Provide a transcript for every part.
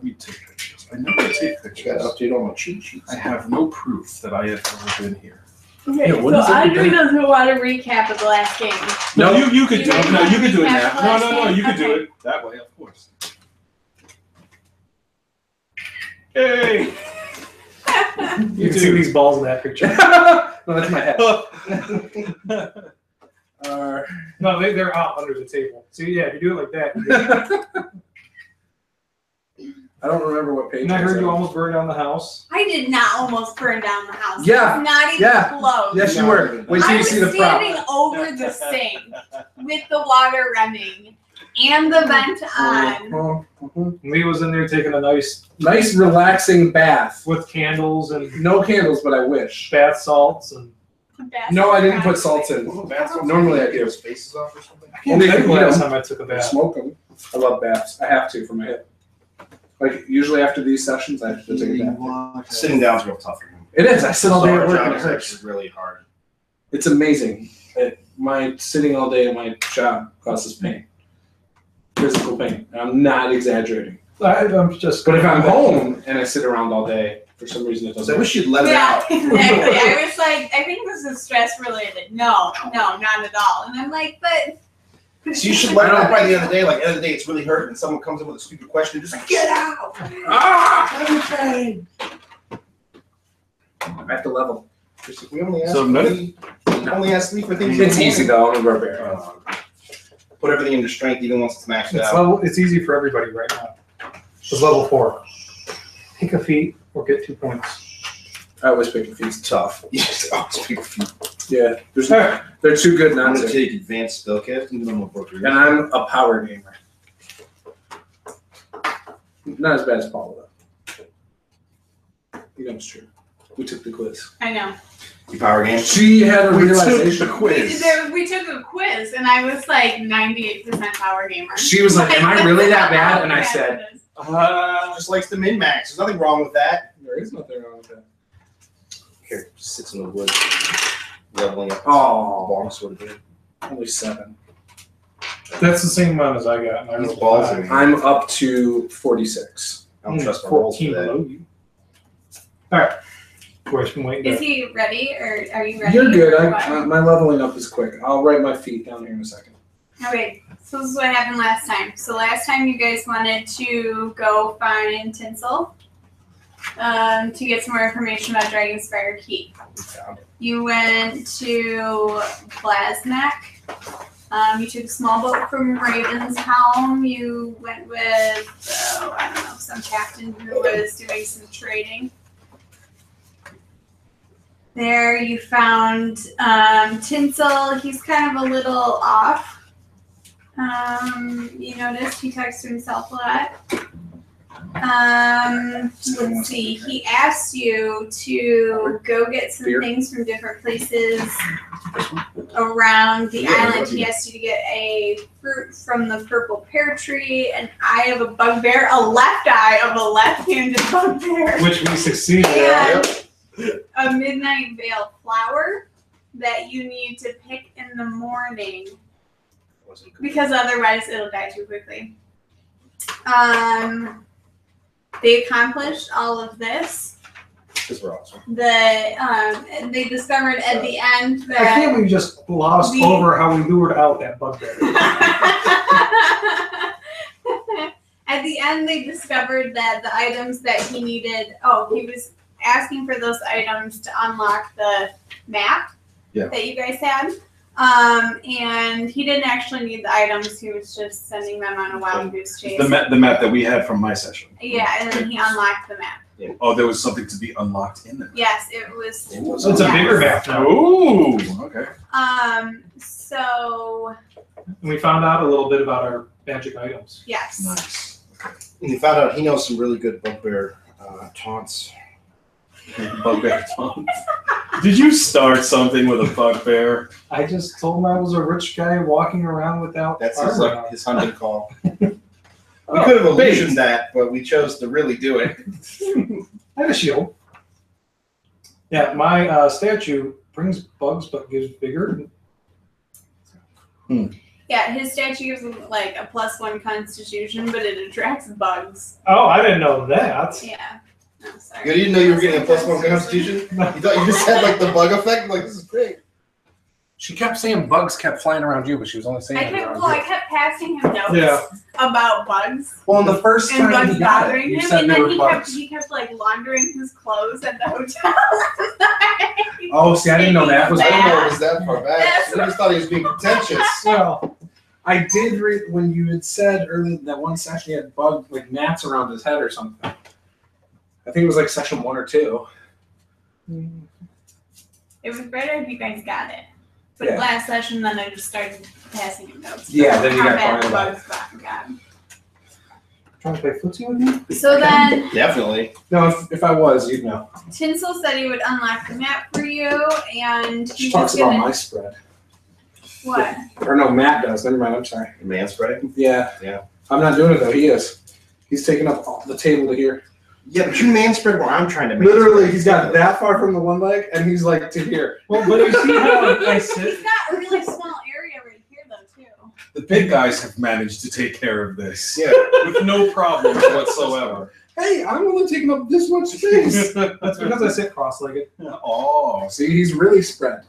me take pictures. I never take pictures. Got to update all my cheat sheets. I have no proof that I have ever been here. Okay, Yeah, what so is it Andre about- doesn't want to recap of the last game. No, you could do it. No, you could do it recap now. the last No, you could do game? it that way, of course. Hey! You can see these balls in that picture. No, that's my head. No, they're out under the table. So yeah, if you do it like that. I don't remember what page. And I heard you on. almost burned down the house. I did not almost burn down the house. Yeah, It's not even yeah. close. Yes, you were. Wait till I you was see the prop. standing over the sink with the water running and the vent on. Lee was in there taking a nice Relaxing bath. with candles and No candles, but I wish. bath salts and. No, I didn't put salts in. Normally I do. His faces off or something. I can't Only think of the you know, last time I took a I bath. smoke them. I love baths. I have to for my hip. Like usually after these sessions, I have to take a bath. Sitting down's real tough for him. It is. I sit all day at work Job and it is hurts. actually really hard. It's amazing. My sitting all day at my job causes pain. Physical pain. I'm not exaggerating. I'm just. But if I'm home and I sit around all day, for some reason it So I doesn't. wish you'd let it Yeah, out. exactly. I was like, I think this is stress related. No, not at all. And I'm like, but. So you should let it out by the end of the day. Like, end of the day, it's really hurting, and someone comes in with a stupid question, just like, get out! I have to level. We only ask, So only ask Lee for things. It's easy though. I'm a barbarian. Put everything into strength, even once it's maxed It's out. level. It's easy for everybody right now. It's level 4. Pick a feat or get 2 points. I always pick the feet. It's tough. You just always pick a few. Yeah, they're too good I'm not gonna to. take advanced spellcasting and then we'll go through. And I'm a power gamer. Not as bad as Paula though. You know it's true. We took the quiz. I know. You power game. She had a We took realization. the quiz. We took a quiz, and I was like 98% power gamer. She was like, "Am I really that bad?" And I said, Just likes to min-max. There's nothing wrong with that. "There is nothing wrong with that." Here, sits in the wood, leveling up. Oh, Long sort of thing. only 7. That's the same amount as I got. And I These rolled balls 5. are- I'm up to 46. I don't trust my rolls 14 for that. below you. All right. Boys, been waiting. Is he ready, or are you ready? You're good. or what? My leveling up is quick. I'll write my feet down here in a second. Okay, so this is what happened last time. So last time you guys wanted to go find Tinsel to get some more information about Dragonspire Keep. You went to Blasnak. You took a small boat from Ravenshelm. You went with, I don't know, some captain who was doing some trading. There you found Tinsel. He's kind of a little off. You noticed he talks to himself a lot. Let's see. He asked you to go get some things from different places around the island. He asked you to get a fruit from the purple pear tree, an eye of a bugbear, a left eye of a left-handed bugbear. Which we succeeded And at. a midnight veil flower that you need to pick in the morning because otherwise it'll die too quickly. They accomplished all of this. Because we're awesome. They discovered at the end I can't that believe we just glossed over how we lured out that bugbear. at the end they discovered that the items that he needed. He was asking for those items to unlock the map that you guys had. And he didn't actually need the items. He was just sending them on a wild goose chase. The map that we had from my session. Yeah, and then he unlocked the map. Yeah. Oh, there was something to be unlocked in there. Yes, it was. So it's a bigger map now. Ooh, okay. So And we found out a little bit about our magic items. yes. Nice. And you found out he knows some really good bugbear taunts. Bugbear taunts. Did you start something with a bugbear? I just told him I was a rich guy walking around without That's armor on. his hunting call. We could have illusioned that, but we chose to really do it. I have a shield. Yeah, my statue brings bugs but gives bigger. Yeah, his statue gives him like a +1 constitution, but it attracts bugs. Oh, I didn't know that. Yeah. Oh, sorry. You didn't know you were getting a +1 constitution? You thought you just had like the bug effect? Like, this is great. She kept saying bugs kept flying around you, but she was only saying I kept passing him notes about bugs. Well, the first And time bugs he got it, bothering you him, said and there then were bugs. he kept like laundering his clothes at the hotel. Oh, see, I didn't know that was. I didn't know it was that far back. That's I just thought he was being pretentious. Well, I did read when you had said earlier that one session he had bug like gnats around his head or something. I think it was like session 1 or 2. It was better if you guys got it. But Yeah. last session, then I just started passing him notes. Yeah, then you How got bad the quiet. bugs got. trying to play footsie with me? So then, Definitely. No, if I was, you'd know. Tinsel said he would unlock the map for you, and She he talks was about gonna my spread. what? Or no, Matt does. Never mind. I'm sorry. Man spreading? Yeah. Yeah. I'm not doing it though. He is. He's taking up all the table to here. Yeah, but you man spread where I'm trying to man Literally, spread. he's got that far from the one leg, and he's like to here. Well, but you see how I sit? He's got a really small area right here, though, too. The big guys have managed to take care of this. Yeah. With no problems whatsoever. Hey, I'm only taking up this much space. That's because I sit cross-legged. Oh. See, he's really spread.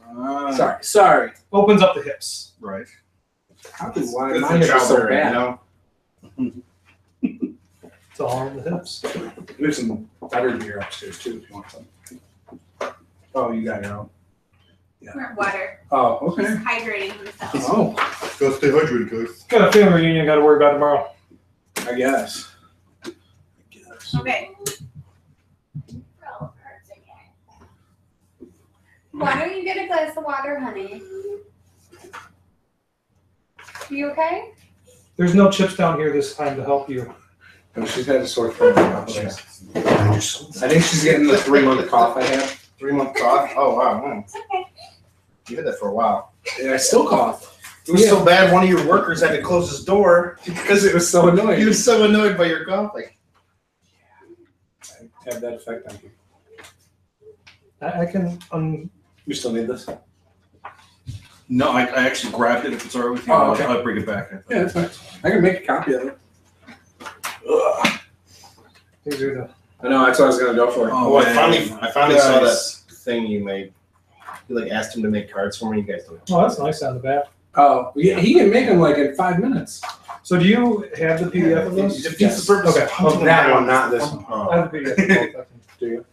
Sorry. Opens up the hips. Right. How did why Good mine for are so childbearing, bad? you know? It's all on the hips. There's some better beer upstairs too if you want some. Oh, you got your own. Or water. Oh, He's okay. hydrating himself. Oh, Go stay hydrated, guys. Got a family reunion got to worry about tomorrow. I guess. Okay. Why don't you get a glass of water, honey? You okay? There's no chips down here this time to help you. Oh, she's had a sore throat. I think she's getting the 3-month cough I had. 3-month cough? Oh, wow. You had that for a while. Yeah, I still cough. It was so bad, one of your workers had to close his door Because it was so annoying. he was so annoyed by your coughing. I have that effect on you. I can. You still need this? No, I actually grabbed it. If it's all right with you, Oh, okay. I'll bring it back. Yeah, that's fine. I can make a copy of it. Ugh. These are the. I know, that's what I was going to go for. Oh, I finally saw that Guys. thing you made. You like asked him to make cards for me. You guys don't. Oh, that's nice on the back. Oh, yeah, he can make them like in 5 minutes. So do you have the PDF of It this? defeats the purpose Okay. of hunting That them one, down. not this one. Oh. I have the PDF of both. Do you?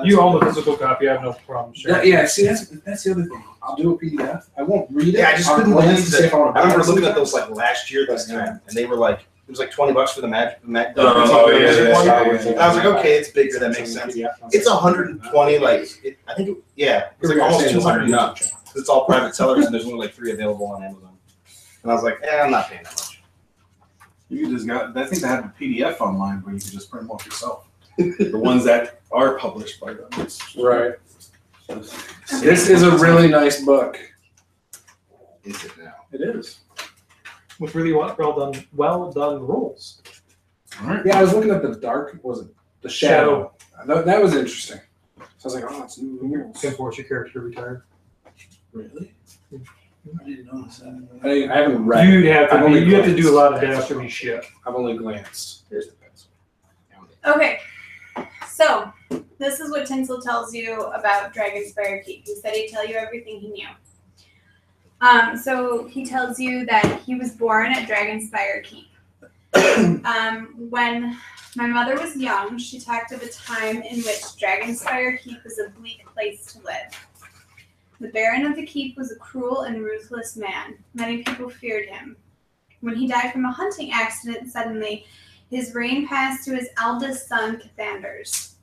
You own the physical copy. I have no problem. Sure. Yeah, see, that's the other thing. I'll do a PDF. I won't read it. Yeah, I just I'll couldn't glance believe to see if I want to I remember buy looking at something. those like last year this time, and they were like, it was like $20 for the magic. Oh, yeah, Magic yeah, one. yeah, And I was like, okay, it's bigger. That makes sense. It's 120. Like, I think, it was like almost 200 nuts. It's all private sellers, and there's only like 3 available on Amazon. And I was like, I'm not paying that much. You just got. I think they have a PDF online where you can just print them off yourself. The ones that are published by them. Right. This is a really nice book. Is it now? It is. With really well done rules. All right. Yeah, I was looking at the dark. Was it the shadow? That was interesting. So I was like, oh, it's new rules. Can force your character to retire. Really? I didn't notice that. I haven't read. You'd have I've to. only You have to do a lot of glanced. dastardly shit. I've only glanced. Here's the pencil. Okay. So, this is what Tinsel tells you about Dragonspire Keep. He said he'd tell you everything he knew. So he tells you that he was born at Dragonspire Keep. When my mother was young, she talked of a time in which Dragonspire Keep was a bleak place to live. The Baron of the Keep was a cruel and ruthless man. Many people feared him. When he died from a hunting accident suddenly, his reign passed to his eldest son, Cathanders.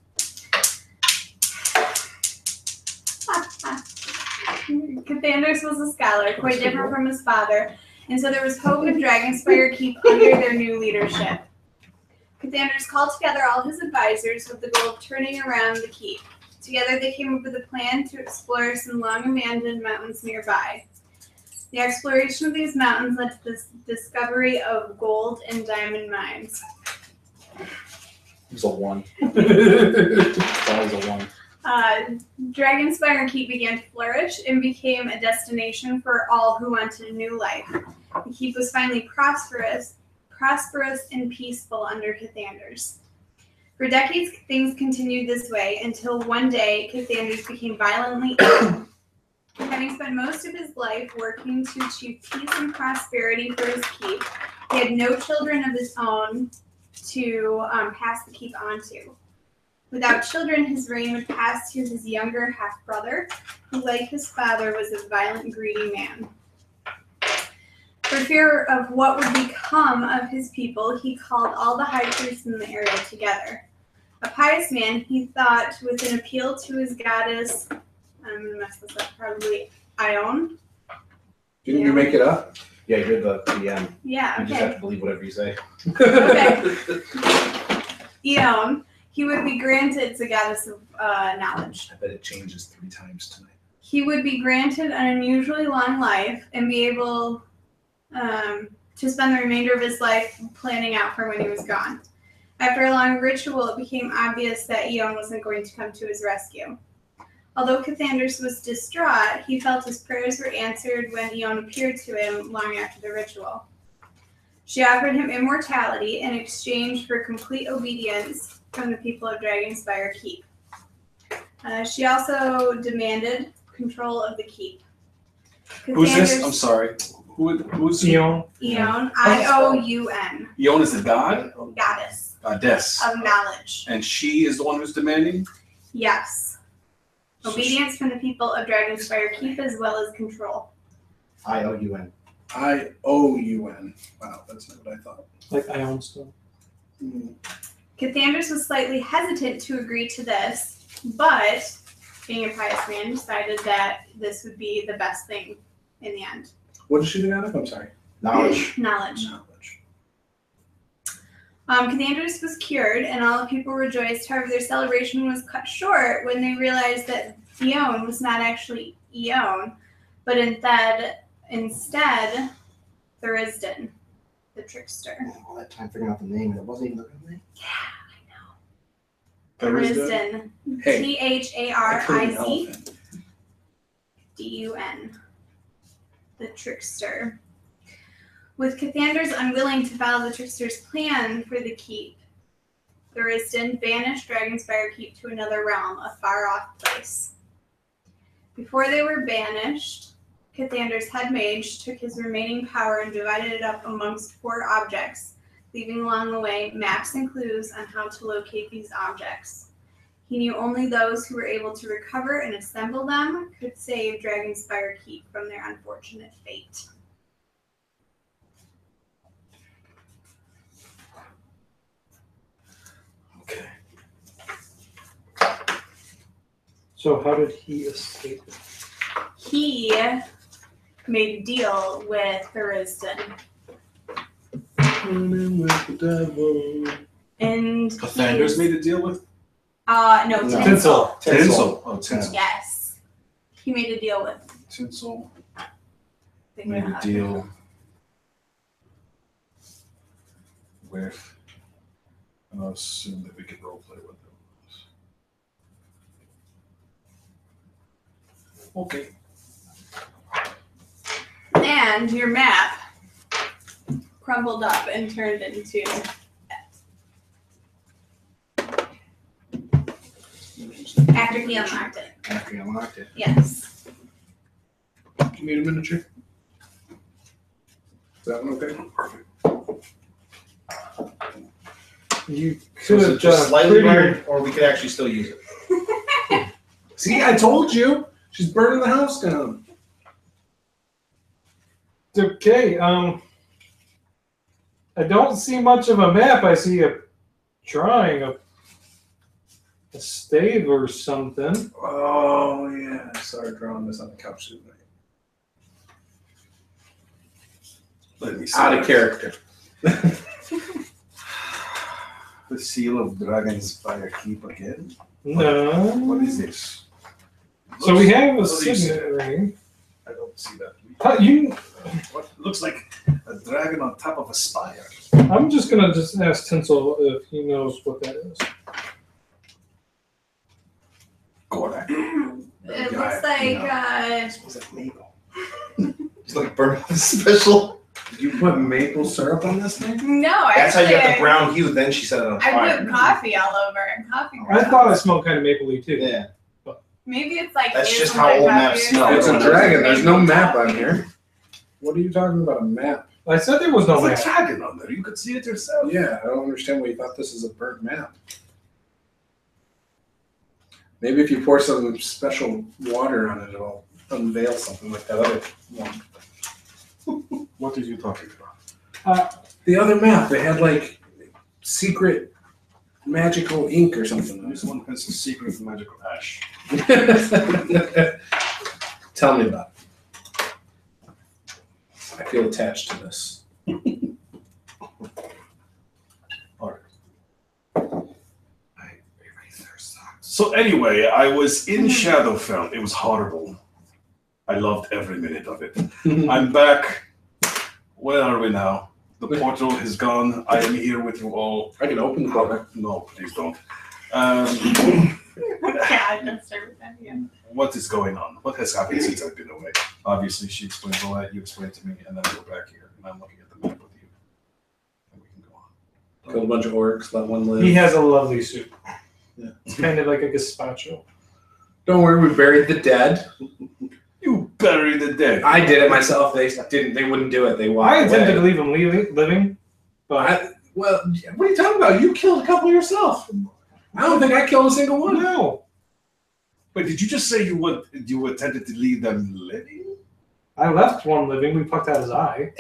Cathanders was a scholar, quite different from his father, and so there was hope in Dragonspire Keep under their new leadership. Cathanders called together all his advisors with the goal of turning around the keep. Together they came up with a plan to explore some long-abandoned mountains nearby. The exploration of these mountains led to the discovery of gold and diamond mines. It was a 1. It's always a 1. Dragonspire Keep began to flourish and became a destination for all who wanted a new life. The keep was finally prosperous and peaceful under Cathanders. For decades, things continued this way until one day Cathanders became violently ill. Having spent most of his life working to achieve peace and prosperity for his keep, he had no children of his own to pass the keep on to. Without children, his reign would pass to his younger half-brother, who, like his father, was a violent, greedy man. For fear of what would become of his people, he called all the high priests in the area together. A pious man, he thought, with an appeal to his goddess, I'm going to mess this up, probably Ione. Didn't you make it up? Yeah, you're the DM. Yeah, You just have okay. to believe whatever you say. Okay. Ione. He would be granted, it's a goddess of knowledge. I bet it changes 3 times tonight. He would be granted an unusually long life and be able to spend the remainder of his life planning out for when he was gone. After a long ritual, it became obvious that Ione wasn't going to come to his rescue. Although Cathanders was distraught, he felt his prayers were answered when Ione appeared to him long after the ritual. She offered him immortality in exchange for complete obedience from the people of Dragonspire Keep. She also demanded control of the keep. Who's this? I'm Cathanders- sorry. Who's Ione. Ione, I-O-U-N, Ione is the god? goddess Goddess. of knowledge. And she is the one who's demanding? Yes. Obedience from the people of Dragonspire Keep as well as control. I-O-U-N. I-O-U-N. Wow, that's not what I thought. Like Ione still. Cathanders was slightly hesitant to agree to this, but being a pious man, decided that this would be the best thing in the end. What is she the god of? I'm sorry. Knowledge. Knowledge. Knowledge. Cathanders was cured, and all the people rejoiced. However, their celebration was cut short when they realized that Ione was not actually Ione, but instead Thurisdan, the trickster. All that time figuring out the name, and it wasn't even the real name. Thurisdan. Hey. T-H-A-R-I-Z-D-U-N. The trickster. With Cathanders unwilling to follow the trickster's plan for the keep, Thurisdan banished Dragonspire Keep to another realm, a far-off place. Before they were banished, Cathanders' head mage took his remaining power and divided it up amongst 4 objects, leaving along the way maps and clues on how to locate these objects. He knew only those who were able to recover and assemble them could save Dragonspire Keep from their unfortunate fate. Okay. So how did he escape? He made a deal with Thurisdan. Running with the devil. And Cathanders made a deal with? no, Tinsel. Tinsel. Oh, Tinsel. Yes. He made a deal with. Tinsel Figure made it a out. deal with, and I'll assume that we could roleplay with them. Okay. And your map crumbled up and turned into after he unlocked it. After you unlocked it. Yes. You need a miniature? Is that one okay? Perfect. You So could is have it just done slightly prettier. burned, or we could actually still use it? See, I told you. She's burning the house down. Okay, I don't see much of a map. I see a drawing of a stave or something. Oh, yeah. I started drawing this on the couch tonight. Let me see. Out of character. The seal of Dragonspire Keep again? No. What is this? So we have a What do you see? signet ring. I don't see that. You, What looks like a dragon on top of a spire. I'm just gonna just ask Tinsel if he knows what that is. Go it looks like It smells like maple. It's like burnt special. Did you put maple syrup on this thing? no, That's how you actually, got the brown hue. Then she set it on I fire. put coffee all over and coffee I grounds. thought it smelled kind of mapley too. Yeah. Maybe it's like That's just hazelnut how old coffee maps or smell. It's a something. dragon. There's no Maple map on coffee. here. What are you talking about? A map? I said there was no There's map. a dragon on there. You could see it yourself. Yeah, I don't understand why you thought this is a burnt map. Maybe if you pour some special water on it, it'll unveil something like that other one. What are you talking about? The other map, they had like secret magical ink or something. This one has a secret magical ash. Tell me about it. I feel attached to this. So anyway, I was in Shadowfell. It was horrible. I loved every minute of it. I'm back. Where are we now? The portal is gone. I am here with you all. I can open the portal. No, please don't. Yeah, that's everything. Yeah. What is going on? What has happened since I've been away? Obviously, she explained all that. You explained to me, and then I go back here, and I'm looking at the map with you. And we can go on. Killed a bunch of orcs, let one live. He has a lovely suit. Yeah. It's kind of like a gazpacho. Don't worry, we buried the dead. You bury the dead. I did it myself. They didn't. They wouldn't do it. They walked I intended to away. leave him living, but Well, what are you talking about? You killed a couple yourself. I don't think I killed a single one. no. Wait, did you just say you attempted to leave them living? I left one living. We plucked out his eye.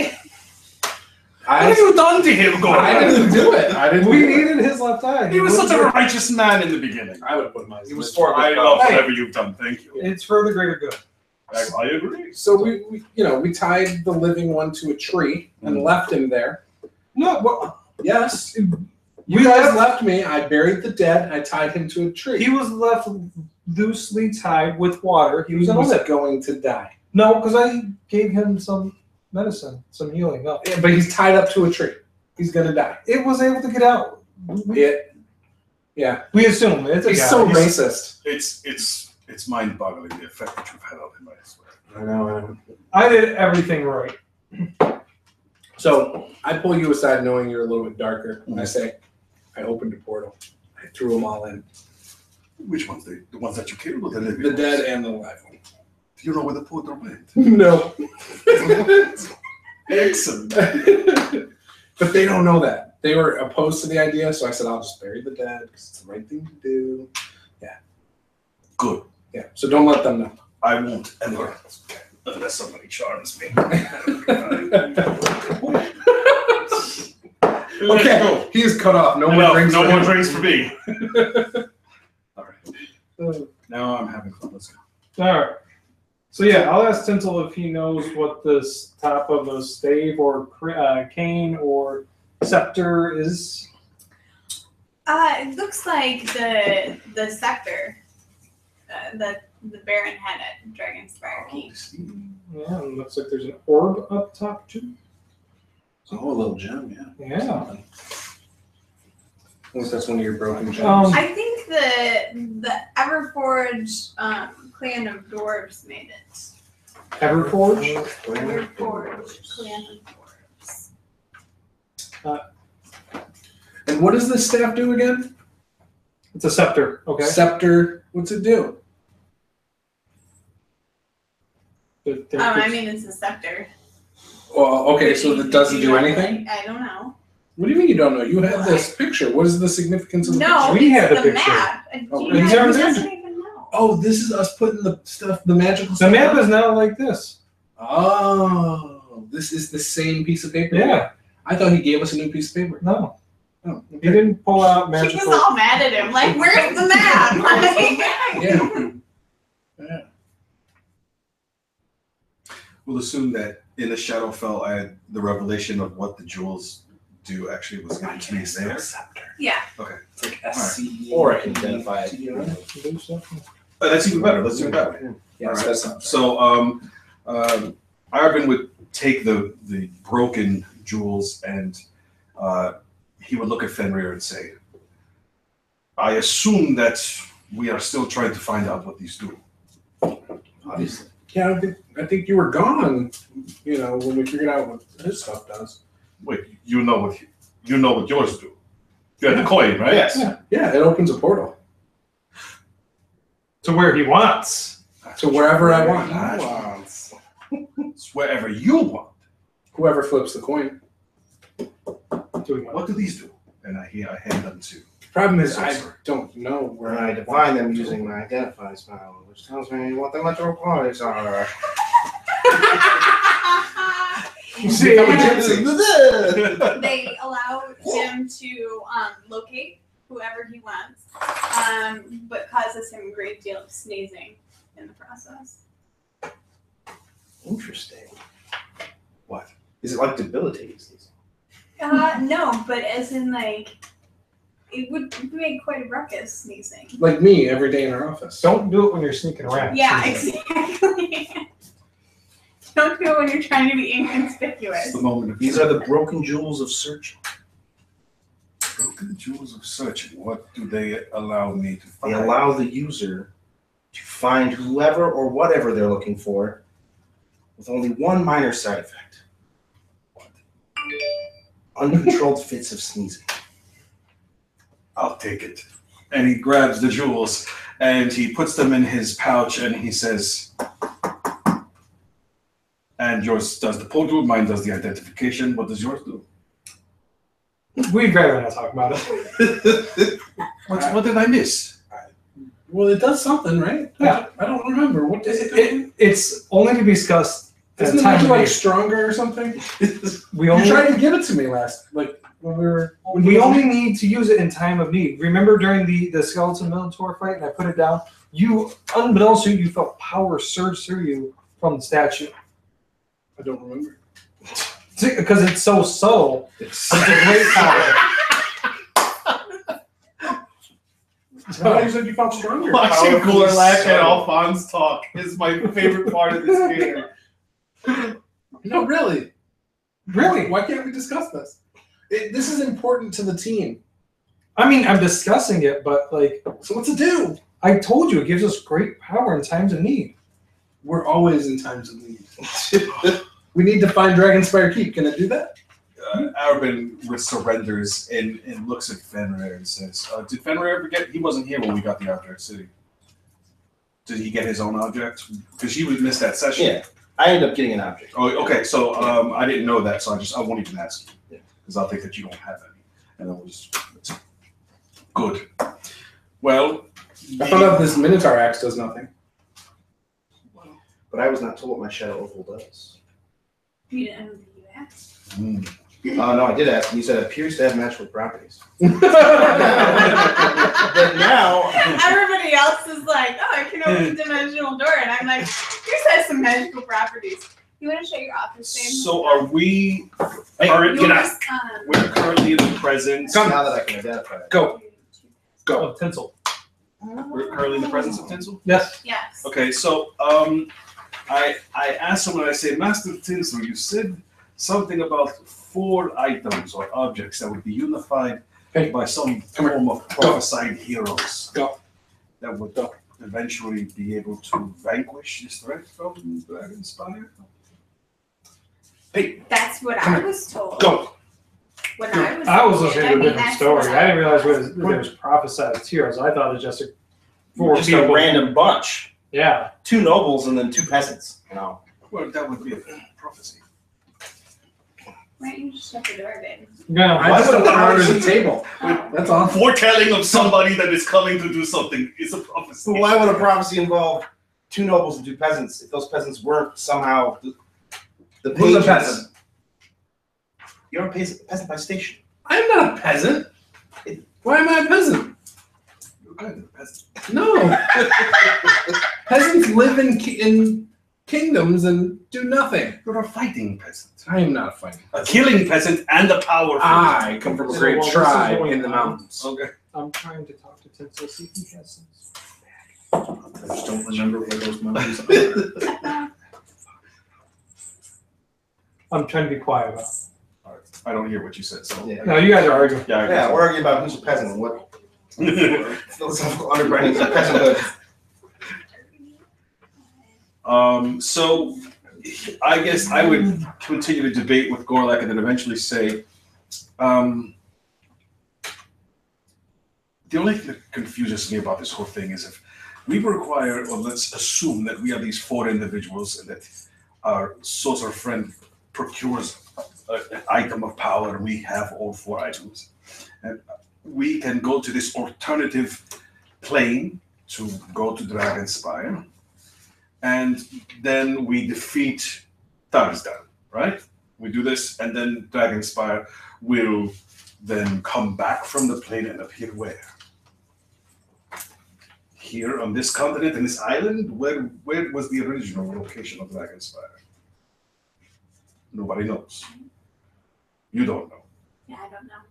What have you done to him, Gordon? I didn't do it. I didn't. We do it. needed his left eye. He was such a righteous man in the beginning. I would have put mine. He was for I the love Hey. whatever you've done. Thank you. It's for the greater good. I agree. So we tied the living one to a tree and left him there. No, well, Yes. we You guys left. left me. I buried the dead. I tied him to a tree. He was left loosely tied with water. He was gonna live. going to die. No, because I gave him some medicine, some healing. No, Yeah, but he's tied up to a tree. He's gonna die. it was able to get out. Yeah. We assume it's a He's guy. so racist. It's mind-boggling the effect that you've had on him. I swear. I know. I did everything right. So I pull you aside, knowing you're a little bit darker, and I say, I opened a portal. I threw them all in. Which ones? The ones that you killed, or the living? The ones? dead and the alive one. Do you know where the portal went? No. Excellent. But they don't know that. They were opposed to the idea, so I said, I'll just bury the dead because it's the right thing to do. Good. Yeah. So don't let them know. I won't ever, unless somebody charms me. Okay. He is cut off. No more drinks. No for more him. drinks for me. All right. Now I'm having fun. Let's go. All right. So yeah, I'll ask Tinsel if he knows what this top of a stave or cane or scepter is. It looks like the scepter that the Baron had at Dragonspire Keep. Yeah, and looks like there's an orb up top too. Oh, a little gem, yeah. Yeah. Unless that's one of your broken gems. I think the Everforge clan of dwarves made it. Everforge. Everforge clan of dwarves. And what does this staff do again? It's a scepter. Okay. Scepter. What's it do? I mean, it's a scepter. Well, okay, so that doesn't do anything? I don't know. What do you mean you don't know? You have this picture. What is the significance of the No, picture? We had it's the the picture. map. Oh, He these aren't doesn't even know. Oh, this is us putting the stuff, the magical The stuff. map on? is now like this. Oh, this is the same piece of paper? Yeah. I thought he gave us a new piece of paper. No, Oh, he okay. didn't pull out She magical. was all mad at him. Like, where's the map? Like, Yeah. Yeah. We'll assume that in the Shadowfell, the revelation of what the jewels do actually was given to me there. yeah. Okay. It's like SCE. Or I can identify it. That's even better. Let's do it that way. Yeah, All so right. that's not So, Arvin would take the broken jewels and he would look at Fenrir and say, I assume that we are still trying to find out what these do. obviously. Yeah, I think you were gone. You know, when we figured out what his stuff does. Wait, you know what yours do? You had the coin, right? Yes. Yeah, it opens a portal To where he wants. to wherever I want. It's wherever you want. Whoever flips the coin. What do these do? And I hand them to. Problem is, I don't know Where where I define them using my identify spell, which tells me what the electoral qualities are. See, They allow him to locate whoever he wants, but causes him a great deal of sneezing in the process. Interesting. What? Is it like debilitating sneezing? No, but as in like, it would make quite a ruckus sneezing. like me every day in our office. Don't do it when you're sneaking around. Yeah, exactly. Don't do it when you're trying to be inconspicuous. It's the moment of These are the broken jewels of searching. broken jewels of searching. What do they allow me to They find? allow the user to find whoever or whatever they're looking for with only one minor side effect. Uncontrolled fits of sneezing. I'll take it. And he grabs the jewels and he puts them in his pouch and he says, and yours does the portal, mine does the identification. What does yours do? We'd rather not talk about it. What did I miss? Well, it does something, right? Yeah. I don't remember. What does it do? It's only to be discussed at Doesn't the it time make you of like need. stronger or something? We You only tried to give it to me last, like when we were. we only need to use it in time of need. Remember during the skeleton minotaur fight, and I put it down. You, unbeknownst to you, felt power surge through you from the statue I don't remember. because it's so subtle. It's a great power. So you said you felt stronger. Watching Powerfully Gorlak and subtle. Alphonse talk is my favorite part of this game. No, really. Really? Why can't we discuss this? This is important to the team. I mean, I'm discussing it, but like So what's it do? I told you, it gives us great power in times of need. We're always in times of need. We need to find Dragonspire Keep. Can it do that? Arabin surrenders and looks at Fenrir and says, did Fenrir ever get, he wasn't here when we got the object city. Did he get his own object? Because he would miss that session. Yeah, I ended up getting an object. Oh, okay, so I didn't know that, so I won't even ask you. Because I'll think that you don't have any. And then we'll just, good. Well, I found out this Minotaur axe does nothing. But I was not told what my shadow opal does. You didn't know you asked. No, I did ask. And you said it appears to have magical properties. But now, Everybody else is like, oh, I can open a dimensional door, and I'm like, yours has some magical properties. You want to show your office name? so are we, Yours, we're currently in the presence. now that I can identify it. Go. Oh, tinsel. We're currently in the presence of Tinsel? Yes. Yes. Okay, so I asked someone, I say, Master Tinsel, you said something about 4 items or objects that would be unified by some form of prophesied heroes. Go. That would eventually be able to vanquish this threat from Dragonspire. Hey, That's what I was told. go. When I was listening to a different that's story. what I didn't realize there was prophesied heroes. I thought it was just Just a random bunch. Yeah. 2 nobles and then 2 peasants. No. Well, that would be a prophecy. Why don't you just shut the door, babe? No. I just don't under the table. That's all. Foretelling of somebody that is coming to do something is a prophecy. So why would a prophecy involve 2 nobles and 2 peasants if those peasants weren't somehow the Who's a pages? peasant? You're a peasant by station. I'm not a peasant. Why am I a peasant? You're kind of a peasant. No. Peasants live in kingdoms and do nothing. You're a fighting peasant. I am not fighting. A killing peasant and a powerful. I come from a great Well, this is tribe going in the on. mountains. Okay. I'm trying to talk to Tinsel, see if he has some. I just don't remember where those mountains are. I'm trying to be quiet about it. I don't hear what you said, so. Yeah. No, you guys are arguing. Yeah, I Yeah, we're arguing about who's a peasant and what philosophical underpinnings of peasanthood. So I guess I would continue to debate with Gorlak and then eventually say, the only thing that confuses me about this whole thing is if we require, or let's assume that we are these 4 individuals and that our sorcerer friend procures an item of power, we have all 4 items. And we can go to this alternative plane to go to Dragonspire, and then we defeat Tarzan, right? We do this, and then Dragonspire will then come back from the plane and appear where? Here on this continent, in this island? Where was the original location of Dragonspire? Nobody knows. You don't know. Yeah, I don't know.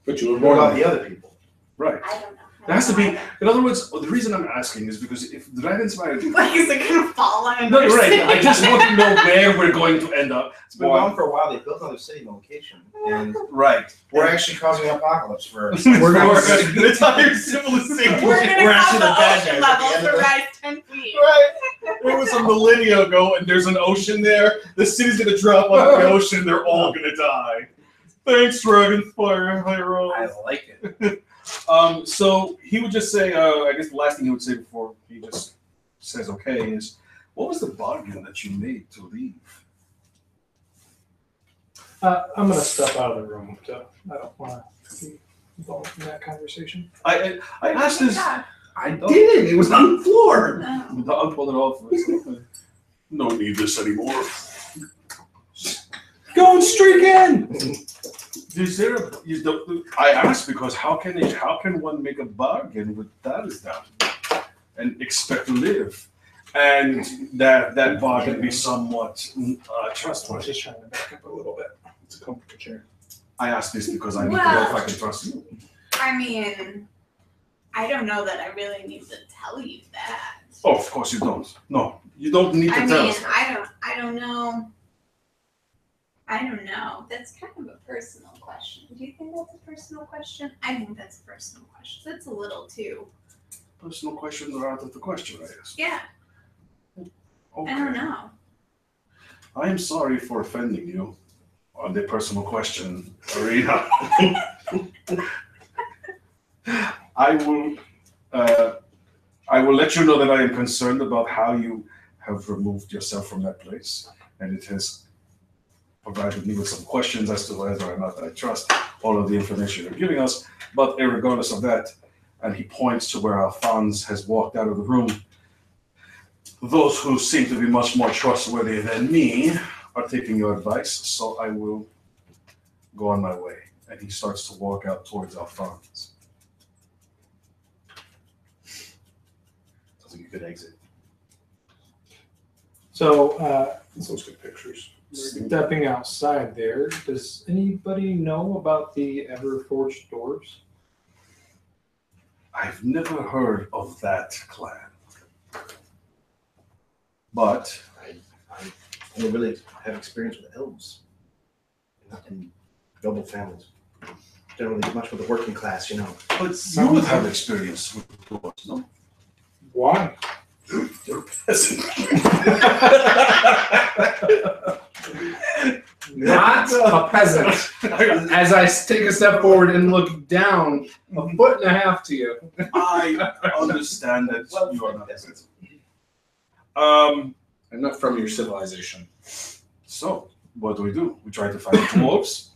But you were What born about on the other people? Right. I don't know. There has to be, in other words, the reason I'm asking is because if Dragonspire... Like, is it gonna fall on No, your right. city? I just want to know where we're going to end up. It's been gone for a while. They built another city in the location, and Right. we're actually causing an apocalypse for. We're going to the entire civilization. We're gonna actually cause the bad the ocean guys at the level end to of it. rise 10 feet. Right. It was a millennia ago, and there's an ocean there. The city's going to drop on the ocean, and they're all going to die. Thanks, Dragonfire Hero. I like it. So he would just say, I guess the last thing he would say before he just says okay is, what was the bargain that you made to leave? I'm gonna step out of the room. So I don't want to be involved in that conversation. I asked this. I did it. It was on the floor. No. I'll pull it off. No need this anymore. Go and streak in. Is there I asked because how can one make a bargain with Tarzan and expect to live, and that bargain be somewhat trustworthy? Just trying to back up a little bit. It's a comfortable chair. I asked this because I need to know if I can trust you. I mean, I don't know that I really need to tell you that. Oh, of course you don't. No, you don't need to I tell mean, us. I don't know. I don't know. That's kind of a personal question. Do you think that's a personal question? I think that's a personal question. That's a little too. Personal questions are out of the question, I guess. Yeah, Okay. I don't know. I am sorry for offending you on the personal question arena. I will let you know that I am concerned about how you have removed yourself from that place, and it has provided me with some questions as to whether or not I trust all of the information you're giving us. But regardless of that, and he points to where Alphonse has walked out of the room, those who seem to be much more trustworthy than me are taking your advice, so I will go on my way. And he starts to walk out towards Alphonse. Sounds like a good exit. So, Those good pictures. stepping outside there, does anybody know about the Everforged doors? I've never heard of that clan. But I only really have experience with elves and noble families. Don't really do much with the working class, you know. you would have experience with doors, no? Why? You're a peasant. Not a peasant. As I take a step forward and look down, 1.5 feet to you. I understand that you are not a peasant. I'm not from your civilization. So, what do? We try to find dwarves?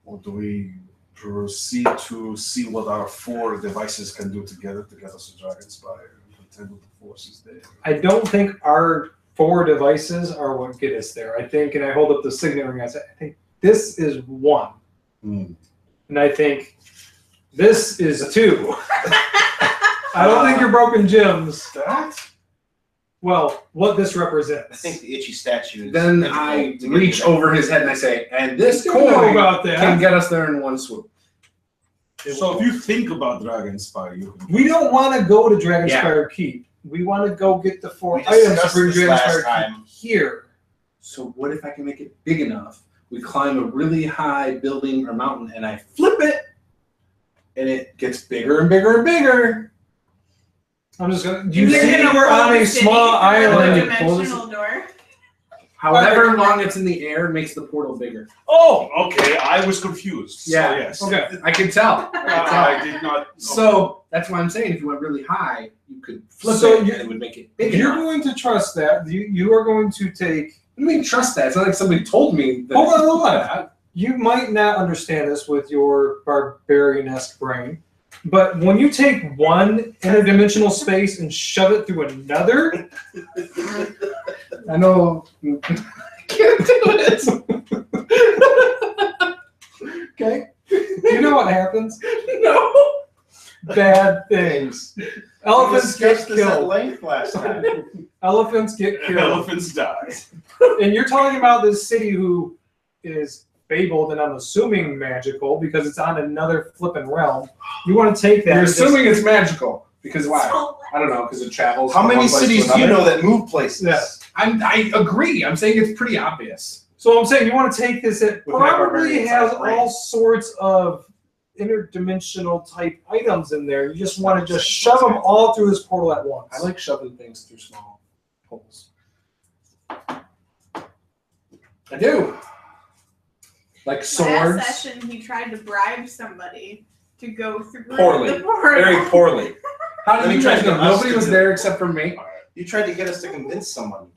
Or do we proceed to see what our 4 devices can do together to get us to Dragonspire and contend with the forces there? I don't think our 4 devices are what get us there. I think, and I hold up the signet ring, I say, I think this is 1. And I think this is 2. I don't think you're broken gems. That? Well, what this I represents. think the itchy statue is. Then I reach over his head and I say, and this You don't know coin about that. can get us there in one swoop. So if you think about Dragonspire, you can... We don't want to go to Dragonspire Keep. We want to go get the 4 We items discussed for this last Dragonspire time. Keep here. So what if I can make it big enough? We climb a really high building or mountain and I flip it and it gets bigger and bigger and bigger. I'm just gonna. You They're see, gonna we're pull on the a city small through island. a You pull this- dimensional door. However long it's in the air makes the portal bigger. Oh, okay. I was confused. Yeah. So, yes. Okay. I can tell. I did not. So that's why I'm saying if you went really high, you could flip So it you- and it would make it big You're enough. going to trust that. You are going to take. What do you mean trust that? It's not like somebody told me that. Hold on. You might not understand this with your barbarian-esque brain, but when you take one interdimensional space and shove it through another, I know. Can't do it. okay? You know what happens? No. Bad things. Elephants We get discussed this at killed. length last time. Elephants get killed. Elephants die. And you're talking about this city who is fabled and I'm assuming magical because it's on another flipping realm. You want to take that. You're and just- assuming it's magical because why? So I don't know because it travels. How from many one place to cities do you another. know that move places? Yes. I agree. I'm saying it's pretty obvious. So I'm saying you want to take this. It With my probably barbarian has side brain. all sorts of interdimensional type items in there. You just want to just shove them all through this portal at once. I like shoving things through small holes. I do. Like swords. Last session, he tried to bribe somebody to go through Poorly. the portal. Very poorly. How Let did me you try guys to know? get us Nobody to was do there except for me. You tried to get us to convince someone.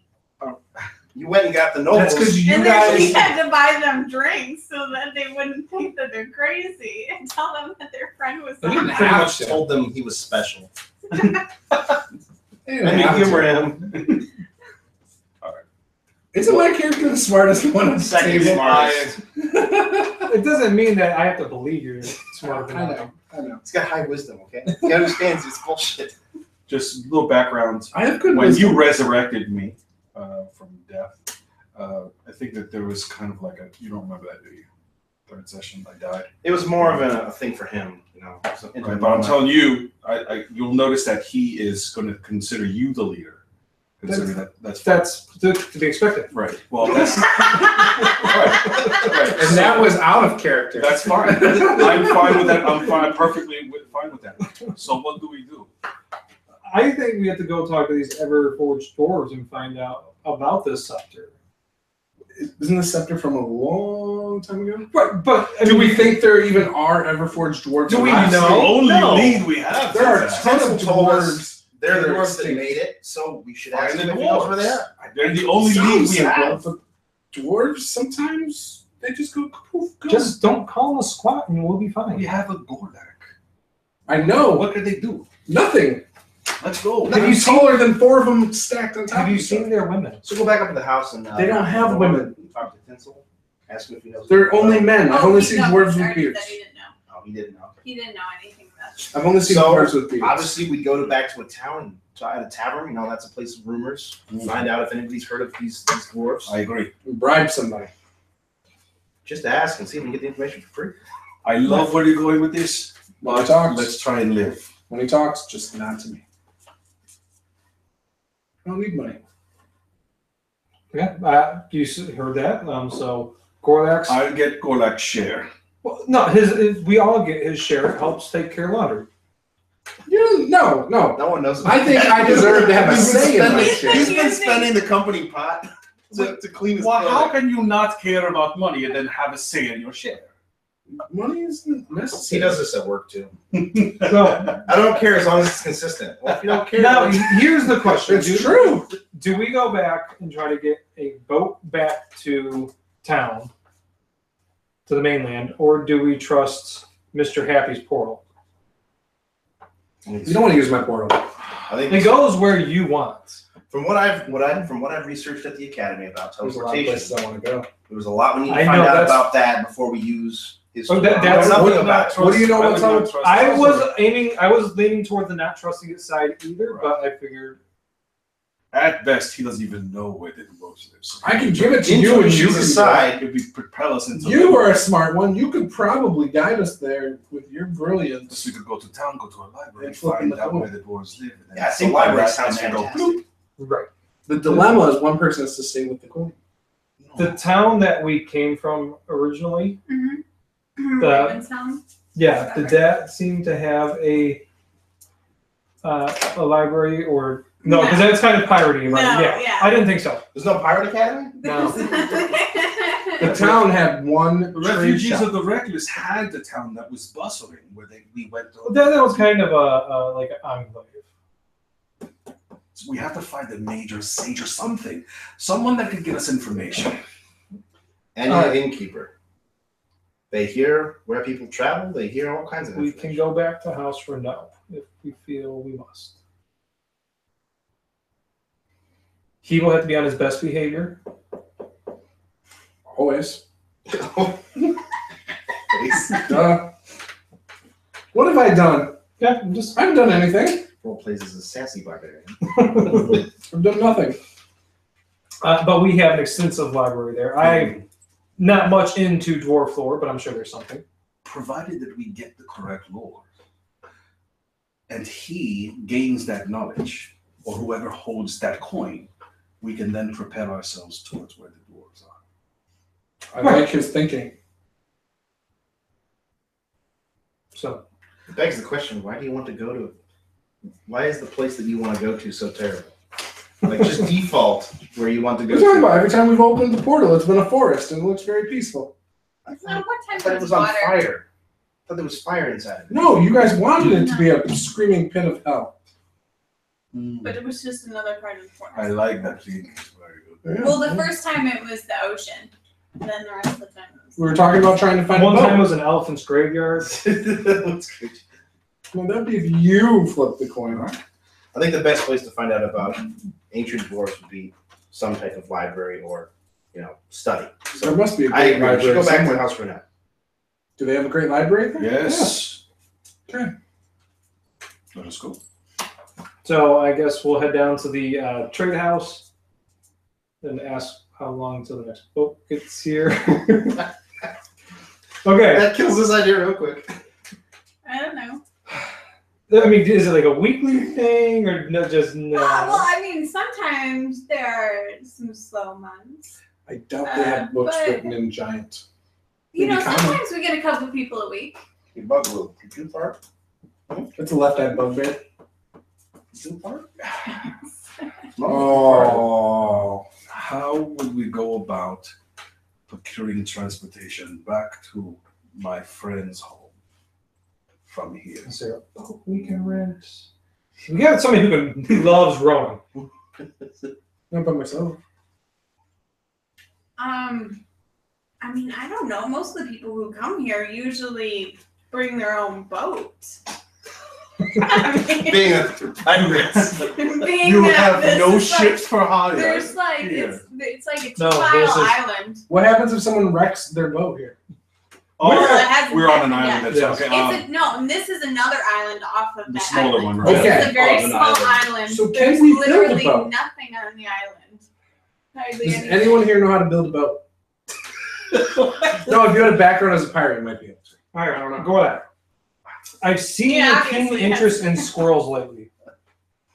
You went and got the nobles. That's because you And then he guys. had to buy them drinks so that they wouldn't think that they're crazy and tell them that their friend was They didn't on. pretty have much to. told them he was special. They didn't Let me have to. humor him. Isn't my character the smartest one on the Second table? smartest. It doesn't mean that I have to believe you're smarter than I I know. I know. He's got high wisdom, okay? He understands it's bullshit. Just a little background. I have good When wisdom. you resurrected me from death, I think that there was kind of like a, you don't remember that, do you? Third session, I died. It was more of a thing for him, you know. Right, but I'm telling you, you'll notice that he is going to consider you the leader. Considering that's to be expected. right. Well, that's right. And that was out of character. That's fine. I'm fine with that. I'm fine, fine with that. So what do we do? I think we have to go talk to these ever-forged dwarves and find out about this scepter. Isn't the scepter from a long time ago? Right, but I Do mean, we think there even are Everforged dwarves? Do we alive? know? That's the only No. lead we have. There are to that. tons of told us dwarves. they're the They're dwarves that extinct. made it, so we should Find ask the them if he knows where they dwarves. are. They're the only lead we Sounds have. simple, but dwarves sometimes they just go poof, go. just don't call them a squat and we'll be fine. We have a Gordak. I know. What could they do? Nothing. Let's go. Have you taller than four of them stacked on top Have of you each seen other? their women? So go back up to the house and They don't have women. Talk to Tinsel. Ask him if he knows. They're only men. I've Oh, only he- seen no, dwarves sorry, with beards. that he didn't know. Oh, he didn't know. He didn't know anything about it. I've only seen So, dwarves with beards. Obviously, we go back to a town, at a tavern. You know, that's a place of rumors. Find out if anybody's heard of these dwarves. I agree. Bribe somebody. Just ask and see if we can get the information for free. I love where you're going with this. When he talks, Let's try and live. when he talks, just nod to me. I don't need money. Yeah, you heard that. So Gorlax. I'll get Gorlak's share. Well, no, his we all get his share. It helps take care of laundry. No. No one knows. I think I deserve to have a He's been say in my spending- shit. He's been spending the company pot to clean his Well, how clothing. can you not care about money and then have a say in your share? Money isn't He necessary. does this at work too. So I don't care as long as it's consistent. Well, if you don't care, now then- here's the question: It's true. Do we go back and try to get a boat back to town, to the mainland, or do we trust Mr. Happy's portal? You don't want to use my portal. I think It goes where you want. from what I've researched at the academy about There's a lot of places teleportation, I want to go. there was a lot we need to I find know, out that's- about that before we use his. Oh, tool. that's- I know what- nothing about it. What do you know I about would Tom? not trust I us. was leaning toward the not trusting it side either, but I figured At best, he doesn't even know where the dwarves live. So I can give it to you and you Intuition can aside, could be propel us into. You are a smart one. You could probably guide us there with your brilliance. So we could go to town, go to a library, And flip in find the out coin. where the dwarves live. And then Yeah, I see think why library that, sounds and then go, fantastic. right. The dilemma is one person has to stay with the coin. The town that we came from originally, Mm-hmm. The- Ravenstown. yeah, did that seem to have a a library or no? Because that's kind of piratey, right? No, yeah. I didn't think so. There's no pirate academy? No. The town had one The trade refugees shop. of the reckless had the town that was bustling, where we went. That was kind of a like an enclave. So we have to find a major sage or something, someone that can give us information. And an innkeeper. They hear where people travel. They hear all kinds of We information. can go back to house for now if we feel we must. He will have to be on his best behavior. Always. Please. What have I done? Yeah, I'm just. I haven't done anything. Role plays as a sassy barbarian. I've done nothing. But we have an extensive library there. I'm not much into dwarf lore, but I'm sure there's something. Provided that we get the correct lore, and he gains that knowledge, or whoever holds that coin, we can then propel ourselves towards where the dwarves are. I like his thinking. So It begs the question, why do you want to go to why is the place that you want to go to so terrible? Like just default where you want to go We're talking to. about every time we've opened the portal, it's been a forest and it looks very peaceful. I No, what I time thought it was was on water? fire. I thought there was fire inside of it. No, you guys wanted it to be a screaming pit of hell. But it was just another part of the forest. I like that thing. It's very good. Yeah. Well, the first time it was the ocean. And then the rest of the time it was. We were talking about trying to find one a boat. time was an elephant's graveyard. That's great. Well, that'd be if you flip the coin. I think the best place to find out about ancient dwarves would be some type of library or, study. There So must be a I great agree. We should library go back to the somewhere. house for now. Do they have a great library there? Yes. Okay. Let us go. So I guess we'll head down to the trade house and ask how long until the next boat gets here. Okay. That kills this idea real quick. I don't know. I mean, is it like a weekly thing or no? Just no? Well, I mean, sometimes there are some slow months. I doubt they have books But- written in giant. You know, Maybe common. sometimes we get a couple people a week. You bug will. You far? It's a left-eyed bugbear. Too far? Oh. How would we go about procuring transportation back to my friend's home from here? Is there a boat we can rent? We got somebody who loves rowing. Not by myself. I mean, I don't know. Most of the people who come here usually bring their own boat. I mean, Being a pirates. being You that have this no is like- ships for hire. There's like here. it's like a No, 2-mile this is- island. What happens if someone wrecks their boat here? Oh, Well, it hasn't we're on an happened island. yet. That's Yes. okay. No, and this is another island off of The that smaller island. one, right? Okay. It's a very Oh, an small island. island. So can There's we build a literally boat? nothing on the island. Hardly Does anything. anyone here know how to build a boat? No, if you had a background as a pirate, you might be able to. All right, I don't know. Go with that. I've seen Yeah, your keen obviously, interest in squirrels lately.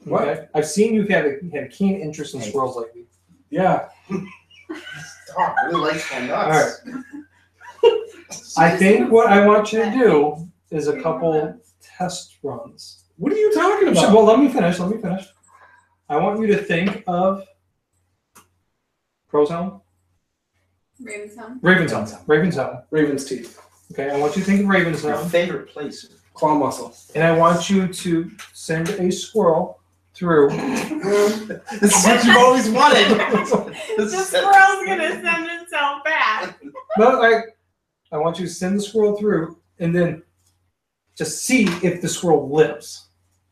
What? Okay? I've seen you've had a keen interest in squirrels lately. Yeah. Stop. I really like my All nuts. right. I think what I want you to do is a couple test runs. What are you talking So, about? well, let me finish. I want you to think of Crow's Helm, Raven's Home. Raven's Helm. Raven's teeth. Okay, I want you to think of Raven's Your Helm, favorite place. Claw muscle. and I want you to send a squirrel through. This is what you've always wanted. The squirrel's gonna send itself back. No, I want you to send the squirrel through, and then just see if the squirrel lives,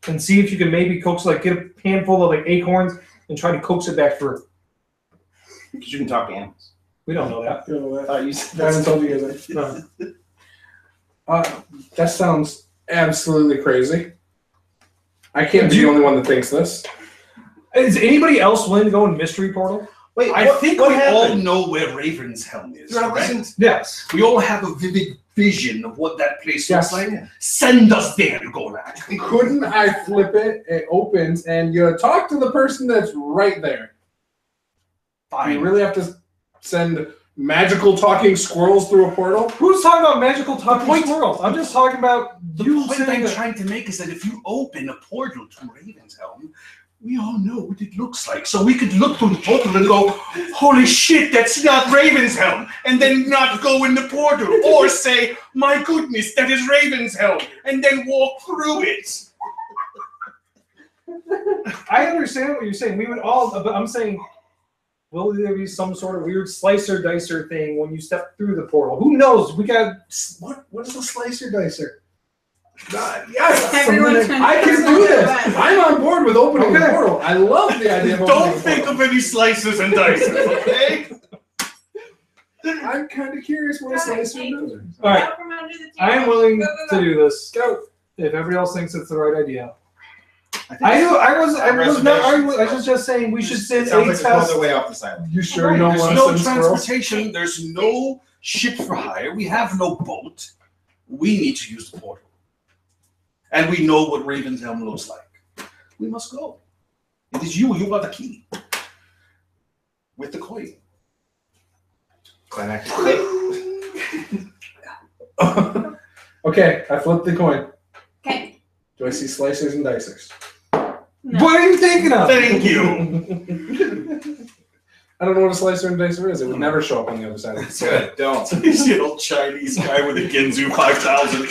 and see if you can maybe coax, get a handful of acorns and try to coax it back through. Because you can talk to animals. We don't know that. You know that. You I said haven't told you guys No. that. That sounds absolutely crazy. I can't be the only one that thinks this. Is anybody else willing to go in Mystery Portal? Wait, I think what we all happened? know where Raven's Helm is. You're not correct? listening. Yes. We all have a vivid vision of what that place Yes. looks like. Send us there, Gorak. Couldn't I flip it? It opens, and you talk to the person that's right there. Fine. You really have to send magical talking squirrels through a portal? Who's talking about magical talking squirrels? I'm just talking about The point I'm trying to make is that if you open a portal to Ravenshelm, we all know what it looks like. So we could look through the portal and go, holy shit, that's not Ravenshelm, and then not go in the portal. Or say, my goodness, that is Ravenshelm, and then walk through it. I understand what you're saying. We would all, but I'm saying, will there be some sort of weird slicer dicer thing when you step through the portal? Who knows? We got What is a slicer dicer? yes, Everyone's trying to I can figure do out this. what it was. I'm on board with opening the Okay. portal. I love the idea of opening Don't the think portal. of any slices and dices, okay? I'm kind of curious what a slicer is. All right. Out from under the table. I am willing Go, go, to go. do this. Go. If everybody else thinks it's the right idea. I was just saying we should send Sounds a like there's test. no way off this island. You sure you don't There's want to no send squirrels? transportation, there's no ship for hire, we have no boat. We need to use the portal. And we know what Ravenshelm looks like. We must go. It is you got the key. With the coin. Climax. Okay, I flipped the coin. Okay. Do I see slicers and dicers? No. What are you thinking of? Thank you. I don't know what a slicer and dicer is. It would never show up on the other side of the It's sword. good. Don't. This little Chinese guy with a Ginzu 5000.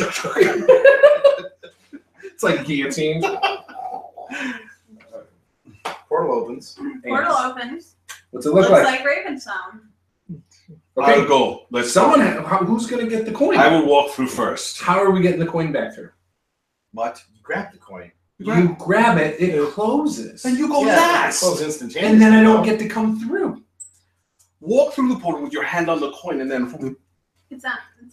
It's like guillotine. Portal opens. Portal opens. What's it look Looks like? like Ravensound. Okay, I'll go. Let's someone. Who's gonna get the coin? I will walk through first. How are we getting the coin back through? What? You grab the coin. You grab it, it closes, Then you go Yeah, last. Close instantaneously. and then I don't get to come through. Walk through the portal with your hand on the coin, and then It's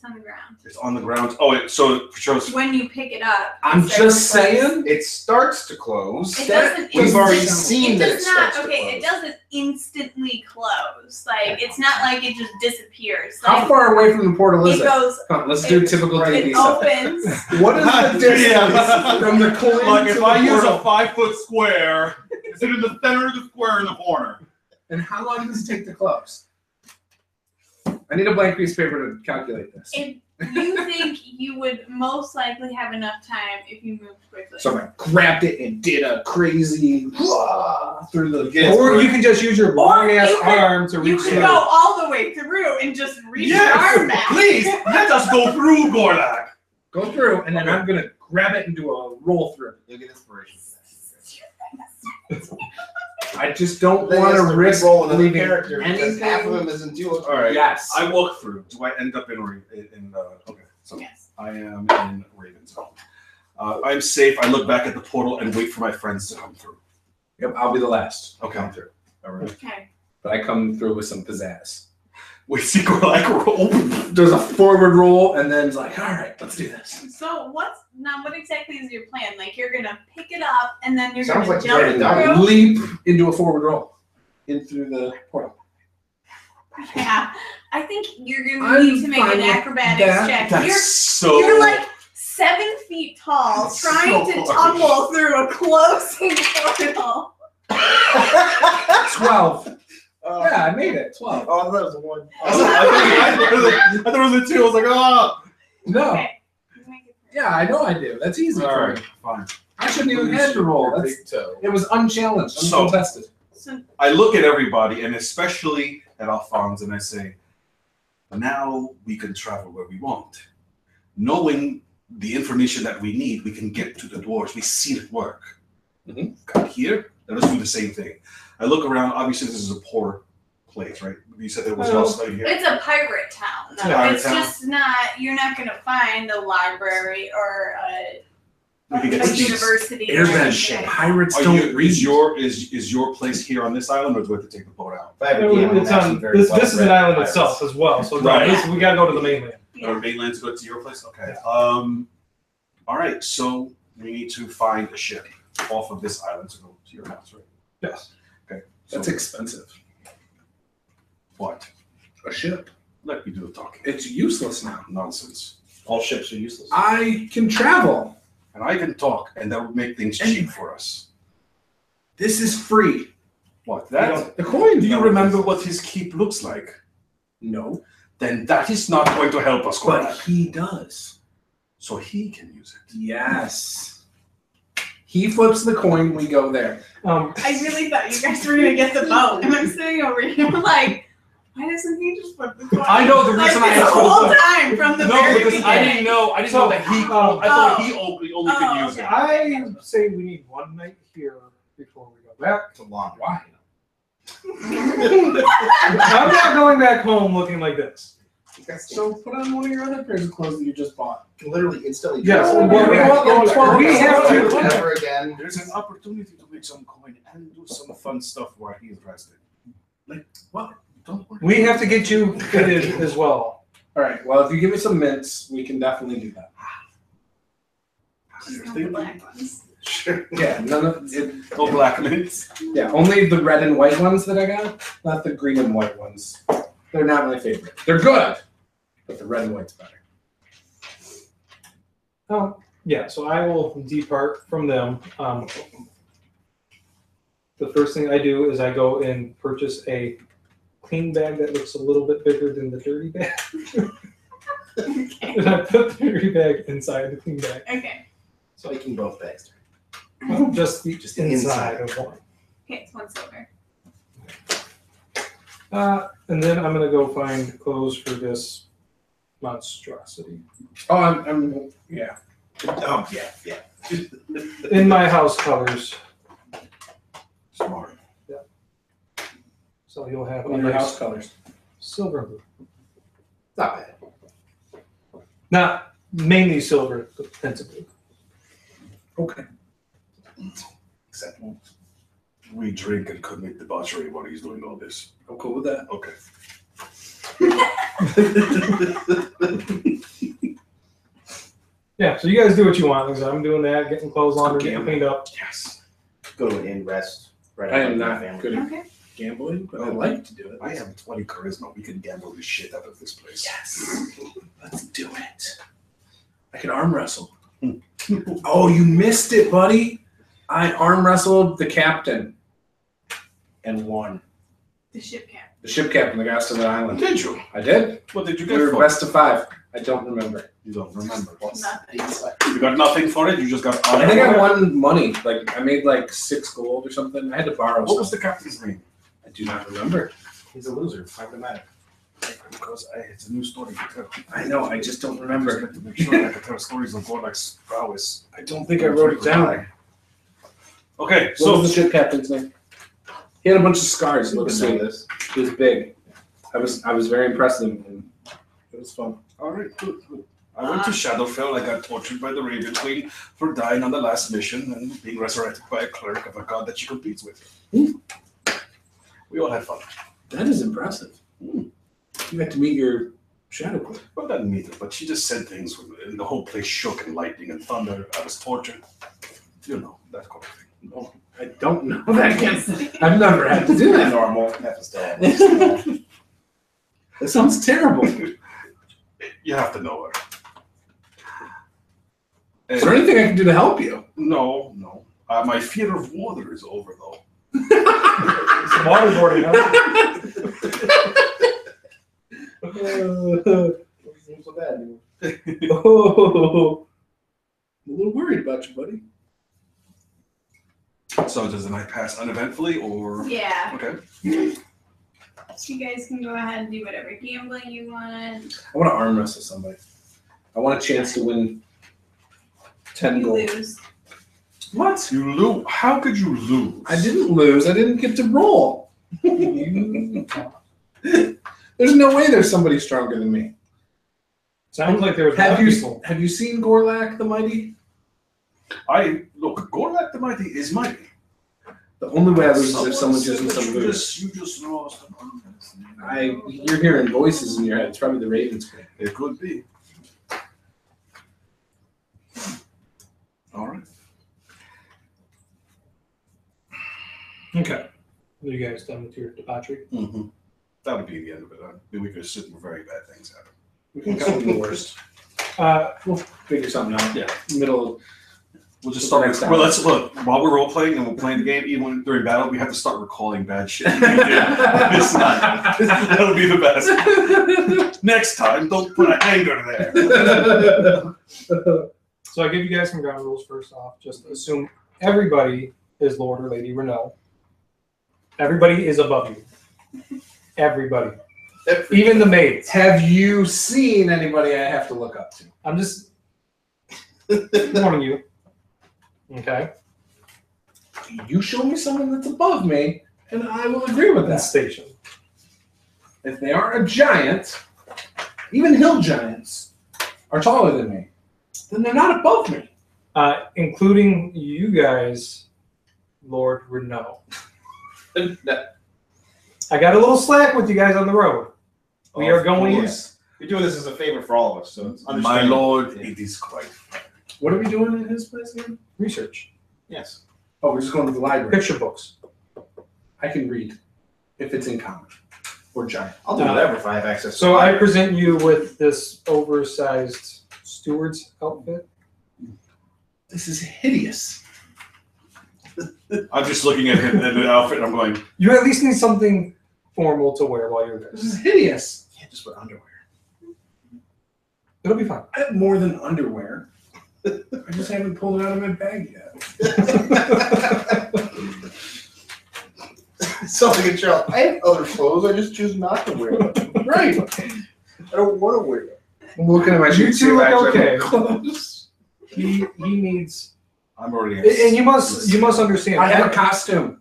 on the ground. it's on the ground. Oh, so it shows. When you pick it up, I'm it starts just to close. saying. It starts to close. It That- doesn't. We've already it seen that it does not. starts to Okay, it close. doesn't instantly close. Like it's not like it just disappears. How Like, far away from the portal is it it? goes. Come on, let's do it- typical D&D It stuff. opens. What is the distance Yeah. from the coin Like to if the I use portal? a 5-foot square, is it in the center of the square or in the corner? And how long does it take to close? I need a blank piece of paper to calculate this. If you think you would most likely have enough time if you moved quickly. So I grabbed it and did a crazy through the. Yes. Or you can just use your long ass you could- arm to You reach could through. go all the way through and just reach your arm back. Please let us go through, Gorlak. Go through, and then I'm gonna grab it and do a roll through. You'll get inspiration. I just don't Then want he has to to risk roll another leaving character because anything. half of them is intuitive. All right. Yes. I walk through. Do I end up in okay? So Yes. I am in Raven's home. I'm safe. I look back at the portal and wait for my friends to come through. Yep, I'll be the last. Okay. Come through. All right. Okay. But I come through with some pizzazz. We see Gorlak roll. There's a forward roll, and then it's like, all right, let's do this. So what exactly is your plan? Like you're gonna pick it up and then you're Sounds gonna like you've already jump done it. through. Leap into a forward roll, in through the portal. Yeah, I think you're gonna I'm need to make fine an with acrobatics that. check. That's so. You're like 7 feet tall, That's trying so to hard. tumble through a closing portal. 12. Yeah, I made it. 12. Oh, that was a one. I thought it was a 2. I was like, oh. No. Okay. You make it through. Yeah, I know I do. That's easy All for right, me. fine. I shouldn't even have to roll. That's, Big toe. it was unchallenged, So- uncontested. So I look at everybody, and especially at Alphonse, and I say, now we can travel where we want. Knowing the information that we need, we can get to the dwarves. We've seen it work. Got here, let us do the same thing. I look around, obviously this is a poor place, right? You said there was no study here. it's a pirate town. It's a pirate It's town. just not. You're not gonna find a library or We can get a seats. university. or Airbend. anything. Pirates Are don't you, read. is your place here on this island, or do we have to take the boat out? If I have a game, I'm It's actually on, very this is an well-read island pirates. itself as well, so Right. we gotta go to the mainland. Or mainland to go to your place? Okay. All right, so we need to find a ship off of this island to go to your house, right? Yes. Okay. So That's expensive. what? A ship. Let me do the talking. It's useless now. Nonsense. All ships are useless. I can travel. And I can talk, and that would make things cheap for us. This is free. What? That? The coin. Do you remember what his keep looks like? No. Then that is not going to help us, But Gorak. he does. So he can use it. Yes. He flips the coin, we go there. I really thought you guys were gonna get the boat, and I'm sitting over here like, why doesn't he just flip the coin? I know the reason like, I this asked for the whole boat. time from the No, very because beginning. I didn't know. I didn't know that he. I thought he only could use it. I say we need one night here before we go back. It's a long. Why? I'm not going back home looking like this. So put on one of your other pairs of clothes that you just bought. Literally instantly. Yes, Oh, well, we yeah. want- we have to- Never again. There's an opportunity to make some coin and do some fun stuff while he's rested. Like what? Don't worry. We have to get you fitted as well. All right. Well, if you give me some mints, we can definitely do that. Just not the black ones. Sure. Yeah. None of it. No black mints. Yeah. Only the red and white ones that I got, not the green and white ones. They're not my favorite. They're good, but the red and white's better. Yeah, so I will depart from them. The first thing I do is I go and purchase a clean bag that looks a little bit bigger than the dirty bag. Okay. And I put the dirty bag inside the clean bag. Okay. So I can both bags. Just the Just the inside of one. Okay, it's 1 silver. And then I'm gonna go find clothes for this monstrosity. Oh, I'm yeah. Oh yeah. In my house colors. Smart. So you'll have What are your house colors? silver and blue. Not bad. Not mainly silver, but principally. Okay. Acceptable. We drink and commit debauchery while he's doing all this. I'm cool with that. Okay. Yeah, so you guys do what you want. Because I'm doing that, getting clothes on, Okay. getting cleaned up. Yes. Go to an inn, rest. Right I after am my not family. good at Okay. gambling, but I like to do it. I have 20 charisma. We can gamble the shit out of this place. Yes. Let's do it. I can arm wrestle. Oh, you missed it, buddy. I arm wrestled the captain and won. The ship cap. The ship captain, the guy of the island. Did you? I did. What did you We get were for best of 5. I don't remember. You don't remember. Nothing. You got nothing for it? You just got I think I won money. Like I made like 6 gold or something. I had to borrow. What was some. the captain's name? I do not remember. He's a loser. Why would it matter? Because it's a new story to tell. I know. I just don't I remember. just like to make sure I can tell stories of Gorlak's prowess. I don't think I wrote it down. Okay, What so was the ship captain's name? He had a bunch of scars. He looked sweet. this. He was big. I was very impressed with him. It was fun. all right, good. I went to Shadowfell. I got tortured by the Raven Queen for dying on the last mission and being resurrected by a cleric of a god that she competes with. We all had fun. That is impressive. You got to meet your shadow queen. Well, that meet her, but she just said things, and the whole place shook and lightning and thunder. I was tortured. You know, that kind of thing. No, I don't know that yet. I've never had to do that. Normal. That was still. That sounds terrible. You have to know her. Is there anything I can do to help you? No. My fear of water is over, though. It's waterboarding, huh? Seems so bad. Oh, I'm a little worried about you, buddy. So does the night pass uneventfully, or? Yeah. Okay. So you guys can go ahead and do whatever gambling you want. I want to arm wrestle somebody. I want a chance to win 10 You gold. lose. What? You lose? How could you lose? I didn't lose. I didn't get to roll. There's no way there's somebody stronger than me. Sounds like there was Have bad you people. have you seen Gorlak the Mighty? Look. Gorlak the Mighty is mighty. The only way I lose is if someone's said using that some you booze. just lost an arm. You're hearing voices in your head. It's probably the Ravens. It could be. All right. Okay. Are you guys done with your debauchery? Mm-hmm. That would be the end of it. We could sit where very bad things happen. We can count the worst. Well, We'll figure something out. Yeah. Middle. We'll just start. Well, let's look. While we're role playing and we're playing the game, even during battle, we have to start recalling bad shit. It's not. That'll be the best. Next time, don't put a hanger there. So I give you guys some ground rules first off. Just assume everybody is Lord or Lady Renault. Everybody is above you. Everybody. Even the maids. Have you seen anybody I have to look up to? I'm just warning you. Okay. You show me someone that's above me, and I will agree with that. Station. If they aren't a giant, even hill giants are taller than me, then they're not above me. Including you guys, Lord Renault. I got a little slack with you guys on the road. We are going. You're doing this as a favor for all of us, so it's My lord, it is quite. What are we doing in his place again? Research. Yes. Oh, we're just going to the library. Picture books. I can read if it's in common or giant. I'll do whatever if I have access. So I present you with this oversized steward's outfit. This is hideous. I'm just looking at him and the outfit, and I'm going. You at least need something formal to wear while you're there. This is hideous. You can't just wear underwear. It'll be fine. I have more than underwear. I just haven't pulled it out of my bag yet. So like a child. I have other clothes. I just choose not to wear them. Right. I don't want to wear them. I'm looking at my You shoes. two look okay. Clothes. He needs, I'm already. and you must understand. I have a costume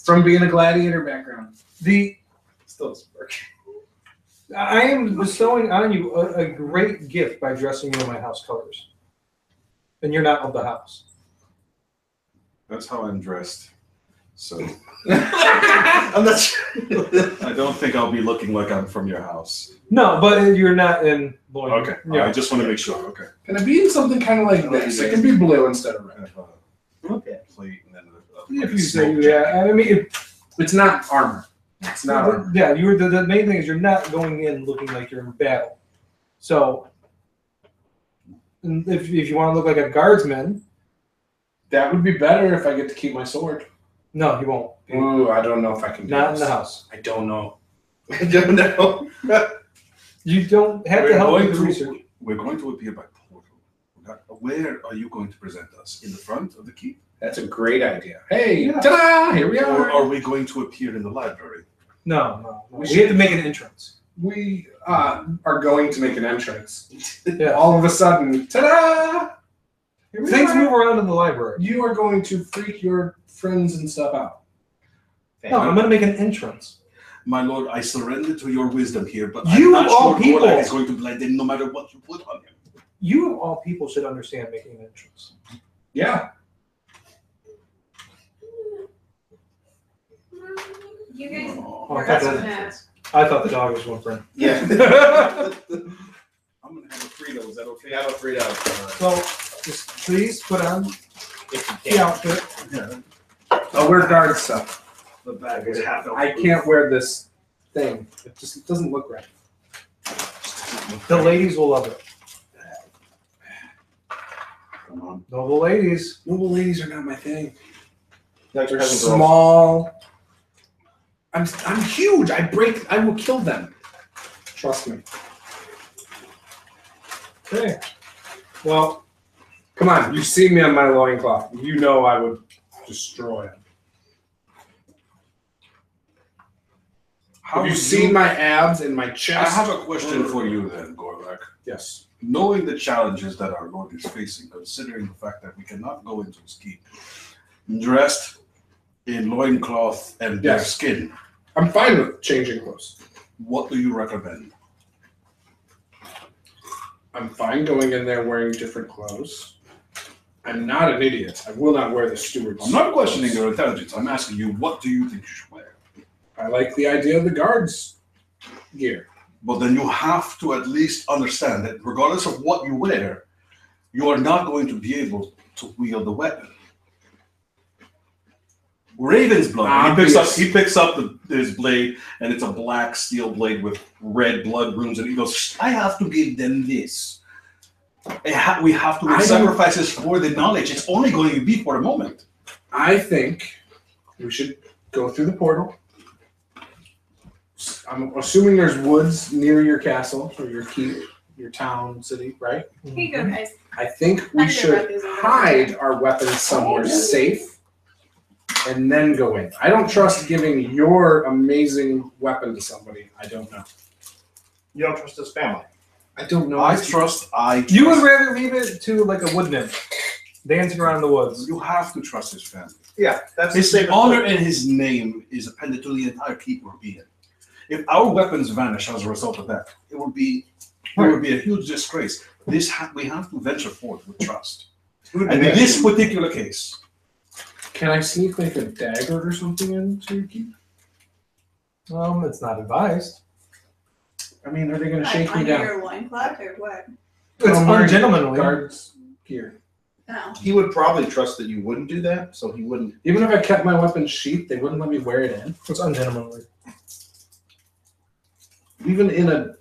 from being a gladiator background. Still doesn't work. I am bestowing on you a great gift by dressing you in my house colors, and you're not of the house. That's how I'm dressed. So I'm not sure. I don't think I'll be looking like I'm from your house. No, but you're not in. Okay. Yeah. I just want to make sure. Okay. Can I be in something kind of like this? It can be blue instead of red. Okay. Plate and then If you say yeah, I mean, It's not armor. It's not armor. yeah. You're the main thing is you're not going in looking like you're in battle. So, if you want to look like a guardsman, That would be better if I get to keep my sword. no, you won't. Ooh, I don't know if I can do Not in this. the house. I don't know. I don't know. You don't have to help with the research. We're going to appear by portal. Where are you going to present us? In the front of the keep? That's a great idea. Hey, Yeah. ta-da! Here we Or are. are we going to appear in the library? No. We have to make an entrance. We are going to make an entrance. Yeah. All of a sudden, ta-da! Here we Things are. move around in the library. You are going to freak your friends and stuff out. No, I'm going to make an entrance. My lord, I surrender to your wisdom here, but You I'm of not all sure people. Gorlak is going to blend in no matter what you put on him. You of all people should understand making an entrance. Yeah. You guys Oh, I that's thought, gonna- I thought the dog was one friend. Yeah. I'm going to have a Frito. Is that okay? Have a Frito. So, just please put on If you the can. outfit. I'll wear guard stuff. The bag is half I can't wear this thing. It doesn't look right. The ladies will love it. Come on. Noble ladies. Noble ladies are not my thing. Like They're peasant girls. small. I'm huge. I will kill them. Trust me. Okay. Well, Come on, you've seen me on my loincloth. You know I would destroy him. How Have you would seen my abs and my chest? I have a question for you then, Gorlak. Yes. Knowing the challenges that our Lord is facing, considering the fact that we cannot go into his keep dressed in loincloth and bare Yes. skin, I'm fine with changing clothes. what do you recommend? I'm fine going in there wearing different clothes. I'm not an idiot. I will not wear the steward's. I'm not questioning your intelligence. I'm asking you, what do you think you should wear? I like the idea of the guards' gear. But then you have to at least understand that regardless of what you wear, you are not going to be able to wield the weapon. Raven's blood. He picks up his blade, and it's a black steel blade with red blood runes, and he goes, "I have to give them this." We have to make sacrifices for the knowledge. It's only going to be for a moment. I think we should go through the portal. I'm assuming there's woods near your castle or your keep, your town, city, right? Here you go, guys. I think we should hide our weapons somewhere safe and then go in. I don't trust giving your amazing weapon to somebody I don't know. You don't trust his family. I don't know. I trust. You would rather leave it to like a wood nymph dancing around in the woods. You have to trust his family. Yeah, that's His the honor and his name is appended to the entire keep or being. If our weapons vanish as a result of that, it would be a huge disgrace. We have to venture forth with trust. And in this particular case, Can I sneak like a dagger or something into your keep? It's not advised. I mean, are they going to shake me Under down? your loincloth or what? It's I'm wearing ungentlemanly. Guards gear. No. He would probably trust that you wouldn't do that, so he wouldn't. Even if I kept my weapon sheathed, they wouldn't let me wear it in. It's ungentlemanly. Even in a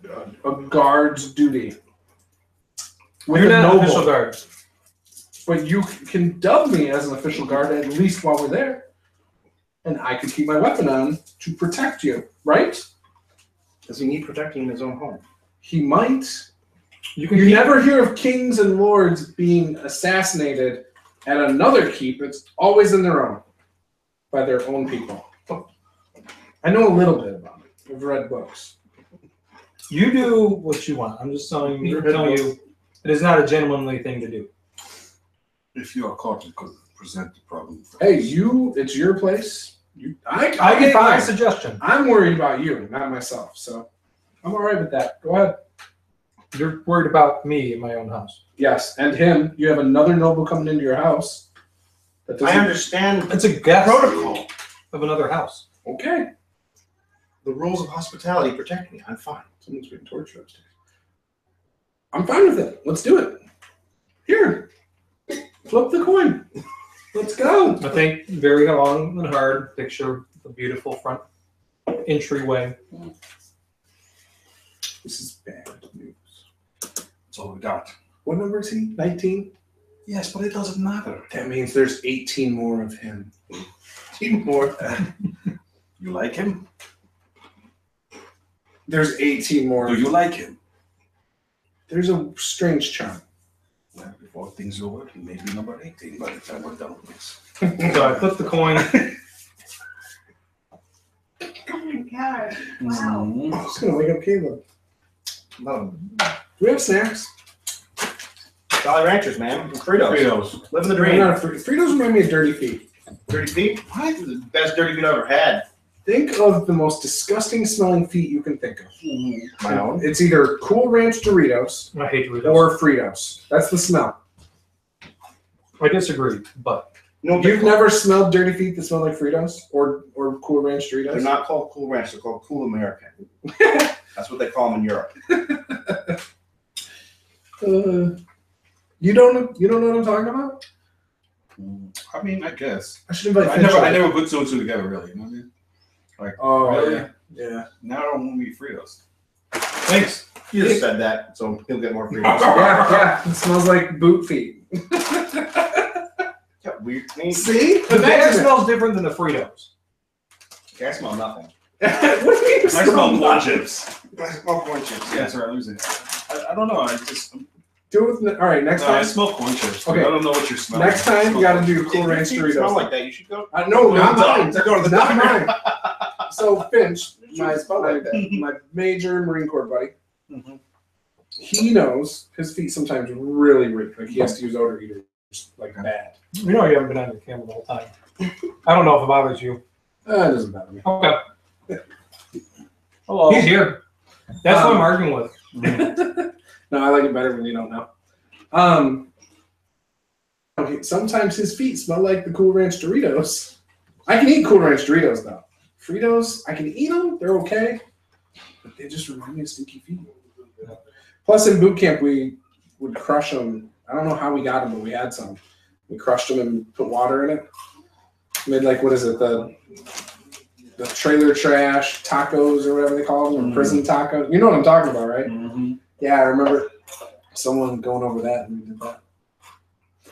guard's duty. With You're a not noble. official guard. But you can dub me as an official guard at least while we're there. And I could keep my weapon on to protect you, right? Does he need protecting in his own home? He might. You You never hear of kings and lords being assassinated at another keep. It's always in their own, by their own people. I know a little bit about it. I've read books. You do what you want. I'm just telling you. It is not a gentlemanly thing to do. if you are caught, it could present the problem. Hey, it's your place. I I get my fine. suggestion. I'm worried about you, not myself. So I'm all right with that. Go ahead. You're worried about me in my own house. Yes, and him. You have another noble coming into your house. That I doesn't- understand It's a guest protocol. of another house. Okay. The rules of hospitality protect me. I'm fine. Someone's being tortured upstairs. I'm fine with it. Let's do it. Here. Flip the coin. Let's go. I think very long and hard. Picture the beautiful front entryway. This is bad news. That's all we got. What number is he? 19? Yes, but it doesn't matter. That means there's 18 more of him. 18 more. You like him? There's 18 more. Do you like him? There's a strange charm. Well, before things are over, he may be number 18 by the time we're done with this. So I flip the coin. Oh my god. Wow. I'm just going to wake up Caleb. No. Do we have snacks? Jolly Ranchers, man. Fritos. Fritos. Living the No, dream. not Fritos remind me of Dirty Feet. Dirty feet? What? The best dirty feet I've ever had. Think of the most disgusting smelling feet you can think of. My own. It's either Cool Ranch Doritos I hate Doritos. or Fritos. That's the smell. I disagree, but No, You've never smelled dirty feet that smell like Fritos or Cool Ranch Doritos? They're not called Cool Ranch. They're called Cool American. That's what they call them in Europe. You don't know what I'm talking about? I mean, I guess. I should invite I Finch. never put two and two together, really. You know what I mean? Oh, Really? yeah. Now I don't want to eat Fritos. Thanks. You just said that, so he'll get more Fritos. Yeah. It smells like boot feet. Yeah, weird. See? the bag smells different than the Fritos. I smell nothing. What do you mean? I smell corn chips. I smell corn chips. Yeah, sorry, I'm losing it. I don't know. Do it with all right, next I time. smell corn chips. Okay. I don't know what you're smelling. Next time you gotta do Cool If Ranch you smell Doritos. like that, you should go. No, not Done. mine. They're going to the Not doctor. mine. So Finch, my smell like that. my major Marine Corps buddy, Mm-hmm. he knows his feet sometimes really reek. Like he has to use odor eaters like bad. You know you haven't been on your camera the whole time. I don't know if it bothers you. It doesn't bother me. Okay. Hello. He's here. That's what I'm arguing with. No, I like it better when you don't know. Okay, sometimes his feet smell like the Cool Ranch Doritos. I can eat Cool Ranch Doritos though. Fritos, I can eat them. They're okay, but they just remind me of stinky feet. Plus, in boot camp, we would crush them. I don't know how we got them, but we had some. We crushed them and put water in it. Made like what is it the trailer trash tacos or whatever they call them, or prison tacos. You know what I'm talking about, right? Mm-hmm. Yeah, I remember. someone going over that and we did that.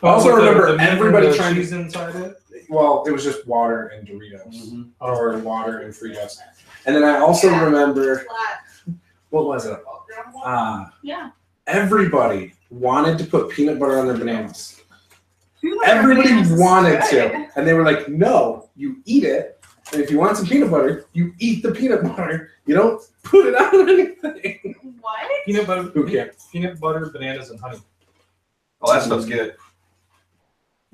Oh, I also with remember the meat and everybody the trying to. cheese inside it. Well, it was just water and Doritos, Mm-hmm. or water and Fritos. And then I also remember, what was it? Yeah. Everybody wanted to put peanut butter on their bananas. Peanut butter Everybody bananas is wanted good. to. And they were like, no, you eat it. And if you want some peanut butter, you eat the peanut butter. You don't put it on anything. What? Peanut butter. Who cares? Peanut butter, bananas, and honey. Oh, that stuff's good.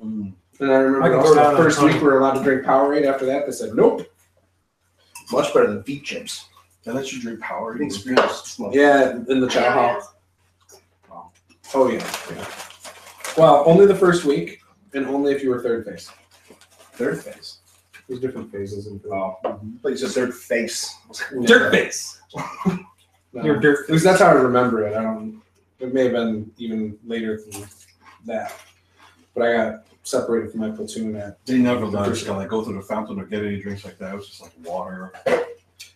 And I I remember can also throw the down first on week we were allowed to drink Powerade. After that, they said, nope. Much better than feet chips. They let you drink power. I think it's good. Yeah, in the chow Yeah, hall. Oh, yeah. Well, only the first week, and only if you were third phase. Third face. There's different phases. In Oh, but you said third face. Dirt face. No. You're dirt At least that's how I remember it. I don't. It may have been even later than that, but I got separated from my platoon at. They never let us like go through the fountain or get any drinks like that. It was just like water.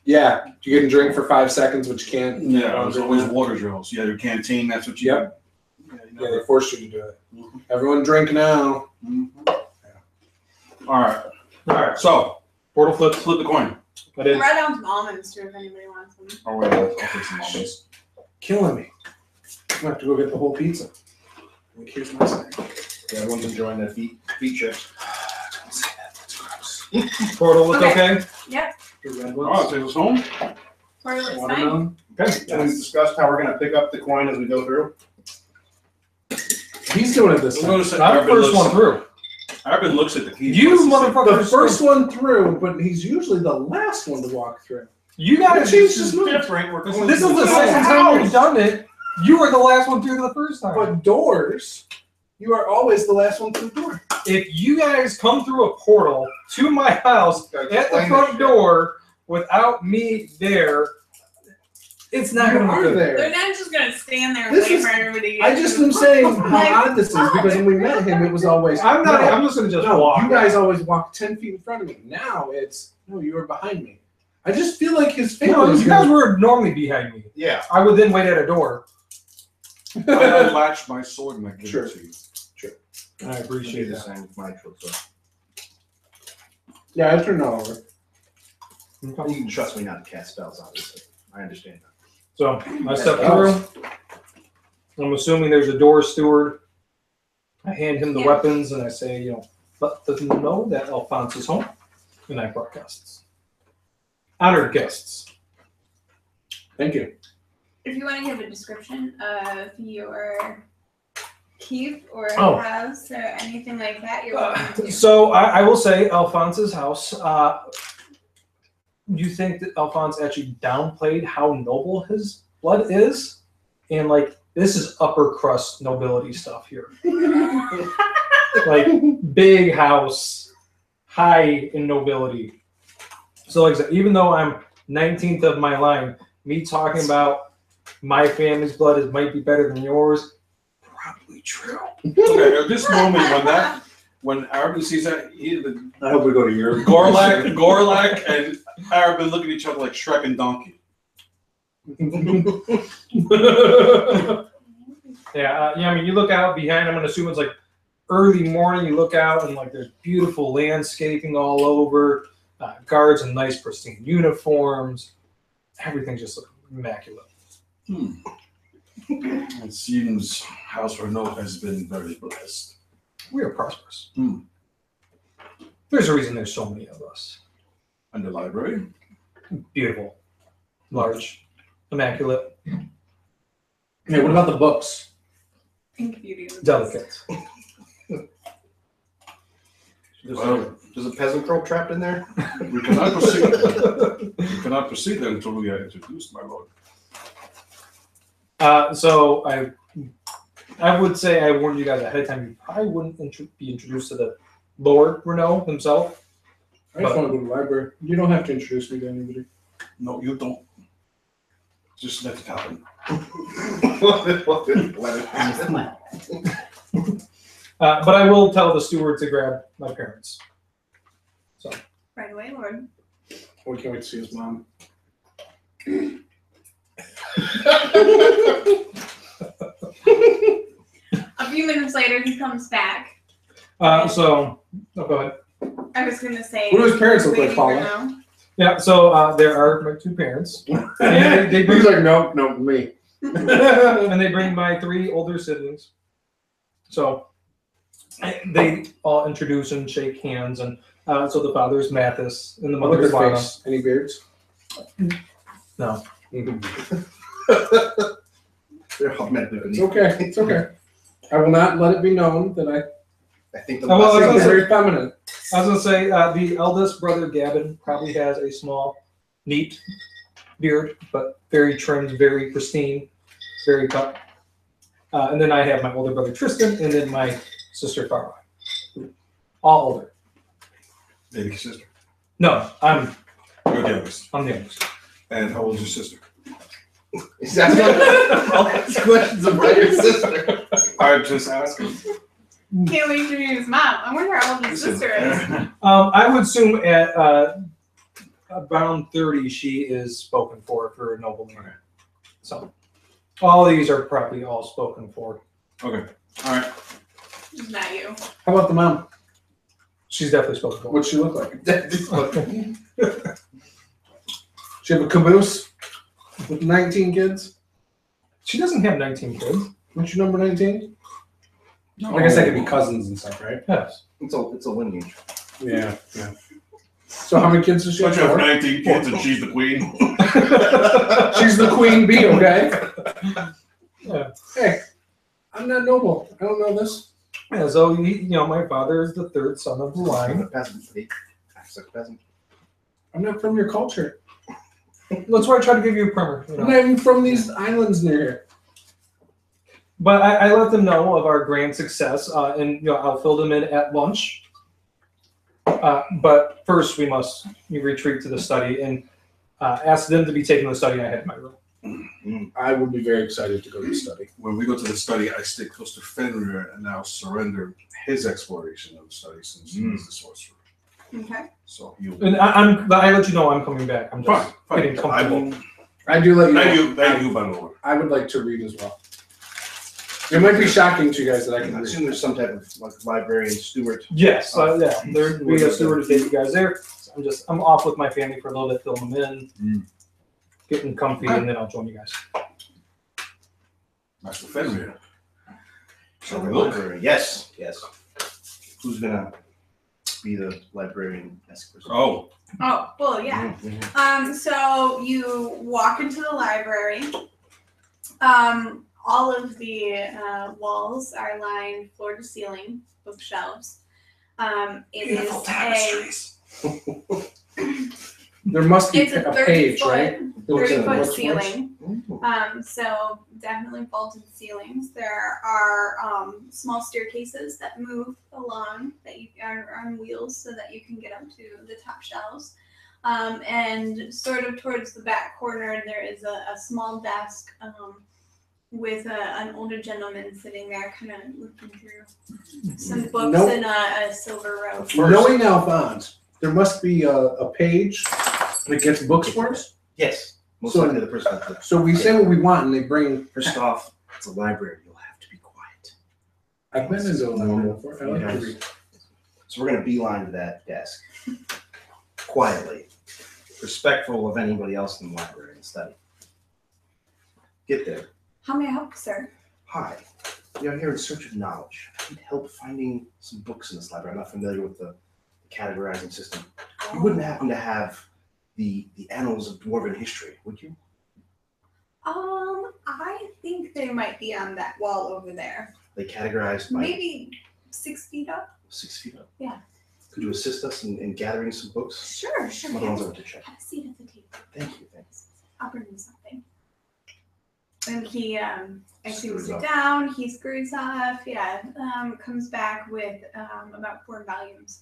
Yeah, you can drink for 5 seconds, but you can't. Yeah, it was always water drills. Yeah, your canteen. That's what you. Yep. Yeah, Yeah, they forced you to do it. Mhm. Everyone drink now. All right. All right. So Portal flips. flip the coin. I did. Write down some almonds too if anybody wants them. Oh wait, I'll take some almonds. Killing me. I'm gonna have to go get the whole pizza. Like, here's my side. Yeah, everyone's enjoying their feet chips. Don't say that. That's gross. Portal look Okay. okay? Yep. The red All right, ones. take us home. Portal is fine. Watermelon. Okay. And we discussed how we're gonna pick up the coin as we go through. He's doing it this I'm time. gonna say Not the Arbin first one looks- through. Arbin looks at the key. You The motherfuckers. first one through, but he's usually the last one to walk through. You guys. That changed his mood. different. We're going This to is the the second time we've done it. You were the last one through the first time. But doors, you are always the last one through the door. If you guys come through a portal to my house at the front door without me there, it's not You going to are be good. They're there. not just gonna stand there and This wait is- for everybody to I get just to am the saying portal. how odd this is because when we met him, it was always. I'm not. No, I'm just going to just no, walk. you guys always walk 10 feet in front of me. Now it's no, you were behind me. I just feel like his family. No, is you guys gonna- were normally behind me. Yeah. I would then wait at a door. I unlatched my sword and I give Sure. it to you. I appreciate the that. same with my trick, so. Yeah, I turned it over. You can trust me not to cast spells, obviously. I understand that. So I step through. I'm assuming there's a door steward. I hand him the Yeah. weapons and I say, let them know that Alphonse is home and I broadcasts. Honored guests. Thank you. If you want to give a description of your keep or Oh. house or anything like that, you're welcome to. So I will say Alphonse's house. You think that Alphonse actually downplayed how noble his blood is? And like, this is upper crust nobility stuff here. Like, big house, high in nobility. So like I said, even though I'm 19th of my line, me talking about my family's blood might be better than yours, probably true. Okay, at this moment when Arbin sees that, I hope we go to Europe. Gorlak and Arbin look at each other like Shrek and Donkey. Yeah, I mean, you look out behind. I'm gonna assume it's like early morning. You look out and like there's beautiful landscaping all over. Guards in nice pristine uniforms. Everything just looks immaculate. It seems House Renault has been very blessed. We are prosperous. There's a reason there's so many of us. And the library? Beautiful, large, immaculate, Hey, what about the books? Pink Beauty. was- delicate. There's a peasant girl trapped in there? We cannot proceed. We cannot proceed until we are introduced, my lord. So I would say I warned you guys ahead of time. You probably wouldn't be introduced to the Lord Renault himself. I just want to go to the library. You don't have to introduce me to anybody. No, you don't. Just let it happen. But I will tell the steward to grab my parents. Right away, Lord. We can't wait to see his mom. A few minutes later, he comes back. Go ahead. I was gonna say. What do his parents look like, waiting for Paula? now. Yeah, so there are my 2 parents. And they bring He's like, no, me. and they bring my 3 older siblings. So they all introduce and shake hands, and so the father is Mathis and the Look mother at is the Lana. face. Any beards? No. They're automatically It's beneath. okay. It's okay. I will not let it be known that I think the Oh, well, I think I was they're very feminine. I was gonna say the eldest brother Gavin probably has a small, neat beard, but very trimmed, very pristine, very cut. And then I have my older brother Tristan, and then my sister Farah. All older. Maybe your sister. No, I'm You're the youngest. the youngest. And how old is your sister? Is that all these questions about your sister? I'm just asking. Can't wait to meet his mom. I wonder how old his sister is. I would assume at around 30 she is spoken for a nobleman. So all these are probably all spoken for. Okay. All right. It's not you. How about the mom? She's definitely spoken for. What's she look like? She have a caboose with 19 kids? She doesn't have 19 kids. What's your number 19? I guess that could be cousins and stuff, right? Yes. It's a lineage. Yeah. So how many kids does she But have? you have Four? 19 kids and she's the queen. She's the queen bee, okay? Yeah. Hey, I'm not noble. I don't know this. Yeah, so my father is the 3rd son of the line. Peasant. Acts like a peasant. I'm not from your culture. That's why I try to give you a primer. I'm not even from these islands near here. But I let them know of our grand success, and I'll fill them in at lunch. But first, we must retreat to the study and ask them to be taken to the study I had in my room. I would be very excited to go to the study. When we go to the study, I stay close to Fenrir and now surrender his exploration of the study since he's the sorcerer. Okay. So you. And I let you know I'm coming back. I'm just Fine. getting comfortable. I do let you know. Thank you, my lord. I would like to read as well. It might be shocking to you guys that I I can read. assume there's some type of librarian steward. Yes, there we have steward to take you guys there. So I'm off with my family for a little bit, filling them in, getting comfy, and then I'll join you guys. Master Fenrir. Shall we The look? library. Yes. Who's gonna be the librarian-esque person? Oh, Oh, well, yeah. So you walk into the library. All of the walls are lined floor to ceiling, bookshelves. It is beautiful tapestries. There must be It's a a page, 30-foot right? Books in the 30-foot books ceiling. Ooh. So definitely vaulted ceilings. There are small staircases that move along that you are on wheels so that you can get up to the top shelves. And sort of towards the back corner, there is a small desk with an older gentleman sitting there, kind of looking through some books Nope. in a silver robe. Knowing Alphonse, there must be a page that gets books for us. Yes. Most So- likely the person that's there. So we say what we want and they bring. First off, it's a library. You'll have to be quiet. I've been into a library before. I like to read. So we're gonna beeline to that desk. Quietly. Respectful of anybody else in the library and study. Get there. How may I help, sir? Hi. We are here in search of knowledge. I need help finding some books in this library. I'm not familiar with the categorizing system. You wouldn't happen to have the Annals of Dwarven History, would you? I think they might be on that wall over there. They categorized by Maybe 6 feet up. 6 feet up. Yeah. Could you assist us in gathering some books? Sure. Some of the ones I want to check. Have a seat at the table. Thank you. Thanks. I'll bring you something. And he, as he Screws sit off. down, he screws off. Yeah. Comes back with about 4 volumes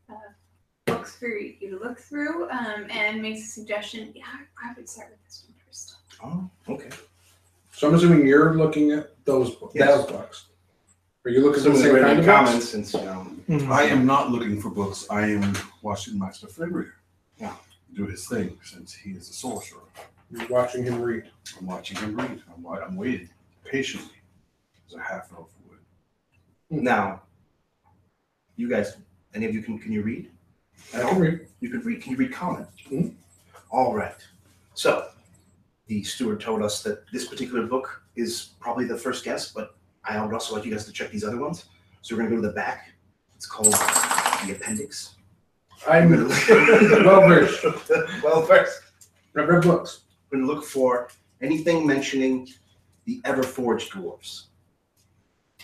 of books for you to look through. And makes a suggestion. Yeah, I would start with this one first. Oh, okay. So I'm assuming you're looking at those books. Yes. Those books. Are you looking Some at of the the same kind written of comments, books? since I am not looking for books. I am watching Master Fenrir. Yeah. Do his thing since he is a sorcerer. You're watching him read. I'm watching him read. I'm waiting patiently. There's a half elf wood. Now, you guys, any of you can you read? I can read. You can read. Can you read common? Mhm. All right. So, the steward told us that this particular book is probably the first guess, but I would also like you guys to check these other ones. So we're gonna go to the back. It's called the appendix. I'm well versed. Well versed. I've read books. We're gonna look for anything mentioning the Everforged dwarves.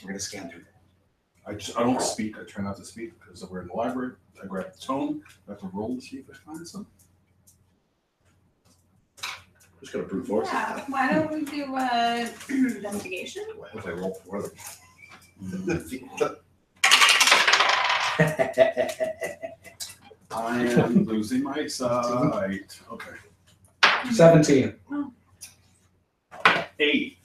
We're gonna scan through that. I don't speak. I try not to speak because we're in the library. I grab the tome. I have to roll to see if I find something. Just gonna brute force. Yeah, why don't we do investigation? What if I roll for them? I am losing my sight. Okay. 17. 8.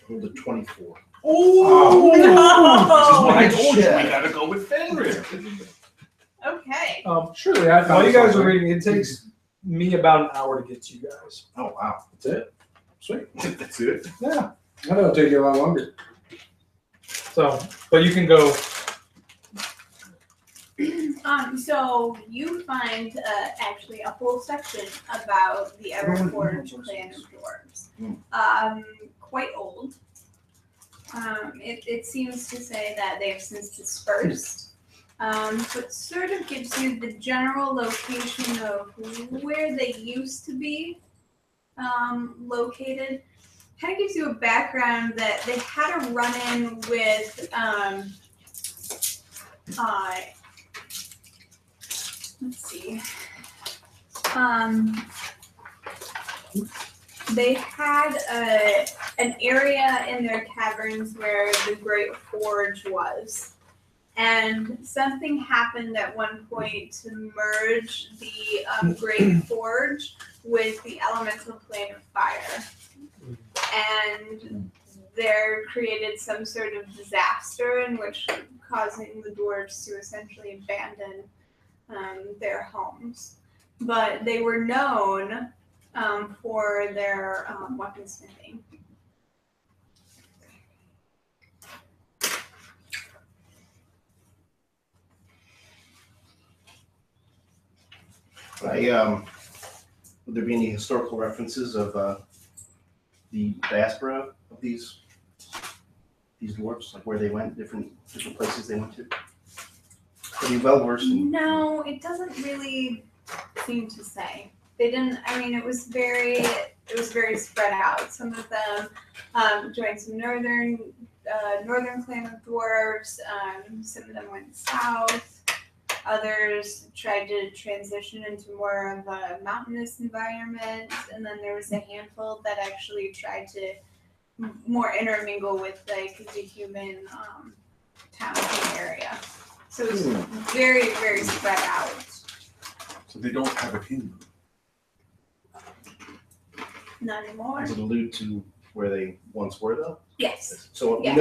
Rolled a 24. Oh! No! This is what I told you. Shit. We gotta go with Fenrir. Okay. Surely I found While you guys are something. reading, it takes me about an hour to get to you guys. Oh wow. That's it. Sweet. That's it. Yeah. I know it'll take you a lot longer. So, but you can go. So you find actually a whole section about the Everforged clan of dwarves. Quite old. It seems to say that they've since dispersed. But sort of gives you the general location of where they used to be located. Kind of gives you a background that they had a run-in with let's see. They had an area in their caverns where the Great Forge was. And something happened at one point to merge the Great Forge with the elemental plane of fire. And there created some sort of disaster in which causing the dwarves to essentially abandon their homes. But they were known for their weaponsmithing. Would there be any historical references of the diaspora of these dwarves, like where they went, different places they went to? Pretty well versed in. No, it doesn't really seem to say. They didn't. I mean, it was very spread out. Some of them joined some northern clan of dwarves. Some of them went south. Others tried to transition into more of a mountainous environment, and then there was a handful that actually tried to more intermingle with like the human town area. So it's very, very spread out. So they don't have a kingdom. Not anymore. Does it allude to where they once were, though? Yes. So Yes.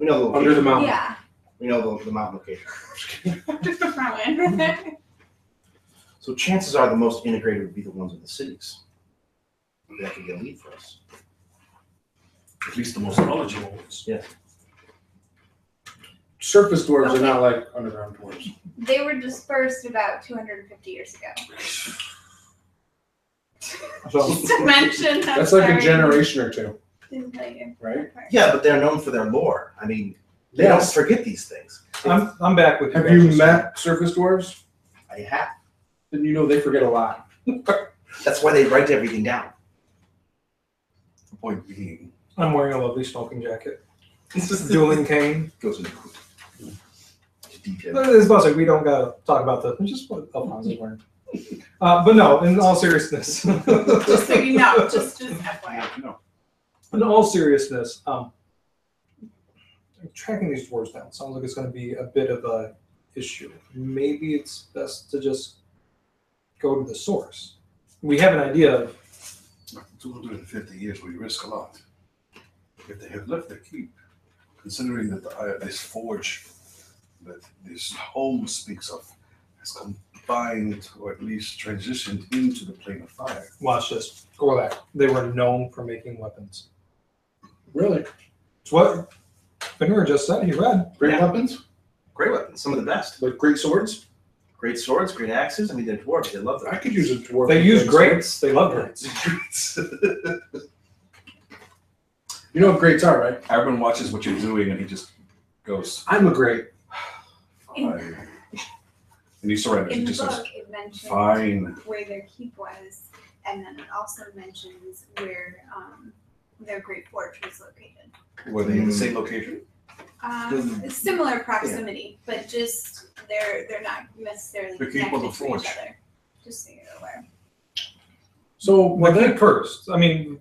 we know the location. Under the mountain. Yeah. We know the mountain location. Just the front end. So chances are the most integrated would be the ones in the cities. Maybe that could be a lead for us. At least the most knowledgeable ones. Yeah. Surface dwarves Okay. are not like underground dwarves. They were dispersed about 250 years ago. So, Just to mention. That's like a generation or two, Didn't tell you. right? Yeah, but they're known for their lore. I mean, they Yes. don't forget these things. I'm back with you. Have you guys. met surface dwarves? I have. Then you know they forget a lot. That's why they write everything down. The point being, I'm wearing a lovely smoking jacket. Dueling cane. Goes into detail. It's possible we don't gotta talk about the just what Alfonso's wearing. But no, in all seriousness. Just so you know, just FYI. no. In all seriousness, tracking these dwarves down sounds like it's going to be a bit of a issue. Maybe it's best to just go to the source. We have an idea of 250 years, we risk a lot. If they have left their keep, considering that this forge that this home speaks of has combined or at least transitioned into the plane of fire. watch this. Gorlak. They were known for making weapons. Really? It's what Finner just said he read. Great Yeah. weapons, Great weapons, some of the best. like great swords. Great swords, great axes. I mean, they're dwarves. They love them. I could use a dwarf. They with use great greats. They love greats. sword. You know what greats are, right? Arvin watches what you're doing and he just goes, I'm a great. fine. And he surrenders. In He the just says, book, it mentions fine. where their keep was, and then it also mentions where their great forge was located. Were they in the same location? Similar proximity, but just they're not necessarily The keep or the connected to each forge? other. Just so you're aware. So Well, when they first. I mean,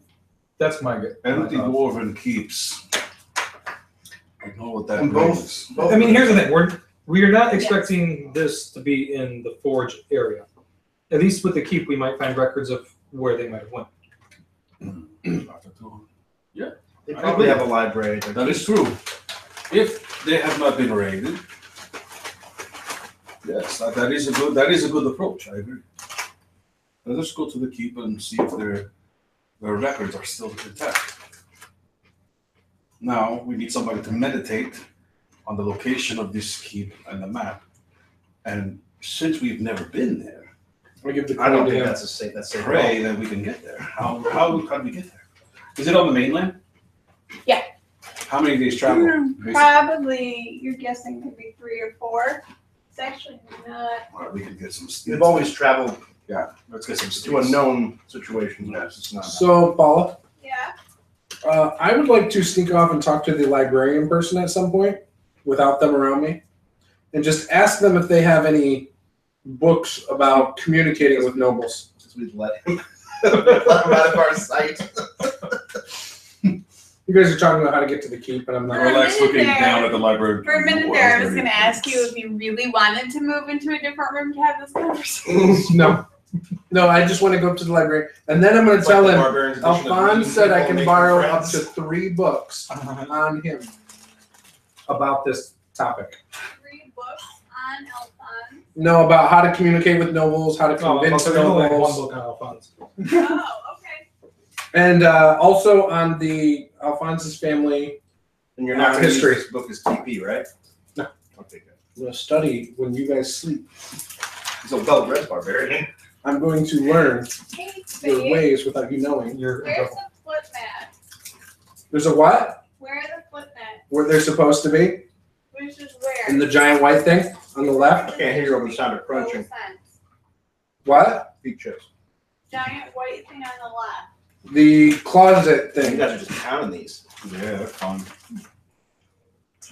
that's my good. Empty dwarven keeps. I know what that And means. both. I mean, here's the thing. We are not expecting this to be in the forge area. At least with the keep, we might find records of where they might have went. They probably have a library. That is true. If they have not been raided, yes, that is a good approach. I agree. Let us go to the keep and see if their records are still intact. Now we need somebody to meditate on the location of this keep and the map. And since we've never been there, I give the I don't coin to think him. that's a safe. That's safe. pray that we can get there. How can we get there? Is it on the mainland? Yeah. How many days travel? basically? Probably, you're guessing could be 3 or 4. It's actually not. All right, we can get some. We've always traveled Let's get some to unknown situations. Yes, it's not. So Paula, Yeah. I would like to sneak off and talk to the librarian person at some point without them around me, and just ask them if they have any books about communicating with nobles. Since we've let him, let him out of our sight. You guys are talking about how to get to the keep, and I'm For not. a Relax minute looking there- down at the library. For a minute there, I was going to ask you if you really wanted to move into a different room to have this conversation. No, I just want to go up to the library, and then I'm going to It's tell like the him. Barbarian's edition of Alphonse meeting said I people and can making borrow up friends. to 3 books on him about this topic. 3 books on Alphonse. No, about how to communicate with nobles, how to Oh, convince there's only one nobles, book on Alphonse. Oh, okay. and also on the Alphonse's family. And you're not going to use History. this book as TP, right? No. Okay, good. I'm going to study when you guys sleep. He's a well-read barbarian. I'm going to learn Hey, your babe, ways without you knowing. You're where's the foot mat? There's a what? Where are the foot mats? Where they're supposed to be? Which is where? In the giant white thing on the left? I can't hear you over the sound of crunching. No sense. What? Beef chips. Giant white thing on the left. The closet You thing. guys are just counting these. Yeah, that's fun.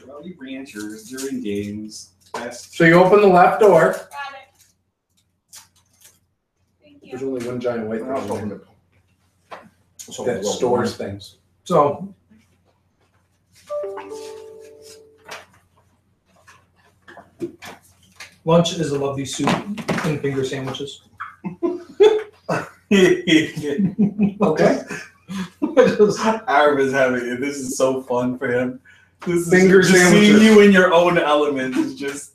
Rowdy ranchers during games. Best. So you open the left door. Got it. Thank There's you. only one giant white I was thing hoping in to- I was there hoping that to roll stores things. So, lunch is a lovely soup and finger sandwiches. Okay. Arvin's having it. This is so fun for him. This is Finger just sandwiches. seeing you in your own element is just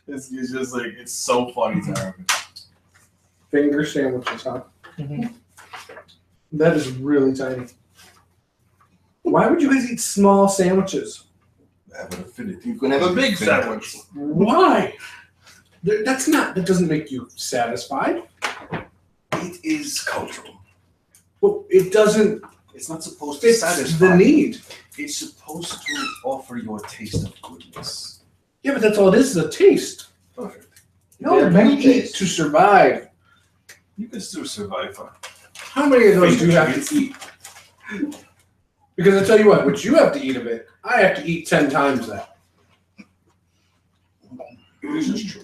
it's just like it's so funny to Arvin. Finger sandwiches, huh? Mhm. That is really tiny. Why would you guys eat small sandwiches? I have an affinity. You can have a big sandwich. Why? That doesn't make you satisfied. It is cultural. Well, it doesn't It's not supposed to fit satisfy. the need. It's supposed to offer you a taste of goodness. Yeah, but that's all it is a taste. Perfect. No, Yeah, you many eat tastes. to survive. You can still survive. How many of those do you Finger have to eat? Because I tell you what you have to eat of it, I have to eat 10 times that. This is true.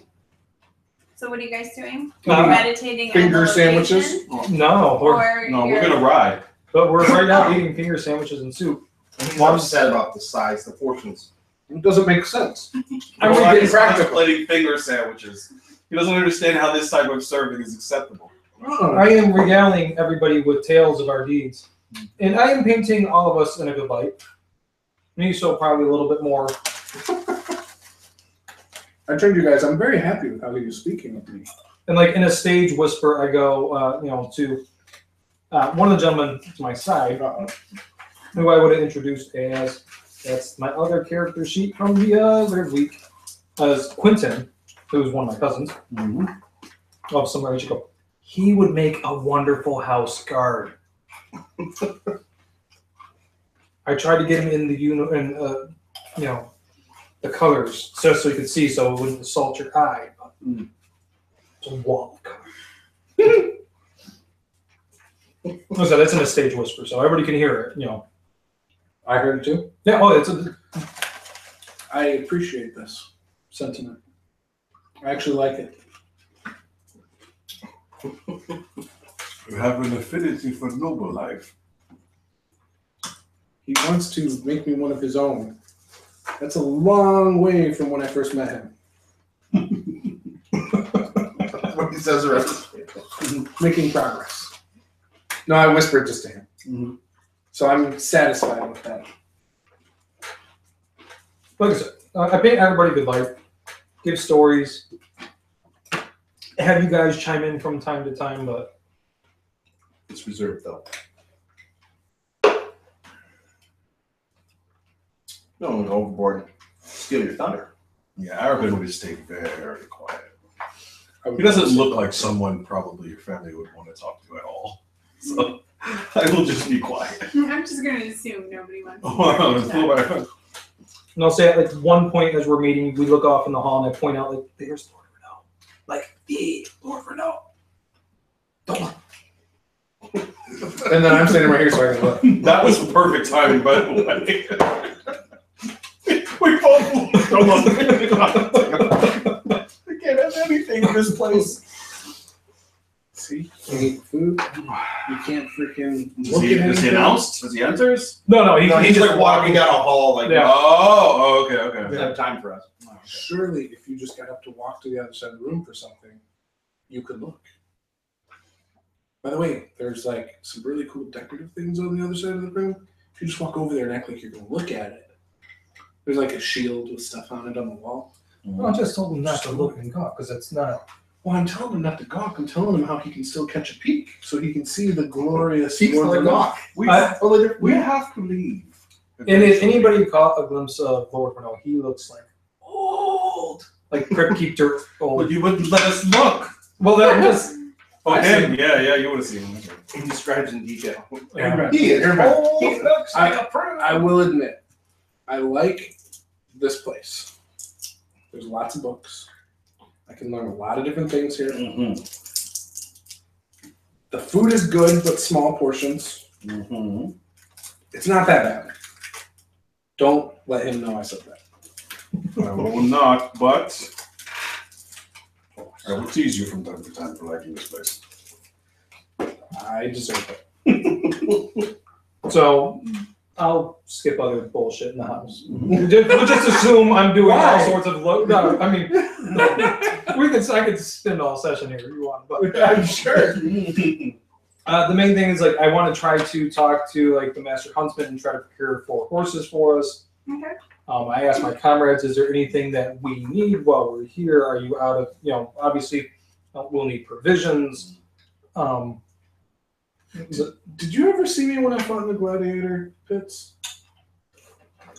So what are you guys doing? Uh, Meditating finger on the location? sandwiches? No, Or No, we're you're- gonna ride. but we're right now eating finger sandwiches and soup. He's upset about the size, the portions. It doesn't make sense. I'm We're getting he's practical. contemplating finger sandwiches. He doesn't understand how this type of serving is acceptable. I am regaling everybody with tales of our deeds. And I am painting all of us in a good light. Me, so probably a little bit more. I told you guys, I'm very happy with how he was speaking of me. And like in a stage whisper, I go, to one of the gentlemen to my side, who I would have introduced as That's my other character sheet from the other week. As Quentin, who's one of my cousins, of somewhere in Chicago, he would make a wonderful house guard. I tried to get him in the the colors so you could see, so it wouldn't assault your eye. But it's a wall of color. So that's in a stage whisper, so everybody can hear it. I heard it too. Yeah. Oh, I appreciate this sentiment. I actually like it. You have an affinity for noble life. He wants to make me one of his own. That's a long way from when I first met him. That's what he says the rest of the people. Making progress. No, I whispered just to him. So I'm satisfied with that. like I said, I paint everybody good life, give stories, have you guys chime in from time to time, but It's reserved though. No one go overboard and steal your thunder. Yeah, Arabin would stay very quiet. I would He doesn't say look that. like someone probably your family would want to talk to at all. So I will just be quiet. I'm just gonna assume nobody wants to hear that. and I'll say at like one point as we're meeting, we look off in the hall and I point out like, there's Lord Renault. Like, the Lord Renault. Don't look. And then I'm standing right here so I can look. That was perfect timing, by the way. We both don't look. We can't have anything in this place. See, you eat food. You can't freaking Is look he, at is he anything. announced as he enters? No, He's just walking down a hall like Yeah. Oh, okay, okay. doesn't have time for us. Surely, if you just got up to walk to the other side of the room for something, you could look. By the way, there's like some really cool decorative things on the other side of the room. If you just walk over there and act like you're going to look at it, there's like a shield with stuff on it on the wall. I just told him not to look and go because it's not. Well, I'm telling him not to gawk. I'm telling him how he can still catch a peek, so he can see the glorious. Peeks Lord like Renault. gawk. We We have to leave. And if anybody caught a glimpse of Lord Renault, he looks like old, like Crypt Keeper old. But you wouldn't let us look. Well, that just Oh, I him? Yeah, you would have seen him. He describes in detail. yeah. He is. Everybody. He looks like a I will admit, I like this place. There's lots of books. I can learn a lot of different things here. The food is good, but small portions. It's not that bad. Don't let him know I said that. I will not, but I will tease you from time to time for liking this place. I deserve it. So I'll skip other bullshit in the house. We'll just assume I'm doing all Why? sorts of no, I mean, I could spend all session here if you want, but I'm sure. the main thing is like I want to try to talk to like the master huntsman and try to procure 4 horses for us. Okay. I asked my comrades, is there anything that we need while we're here? Are you out of, obviously we'll need provisions. Did you ever see me when I fought in the gladiator pits?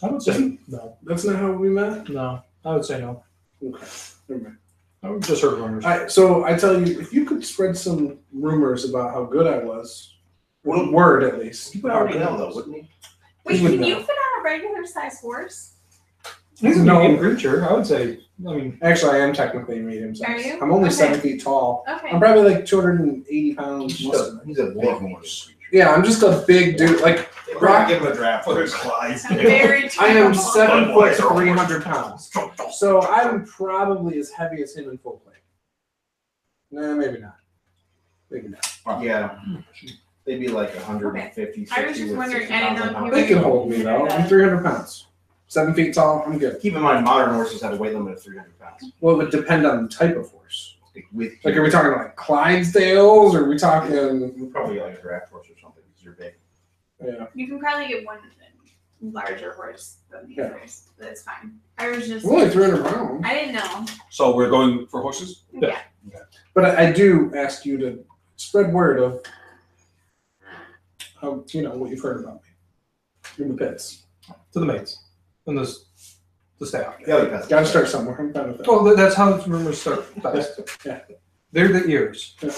I would say no. That's not how we met? No, I would say no. Okay. Never mind. I would just heard rumors. So I tell you, if you could spread some rumors about how good I was, word at least. He would already know though, wouldn't he? Wait, He would can you know. fit on a regular size horse? He's a No. medium creature. I would say. I mean, Actually, I am technically medium size. Are you? I'm only Okay. 7 feet tall. Okay. I'm probably like 280 pounds. He's a big one. Yeah, I'm just a big dude. Like, We're not giving him a draft. There's Clyde. I'm very I am tall. 7 foot 300 pounds. So I'm probably as heavy as him in full plate. Nah, maybe not. Maybe not. Yeah. They'd be like 150, I was just wondering, I didn't know if you They can hold me though. I'm 300 pounds. 7 feet tall. I'm good. Keep in mind, modern horses have a weight limit of 300 pounds. Well, it would depend on the type of horse. With Like, are we talking like Clydesdales, or are we talking? you probably get like a draft horse or something because you're big. Yeah. You can probably get one larger horse than the Yeah. others. That's fine. I was just. I'm only 300 pounds. I didn't know. So we're going for horses? Yeah. But I do ask you to spread word of how, what you've heard about me in the pits. to the mates. and the staff. The other peasants. Gotta start somewhere. I'm fine with that. Well, that's how rumors start. Best. Yeah. They're the ears Yeah.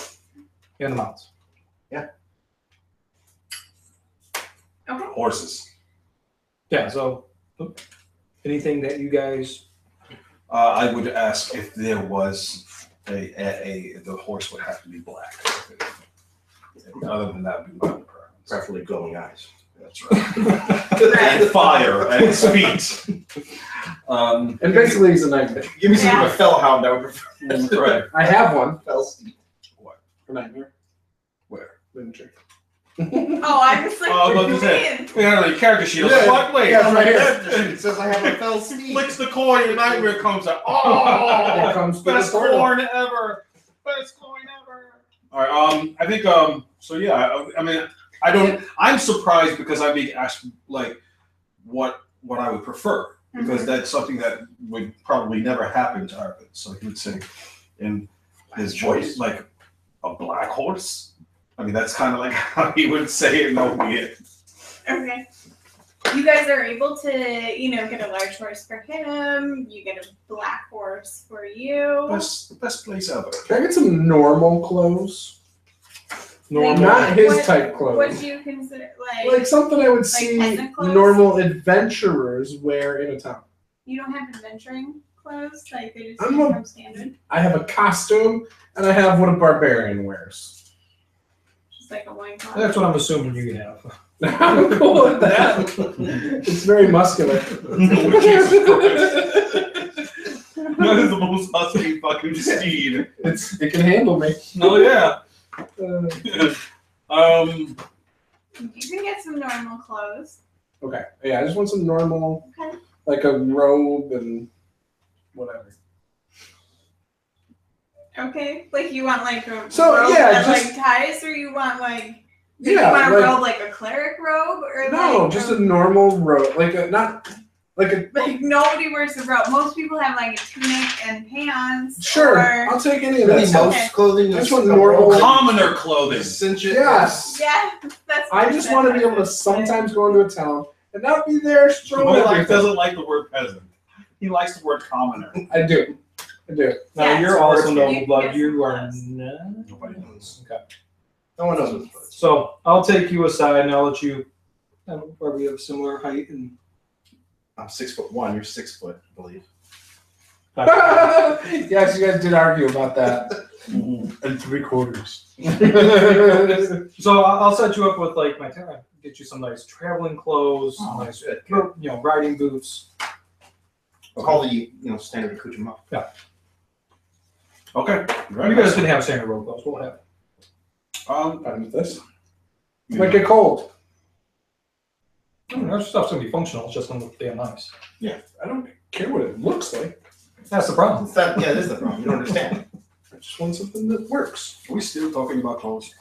and the mouths. Okay. Horses. Yeah. So, anything that you guys. I would ask if there was the horse would have to be black. Other than that, would be my preference. Preferably glowing eyes. That's right. And fire and speed. And basically, he's a nightmare. Give me some Yeah. of a fellhound. I would prefer. That's right. I have one. Fell steed. A nightmare. Where? Miniature. Oh, I was like, Oh, I was what about to do say. you mean? We got a character sheet. Yeah. What? Wait. Yeah, right here. It says I have a fell steed. Flicks the coin and nightmare comes out. It Oh, comes through the best portal. corn ever. Best coin ever. All right. I think. So yeah. I mean, I don't. I'm surprised because I being asked like what I would prefer because that's something that would probably never happen to Arvid. So he would say, in his voice, like a black horse. I mean, that's kind of like how he would say it, and that would be it. Okay. You guys are able to, get a large horse for him. You get a black horse for you. Best place ever. Can I get some normal clothes? Like, Not his what- type clothes. What do you consider Like something I would see peasant clothes? normal adventurers wear in a town. You don't have adventuring clothes, like they just I'm come standard, I have a costume, and I have what a barbarian wears. just like a loincloth. That's what I'm assuming you have. I'm cool with that. It's very muscular. That is the most husky fucking steed. It can handle me. Oh yeah. You can get some normal clothes. Okay. Yeah, I just want some normal, Okay. like a robe and whatever. Okay, like you want like a So, robe yeah, that just- like ties, or you want like Yeah, you want a like- robe like a cleric robe, or No, like just a normal robe, like a not like a. like nobody wears a robe. Most people have like a tunic and pants. Sure, Or, I'll take any of Really, that. Okay. most clothing That's is what a normal- robe. Commoner clothing. Cinch it. Yes. yeah, that's. I what just said. want to be able to sometimes go into a town and not be there He strolling. doesn't like the word peasant. He likes the word commoner. I do. Now Yeah, you're so also you noble can blood. get You some are clothes. not. Nobody knows. Okay. No one knows what it's called. So I'll take you aside and I'll let you. Where we have similar height and. I'm 6'1", you're 6 foot, I believe. Yes, you guys did argue about that. And 3/4. So I'll set you up with like my get you some nice traveling clothes, some Oh, nice good. riding boots. All the standard accoutrement. Okay. You guys can have standard road clothes. We'll have. Fine with this. Might get cold. Our stuff's gonna be functional. It's just gonna look damn nice. I don't care what it looks like. That's the problem. That is the problem. You don't understand. I just want something that works. Are we still talking about clothes?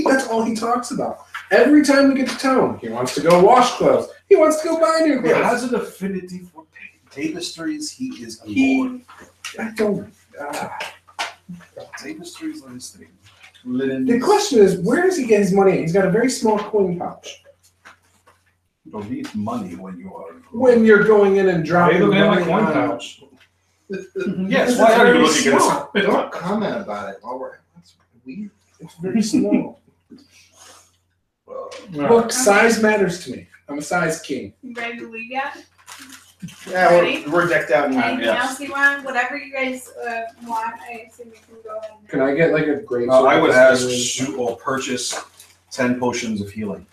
That's all he talks about. Every time we get to town, he wants to go wash clothes. He wants to go buy new He clothes. has an affinity for tapestries. He is a lord. I don't. Tapestries are his thing. Linen. The question is, where does he get his money? He's got a very small coin pouch. You don't need money when you are. When you're going in and Hey, dropping look at my money coin on- pouch. Yes. This Why is are you very looking at small. this? Don't comment about it while we're. That's weird. It's very small. All right. Look, size matters to me. I'm a size king. You ready to leave yet? Yeah, Ready? we're decked out in Anything yes. else you want? Whatever you guys want, I assume you can go ahead. and- Can I get like a great? I would ask or purchase 10 potions of healing.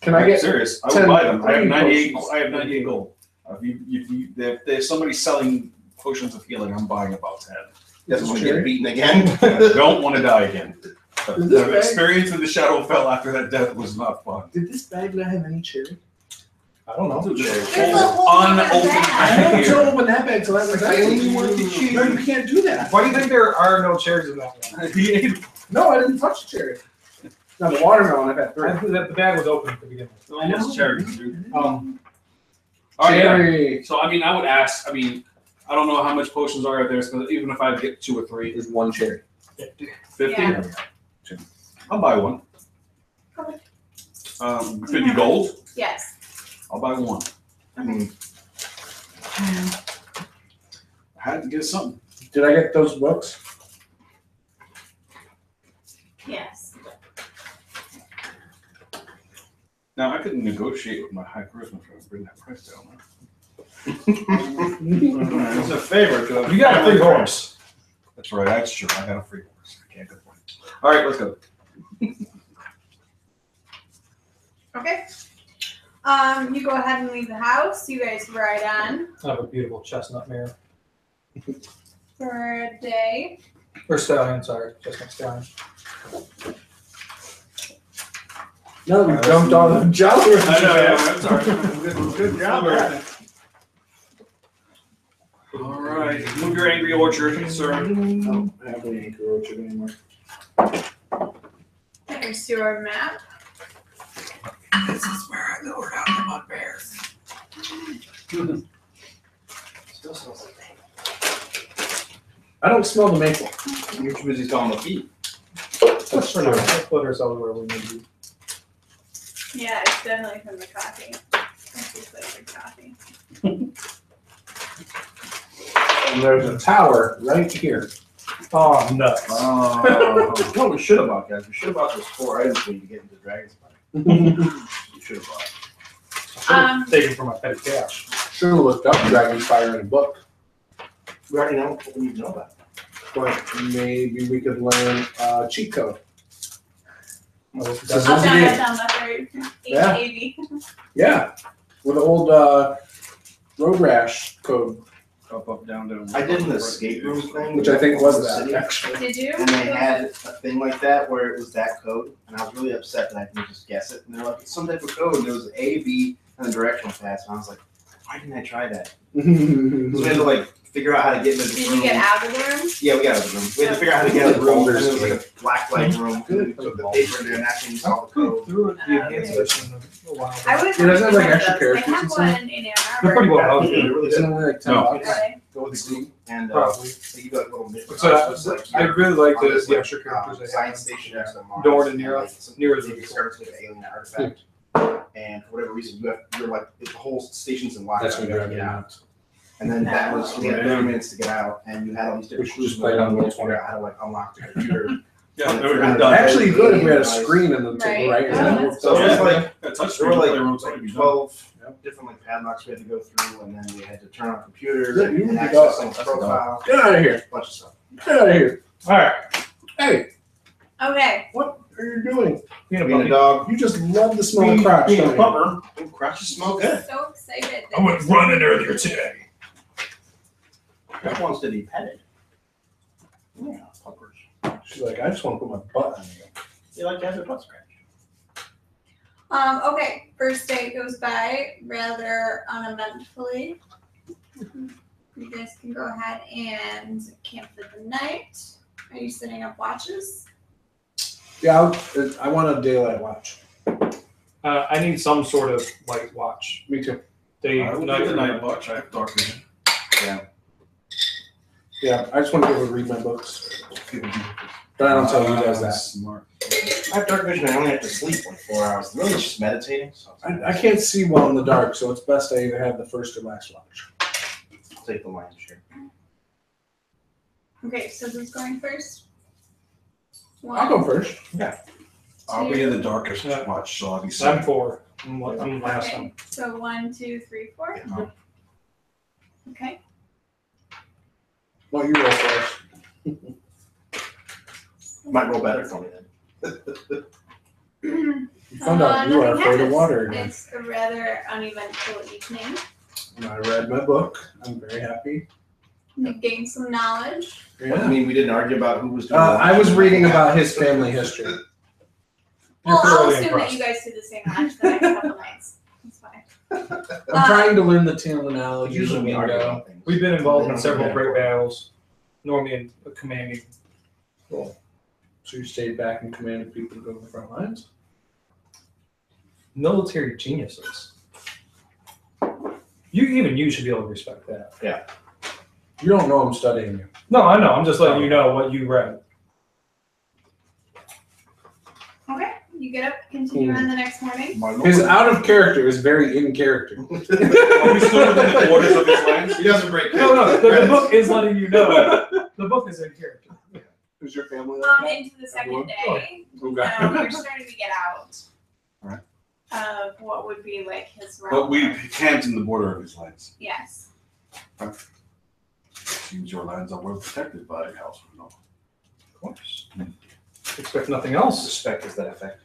Can I I'm get? serious? I 10 would buy them. I have green 98. potions? I have 98 gold. If there's somebody selling potions of healing, I'm buying about 10. Doesn't want to get beaten again. I don't want to die again. Is this The bag- experience in the Shadowfell after that death was not fun. Did this bag not have any cherry? I don't know. There's a whole other Unopened bag. I don't beer. open that bag till that was I only want the No, cheese. you can't do that. Why do you think there are no cherries in that one? He ate No, I didn't touch the cherry. No, the watermelon I've had I three. think that the bag was open to begin with. almost cherries, dude. All right, yeah. Cherry So I mean, I would ask. I mean, I don't know how much potions are out there. So even if I get 2 or 3, is one cherry. 50. Yeah. I'll buy one. Okay. 50 gold. Yes. I'll buy one. Okay. I had to get something. Did I get those books? Yes. Now I could negotiate with my high charisma if I bring that price down. It's a favor to You got a free horse. That's right. That's true. I got a free horse. I can't complain. All right, let's go. Okay. You go ahead and leave the house. You guys ride on I have a beautiful chestnut mare. for a day. Or stallion, sorry. Chestnut stallion. No, we jumped on the jolly. I know, yeah, I'm sorry. Good job, Eric. All right, move your angry orchard, sir. I don't have any anchor orchard anymore. There's your map. This is where I lured out the mud bears. Still smells like paint. I don't smell the maple. You're too busy smelling the feet. Let's put ourselves where we need to be. Yeah, it's definitely from the coffee. It's your favorite coffee. And there's a tower right here. Oh, nuts. Oh, no, we should have bought, guys. We should have bought those 4 items when you get into Dragonspire. We should have bought. Taken from my petty cash. Should have looked up Dragonfire in a book. We already know what we need to know about. But maybe we could learn cheat code. I'll tell you down left right. Yeah. AV. Yeah, with the old road rash code, Up, down, down. I did an escape room thing. which I think was that City. actually. Did you? And they had a thing like that where it was that code, and I was really upset that I didn't just guess it. And they're like, it's some type of code, and it was A, B, and the directional path. And I was like, why didn't I try that? Because we had to like figure out how to get into the Did room. you get out of the room? Yeah, we got out of the room. We had to figure out how to get out of the room. And Folders. it was like a black light room. And we took the paper in there, and that's when you saw the code. Through it, the enhanced version of a while I ago. would Yeah, doesn't it have, like, extra They characters have and stuff? one in Ann They're pretty Arbor. well out Yeah, there. they're really Isn't good. it only like $10? No. Are they? Go with the group, and Probably. they give you like little mission. So I really like the extra characters they science have. station next to Mars. Dorn and Nero. like, some- Nero's they really discovered some alien artifact, and for whatever reason, you're like the whole station's in lockdown. That's when You you're gotta get getting out. out. And then that was we had 30 minutes to get out, and you had all these different We should just clues play it on to Roll20. figure out how to like unlock the computer. Yeah, that would have been done. Actually, good if we had a screen in the table, right? Right. And then Oh, we'll- So it was like That touch there screen were play like, roads would be done. 12 different like padlocks we had to go through, and then we had to turn on computers Yeah, and, you and would be access done. someone's That's profile, Get out of here. a bunch of stuff. Get out of here. Alright. Hey, Okay. what are you doing? Being a Being a puppy. dog, You just love the smell of crotch, Being a don't you? pupper. crotches smell good. So excited. I went running earlier today. That wants to be petted. Yeah, puppers. She's like, I just want to put my butt on you. They like to have their butt scratched. Okay. First day goes by rather uneventfully. You guys can go ahead and camp for the night. Are you setting up watches? Yeah, I want a daylight watch. I need some sort of light watch. Me too. Day, I will night, do the night watch. I have dark vision. Yeah, I just want to be able to read my books. But I don't tell you guys that. Smart. I have dark vision. I only have to sleep like 4 hours. Really, it's just meditating. So I can't see well in the dark, so it's best I either have the first or last watch. I'll take the lion's share. Okay, so who's going first? I'll go first. I'll be in the darkest Yeah. watch, so I'll be I'm safe. 4. I'm last Okay, one. so 1, 2, 3, 4. Yeah. Okay. Well, you roll first. Might roll better for me then. You found out you are Nothing afraid of happens. water again. It's a rather uneventful evening. And I read my book. I'm very happy. You gain some knowledge. I Yeah. mean, we didn't argue about who was doing I was reading about his family history. Well, You're I'll thoroughly assume that impressed. you guys do the same watch the next couple nights. That's fine. I'm trying to learn the terminology. Usually we argue lingo. about things. We've been involved in Yeah. several great battles. Normally in commanding. Cool. So you stayed back and commanded people to go to the front lines? Military geniuses. You should be able to respect that. You don't know I'm studying you. No, I know. I'm just letting you know what you read. Okay. You get up, continue on the next morning. My lord. His out of character is very in character. Are we still within the borders of his lands? He doesn't break. No, the book is letting you know. The book is in character. Who's your family? Into the second day, Okay. you're starting to get out Alright. of what would be like his realm. But we camped in the border of his lands. Yes. Seems your lands are well protected by House of Noble. Of course. Expect nothing else. Respect is that effect.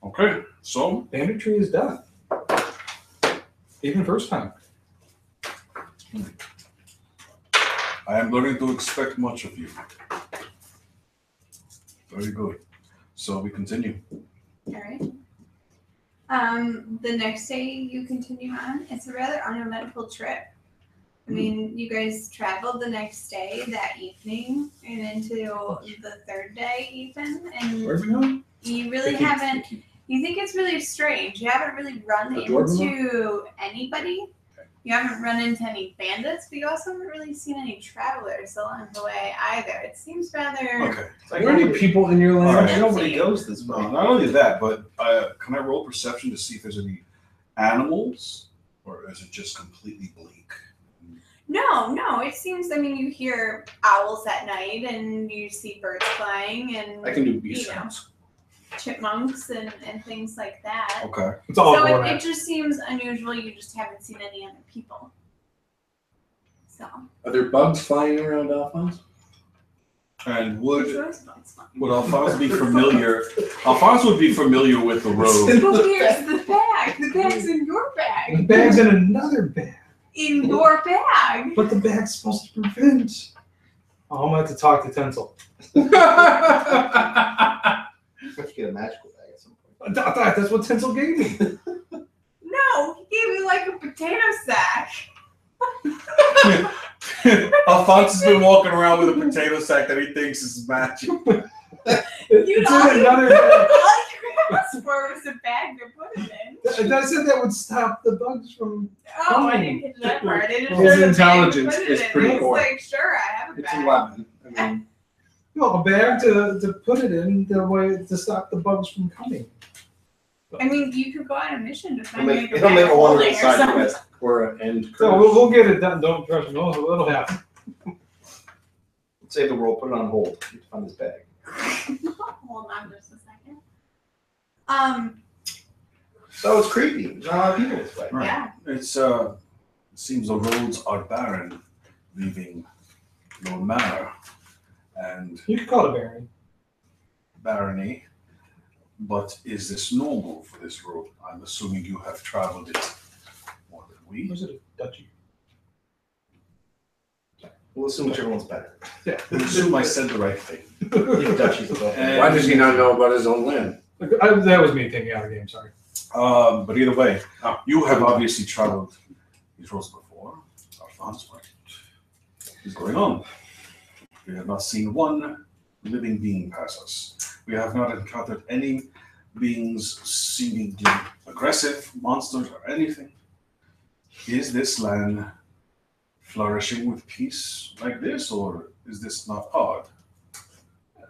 Okay, so Banditry is death. Even first time. I am learning to expect much of you. Very good. So we continue. All right. The next day you continue on. It's a rather uneventful trip. I mean, you guys traveled the next day, that evening, and into the third day even, and Where are we going? you really haven't. You think it's really strange. You haven't really run A dwarven into anybody. You haven't run into any bandits, but you also haven't really seen any travelers along the way either. It seems rather. Okay. Are there any people in your land? Alright. Nobody goes this way. Not only that, but can I roll perception to see if there's any animals, or is it just completely bleak? No. It seems. I mean, you hear owls at night, and you see birds flying, and I can do beast you know, sounds. chipmunks and things like that. Okay. It's all So going it just seems unusual. You just haven't seen any other people. So. Are there bugs flying around Alphonse? And would It's fun. Alphonse be familiar? Alphonse would be familiar with the road. But here's the bag. The bag's in your The bag. bag's in another bag. In your bag. But the bag's supposed to prevent. Oh, I'm going to have to talk to Tinsel. Let's get a magical bag at some point. That's what Tinsel gave me. No, he gave you like a potato sack. Alphonse has been walking around with a potato sack that he thinks is magic. It's know, in another All bag. you asked for was a bag to put it in. I said that would stop the bugs from. Oh, I didn't get to that part. I didn't His know the bag to intelligence put it is in. pretty It's poor. like, sure, I have a It's bag. 11. I mean, No, a bag to put it in the way to stop the bugs from coming. I mean, you could go on a mission to find like a It'll bag make of a holding wonderful or side something. quest. or an end So curse. we'll get it done. Don't trust me. It'll happen. Save the world, put it on hold. Need to find this bag. Hold on just a second. So it's creepy. There's not a lot of people this way. Right. Yeah. It's it seems the roads are barren, leaving no manor and You could call it a barony. barony. But is this normal for this road? I'm assuming you have traveled it more than we. Was it a duchy? We'll assume whichever one's better. Yeah. I assume I said the right thing. Leave duchies above. And- Why does he not know about his own land? That was me thinking out of game. Sorry. But either way, you have obviously traveled these roads before. Alphonse, what is going on? We have not seen one living being pass us. We have not encountered any beings seemingly aggressive, monsters, or anything. Is this land flourishing with peace like this, or is this not odd?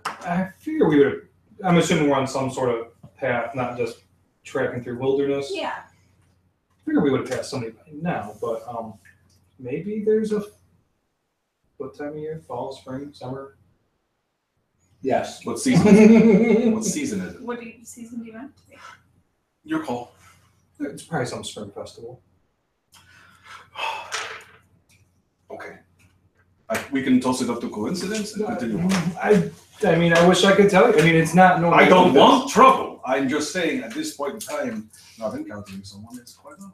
I figure we would. I'm assuming we're on some sort of path, not just trekking through wilderness. Yeah. I figure we would have passed somebody by now, but maybe there's a. What time of year? Fall, spring, summer? Yes. What season? Is it? What season is it? What season do you want to be? Your call. It's probably some spring festival. Okay. We can toss it up to coincidence and continue on. I mean, I wish I could tell you. I mean, it's not normal. I don't want trouble. I'm just saying at this point in time, not encountering someone is quite odd.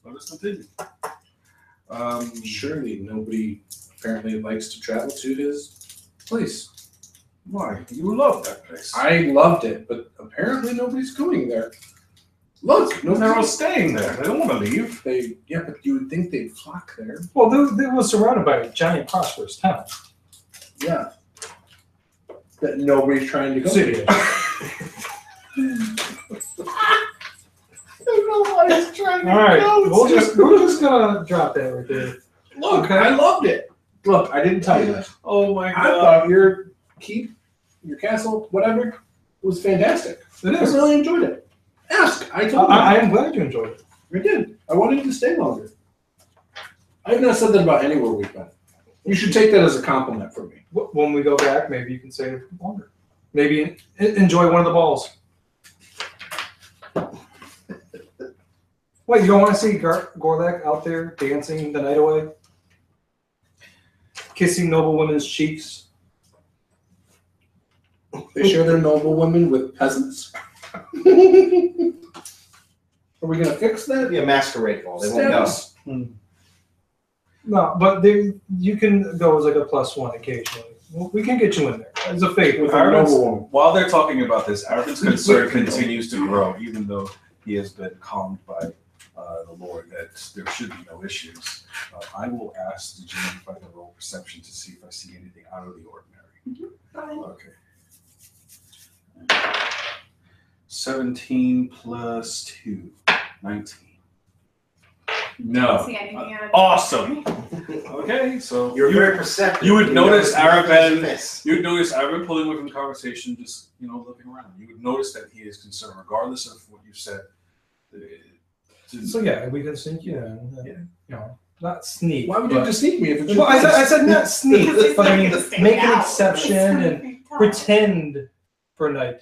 Let us continue. Surely nobody apparently likes to travel to his place. Why? You love that place. I loved it, but apparently nobody's going there. Look, They're all nobody's staying there. They don't want to leave. Yeah, but you would think they'd flock there. Well, they was surrounded by a giant, prosperous town. Yeah. That nobody's trying to go City. Nobody's trying to All right, go we're just gonna drop that right there. Look, Okay. I loved it. Look, I didn't tell you that. Oh my I thought your keep, your castle, whatever, was fantastic. It I is. really enjoyed it. Ask. I told you. I am glad you enjoyed it. I did. I wanted to stay longer. I have not said that about anywhere we've been. You should take that as a compliment from me. When we go back, maybe you can stay longer. Maybe enjoy one of the balls. Wait, you don't want to see Gorlak out there dancing the night away? Kissing noble women's cheeks? They share their noble women with peasants. Are we going to fix that? It'd be a masquerade ball. They won't know. Status? No, but you can go as like a +1 occasionally. We can get you in there as a favor. With a noble woman. While they're talking about this, Arvin's concern continues to grow, even though he has been calmed by the Lord that there should be no issues. I will ask the GM if I can roll perception to see if I see anything out of the ordinary. Okay. 17 plus 2, 19. No. See anything out of Awesome. Okay, so You're very perceptive. you would notice Arvin. Miss. You'd notice Arvin pulling away from the conversation, just looking around. You would notice that he is concerned, regardless of what you said. So yeah, we can sneak you in. Not sneak. Why would you have to sneak me if it's your Well, I place? said not sneak, but I mean Just stay make an out. exception and pretend for a night.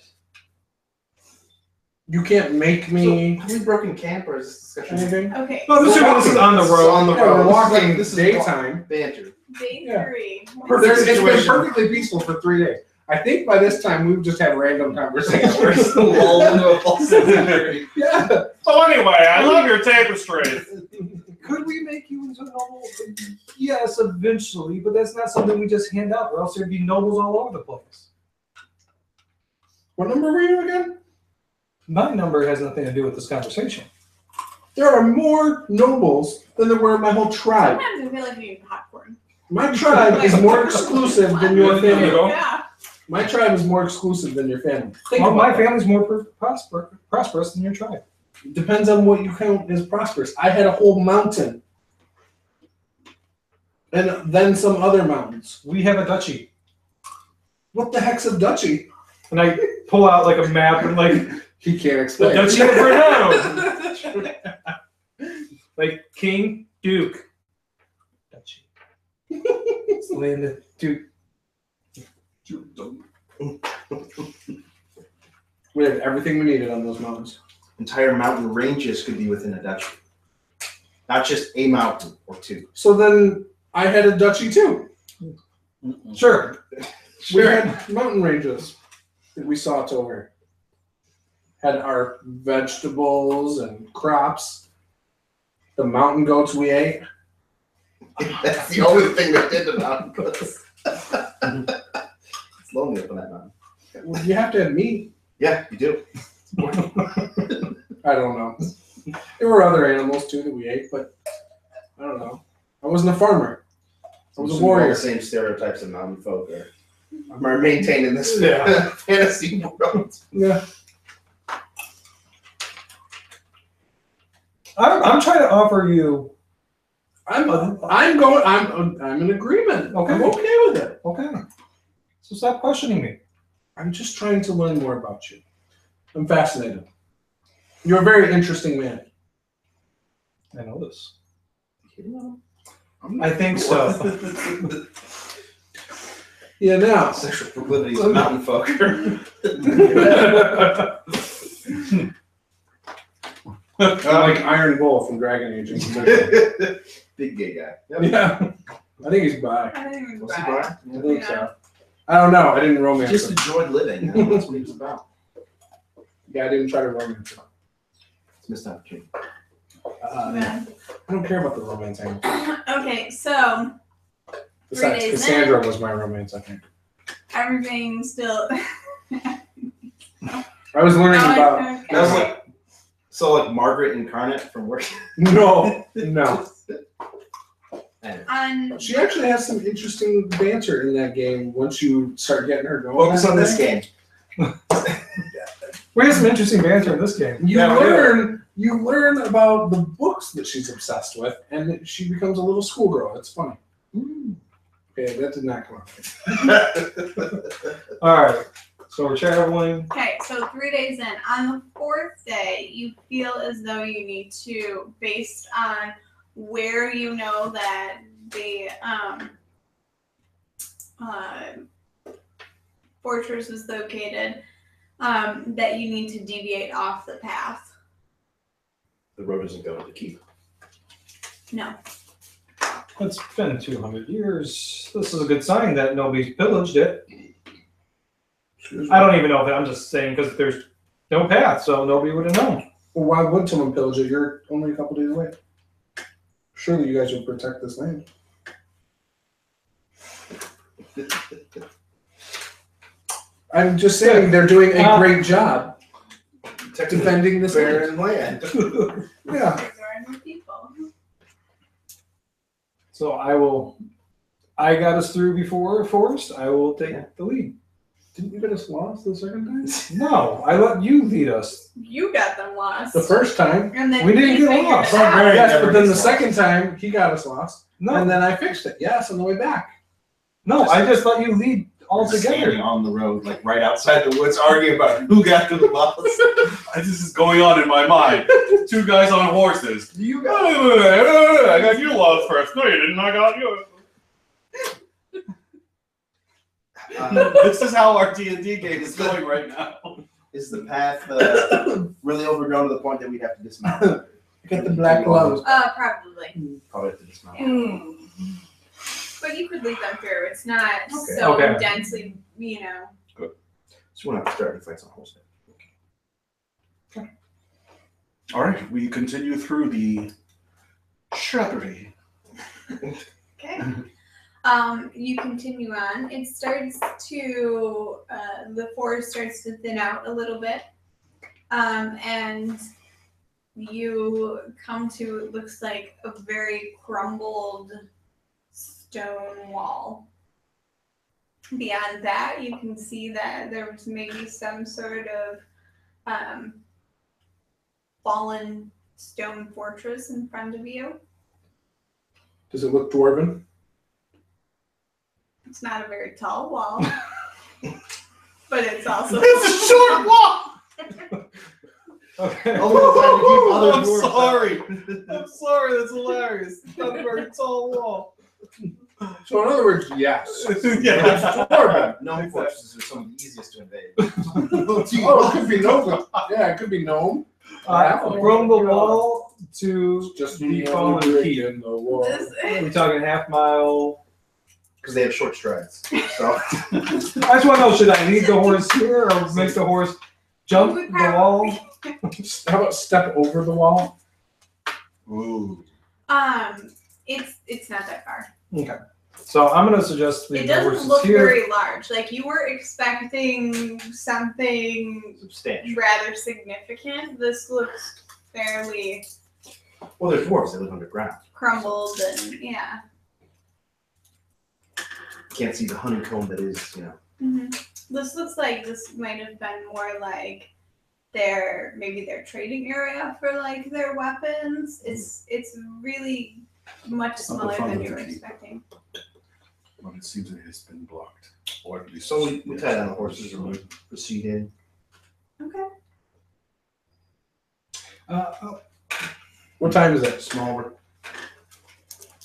You can't make me Have we broken camp or is this discussion? anything. Okay. No, this is on the This is road. on the Yeah, road. we're walking This is daytime. banter. Day Yeah. 3. It's been situation. perfectly peaceful for 3 days. I think by this time we've just had random conversations. Lull into a false sense of security. Yeah. So anyway, I love your tapestry. Could we make you into a noble? Yes, eventually, but that's not something we just hand out, or else there'd be nobles all over the place. What number were you again? My number has nothing to do with this conversation. There are more nobles than there were in my whole tribe. Sometimes I feel like you need popcorn. My tribe is more exclusive than your There you family. go. Yeah. My tribe is more exclusive than your family. Think Well, about my that. family's more prosperous than your tribe. Depends on what you count as prosperous. I had a whole mountain. And then some other mountains. We have a duchy, What the heck's a duchy? and I pull out like a map and like He can't the explain. duchy of Brunel, like king, duke, duchy. It's the land of duke. We had everything we needed on those mountains. Entire mountain ranges could be within a duchy. Not just a mountain or two. So then I had a duchy too. Sure. We had mountain ranges that we sought over. Had our vegetables and crops. The mountain goats we ate. That's the only thing that did the mountain goats. It's lonely up on that mountain. Well, you have to have meat. Yeah, you do. I don't know. There were other animals too that we ate, but I don't know. I wasn't a farmer. I was a All warrior. the same stereotypes of mountain folk are maintained in this Yeah. fantasy world. Yeah. I'm trying to offer you. I'm in agreement. Okay. I'm okay with it. Okay. So stop questioning me. I'm just trying to learn more about you. I'm fascinated. You're a very interesting man. I know this. I'm I think so. Yeah, now. Sexual proclivities of mountain folk. Like Iron Bull from Dragon Age. Big gay guy. Yeah. I think he's bi. I didn't even Was he buy. bi? I think so. I don't know. I didn't romance Just him. enjoyed living. That's what he was about. Yeah, I didn't try to romance him. It's a missed opportunity. Yeah. I don't care about the romance angle. Okay, so Besides, days Cassandra was my romance, I think. everything's still. I was learning about. That was like, so like Margaret Incarnate from working. No. On She actually has some interesting banter in that game once you start getting her going. Focus on this game. We have some interesting banter in this game. You learn about the books that she's obsessed with, and she becomes a little schoolgirl. It's funny. Okay, that did not come out. All right. So we're traveling. Okay, so 3 days in. On the 4th day, you feel as though you need to, based on where you know that the fortress is located, that you need to deviate off the path. The road isn't going to keep. No. It's been 200 years. This is a good sign that nobody's pillaged it. I don't even know if I'm just saying because there's no path, so nobody would have known. Well, why would someone pillage it? You're only a couple days away. Surely you guys would protect this land. I'm just saying they're doing a great job defending this barren land. Yeah. There are no people. So I got us through before Forrest. I will take the lead. Didn't you get us lost the second time? No, I let you lead us. You got them lost. The first time. And then We didn't you get figured lost. it out. Right. Yes, never but then the gets second time he got us lost. No, And then I fixed it. Yes, on the way back. no, I just let you lead all Standing together. on the road, like right outside the woods, arguing about who got to the lost. This is going on in my mind. Two guys on horses. You I got you lost first. No, you didn't. I got you. This is how our D&D game is going right now. Is the path really overgrown to the point that we'd have to dismount? Get the black lung. Probably. Probably have to dismount. But you could lead them through. It's not Okay. so Okay. densely, you know. So we're not starting fights on horseback. All right, we continue through the shrubbery. Okay. You continue on. It starts to, the forest starts to thin out a little bit. And you come to, it looks like a very crumbled stone wall. Beyond that, you can see that there was maybe some sort of fallen stone fortress in front of you. Does it look dwarven? It's not a very tall wall, but it's also It's a short walk. Okay. Oh, I'm sorry. I'm sorry. That's hilarious. It's not a very tall wall. So in other words, yes. Yeah. Dwarven. Gnome fortresses are some of the easiest to invade. Oh, it could be gnome. Yeah, it could be gnome. From the wall to Just the the fallen only keep. brick in the wall. We're talking half mile. Because they have short strides. So I just want to know, should I lead the horse here or make the horse jump the wall? How about step over the wall? Ooh. it's not that far. Okay. So I'm going to suggest It leading the doesn't horses look here. very large. Like you were expecting something substantial. rather significant. This looks fairly Well, there's dwarves that live underground. crumbled and yeah. Can't see the honeycomb that is, you know. This looks like this might have been more like maybe their trading area for like their weapons. It's really much smaller front than of you the were keep. expecting. But it seems it has been blocked, or at least. So we tie down the horses and we proceed in. Okay. What time is it? Smaller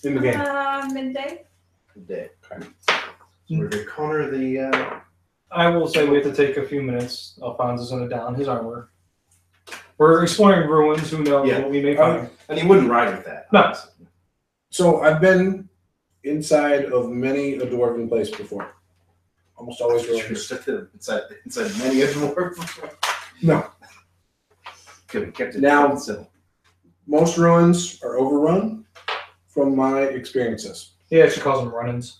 In the game. Midday. day. So we're going to corner the. I will say we have to take a few minutes. Alfonso's going to don his armor. We're exploring ruins. Who knows Yeah. what we may find. And he wouldn't ride with that. No. So I've been inside of many a dwarven place before. Almost always really good. Inside many a dwarf. No. Kept it Now- simple. Most ruins are overrun from my experiences. He actually calls them run-ins.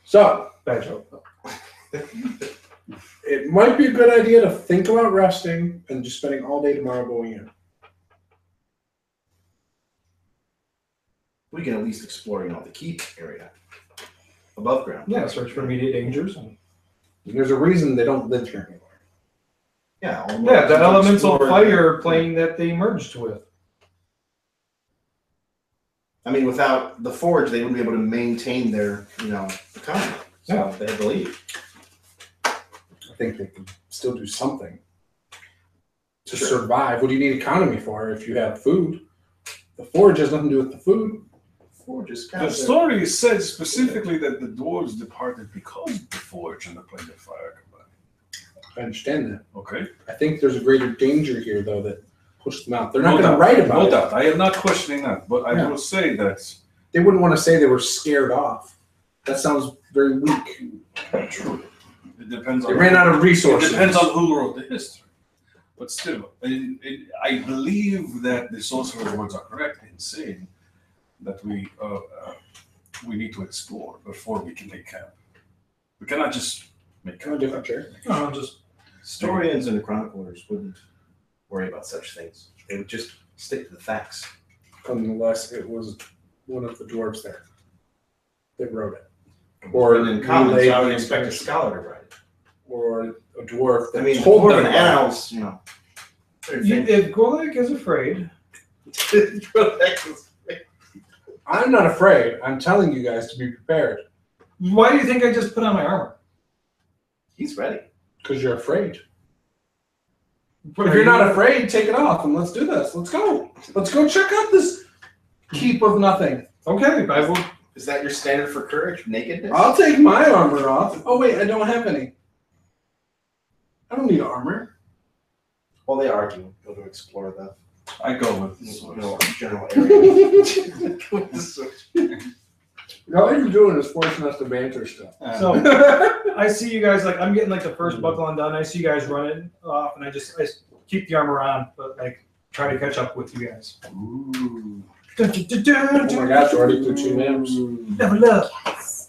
So Bad joke. it might be a good idea to think about resting and just spending all day tomorrow going in. We can at least explore, you know, the keep area. Above ground. Yeah, search for immediate dangers. And There's a reason they don't live here anymore. Yeah. yeah, the elemental explore fire plane that they merged with. I mean, without the forge, they wouldn't be able to maintain their, you know, economy. So they had to leave. I think they can still do something to Sure. survive. What do you need economy for if you have food? The forage has nothing to do with the food. Forge is The story said specifically that the dwarves departed because of the forge and the plate of fire combined. I understand that. Okay. I think there's a greater danger here, though, that pushed them out. They're not No going to doubt. write about No it. doubt. I am not questioning that, but I Yeah. will say that They wouldn't want to say they were scared off. That sounds very weak. true. It depends They on ran out of resources. It depends on who wrote the history. But still, I believe that the sorcerer's words are correct in saying that we need to explore before we can make camp. We cannot just make Come a camp. different chair. No, just Historians and chroniclers wouldn't worry about such things. They would just stick to the facts. Unless it was one of the dwarves there that wrote it. Or Or in common, relayed so I would the expect a information. scholar to write it. Or a dwarf that I mean, told dwarf them and about it. animals, you know. if Gorlak is afraid, I'm not afraid. I'm telling you guys to be prepared. why do you think I just put on my armor? He's ready. Because you're afraid. If you're not afraid, take it off and let's do this. Let's go. Let's go check out this heap of nothing. Okay, I will. Is that your standard for courage? Nakedness? I'll take my armor off. Oh wait, I don't have any. I don't need armor. Well, they argue. Go to explore the I go with the source. general area. All you're doing is forcing us to banter stuff. So I see you guys like I'm getting like the first buckle undone. I see you guys running off, and I keep the armor on, but like try to catch up with you guys. Ooh. Oh my gosh, already threw 2 names. Level up. It's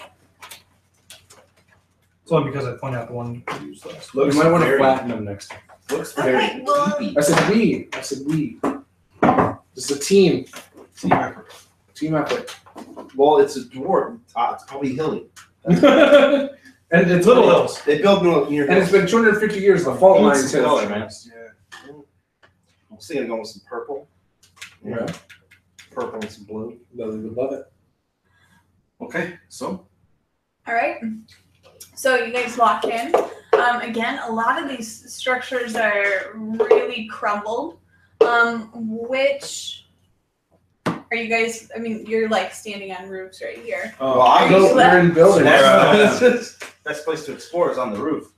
only because I pointed out the one you used last. You might want to flatten them next time. Looks Okay, very well- creepy. I said we. I said we. This is a team. Team effort. Team effort. Well, it's a dwarf. It's probably hilly. And it's Little hills. They build near And it's been 250 years. The fault line It's says. color, man. Yeah. I was thinking of going with some purple. Yeah. Purple and some blue. Lily would love it. Okay, so All right. So you guys walk in. Again, a lot of these structures are really crumbled. Which are you guys? I mean, you're like standing on roofs right here. Well, I No, know- we're in buildings. Best place to explore is on the roof.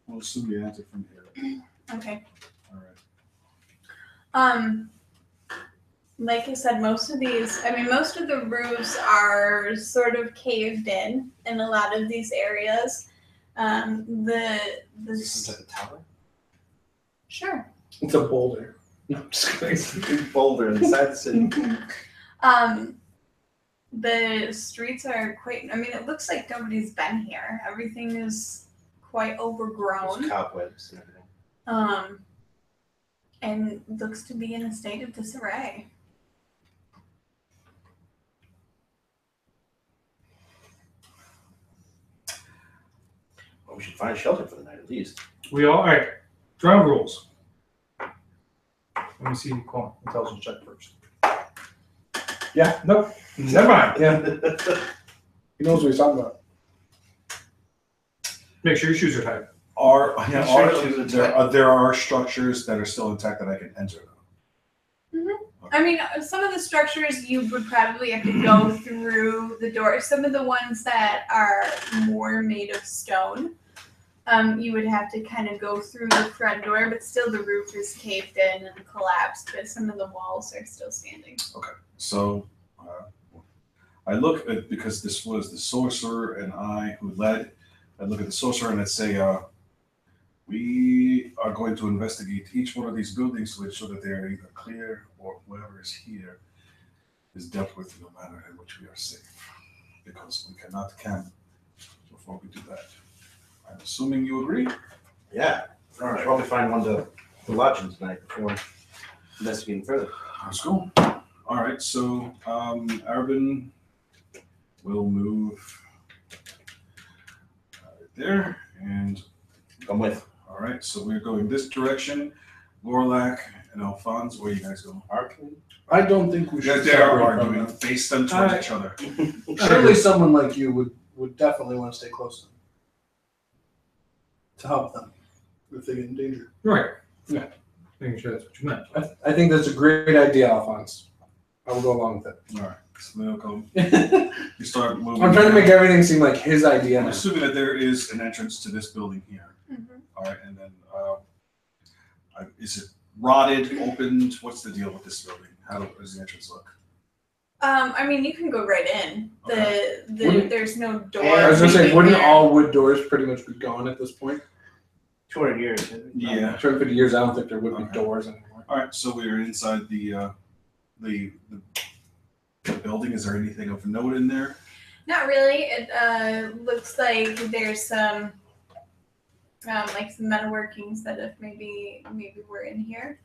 we'll assume the answer from here. Okay. All right. Like I said, most of the roofs are sort of caved in a lot of these areas. This is like a tower. Sure. It's a boulder. No, I'm just kidding. Big boulder inside the city. The streets are quite. I mean, it looks like nobody's been here. Everything is quite overgrown. There's cobwebs and everything. And looks to be in a state of disarray. Well, we should find shelter for the night at least. All right. Ground rules. Let me see. Cool. Intelligence check first. Yeah. Nope. Never mind. Yeah. He knows what he's talking about. Make sure your shoes are tight. There are structures that are still intact that I can enter. I mean, some of the structures you would probably have to go through the door. Some of the ones that are more made of stone, you would have to kind of go through the front door, but still the roof is caved in and collapsed, but some of the walls are still standing. Okay, so I look at, because this was the sorcerer and I who led, I look at the sorcerer and I say, we are going to investigate each one of these buildings to ensure that they are either clear or whoever is here is dealt with in a manner in which we are safe. Because we cannot camp before we do that. I'm assuming you agree? Yeah. All right. Probably find one to lodge in tonight before investigating further. Let's go. All right, so Arvin will move right there, and Come with. all right, so we're going this direction. Gorlak and Alphonse, where you guys go? Arcane? I don't think we You should guys there are separate from arguing. them. Face them towards each other. Surely someone like you would would definitely want to stay close to them to help them if they get in danger. Right. Yeah. Making sure that's what you meant. I think that's a great idea, Alphonse. I will go along with it. All right. So they'll come. You start moving. I'm trying to make everything seem like his idea. I'm now. assuming that there is an entrance to this building here. Mhm. All right, and then is it rotted, opened? What's the deal with this building? How does the entrance look? I mean, you can go right in. There's no door. I was gonna say, leading wouldn't there. all wood doors pretty much be gone at this point? 200 years. Yeah. 250 years, I don't think there would be Okay. doors anymore. All right, so we are inside the building. Is there anything of note in there? Not really. It looks like there's some like some metalworkings that if maybe were in here.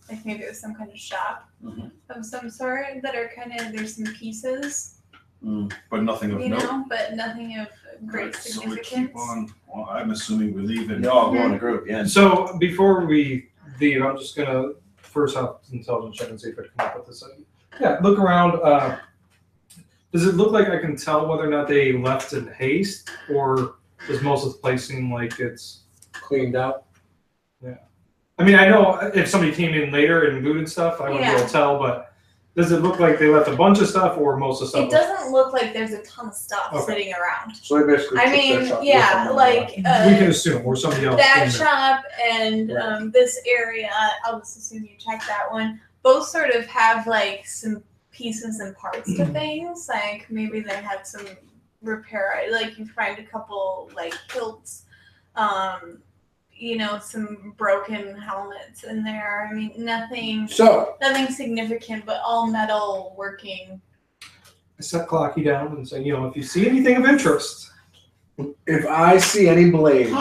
Like maybe it was some kind of shop of some sort that are kind of, there's some pieces, But nothing of you note. know, but nothing of great Alright, so we significance. keep on. Well, I'm assuming we leave and You all go in a group, yeah. So before we leave, I'm just gonna first have intelligence check and see if I can come up with this idea. Yeah, look around. Does it look like I can tell whether or not they left in haste, or does most of the place seem like it's Cleaned out. I mean, I know if somebody came in later and looted stuff, I wouldn't be able to tell, but does it look like they left a bunch of stuff or most of the stuff? It doesn't look like there's a ton of stuff Okay. sitting around. So they basically I took their mean, shop with yeah, them. like we can assume, or somebody else. that came in. shop and this area, I'll just assume you check that one. Both sort of have like some pieces and parts to things. Like maybe they had some repair, like you find a couple like hilts, you know, some broken helmets in there. I mean, nothing significant, but all metal working. I set Clocky down and say, you know, if you see anything of interest. If I see any blades,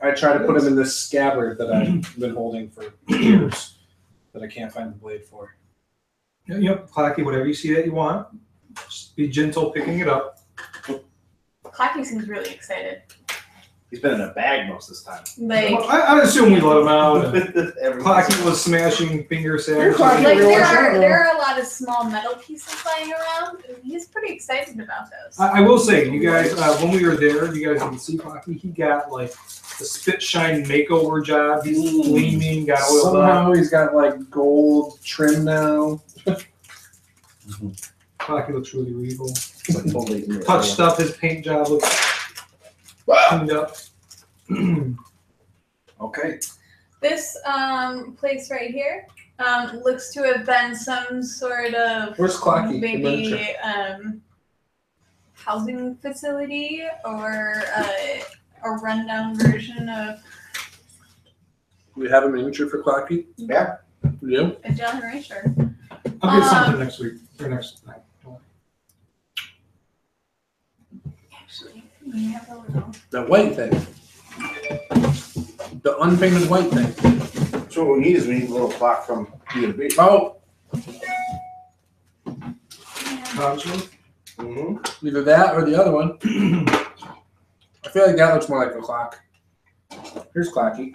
I try to put them in this scabbard that I've been holding for years that I can't find the blade for. Yep, Clocky, whatever you see that you want, just be gentle picking it up. Clocky seems really excited. He's been in a bag most of this time. Like, Well, I assume we let him out. And Everyone's- Clocky was smashing finger sandwiches. Clocky. like Really there are a lot of small metal pieces lying around, and he's pretty excited about those. I will say, you guys, when we were there, you guys can see Clocky. He got like the spit shine makeover job. He's gleaming, got oiled up. Somehow he's got like gold trim now. Clocky looks really regal. It's like totally Touched up, his paint job looks cleaned up. Okay. This place right here looks to have been some sort of Where's Clocky? The maybe miniature? housing facility or a rundown version of We have a miniature for Clocky? Yeah. Yeah. a generator. I'll get something next week or next night. Actually, we have a little. The white thing. The unpainted white thing. So what we need is we need a little clock from D&D. Oh, Cogsworth? Mm-hmm. either that or the other one. I feel like that looks more like a clock. Here's Clocky.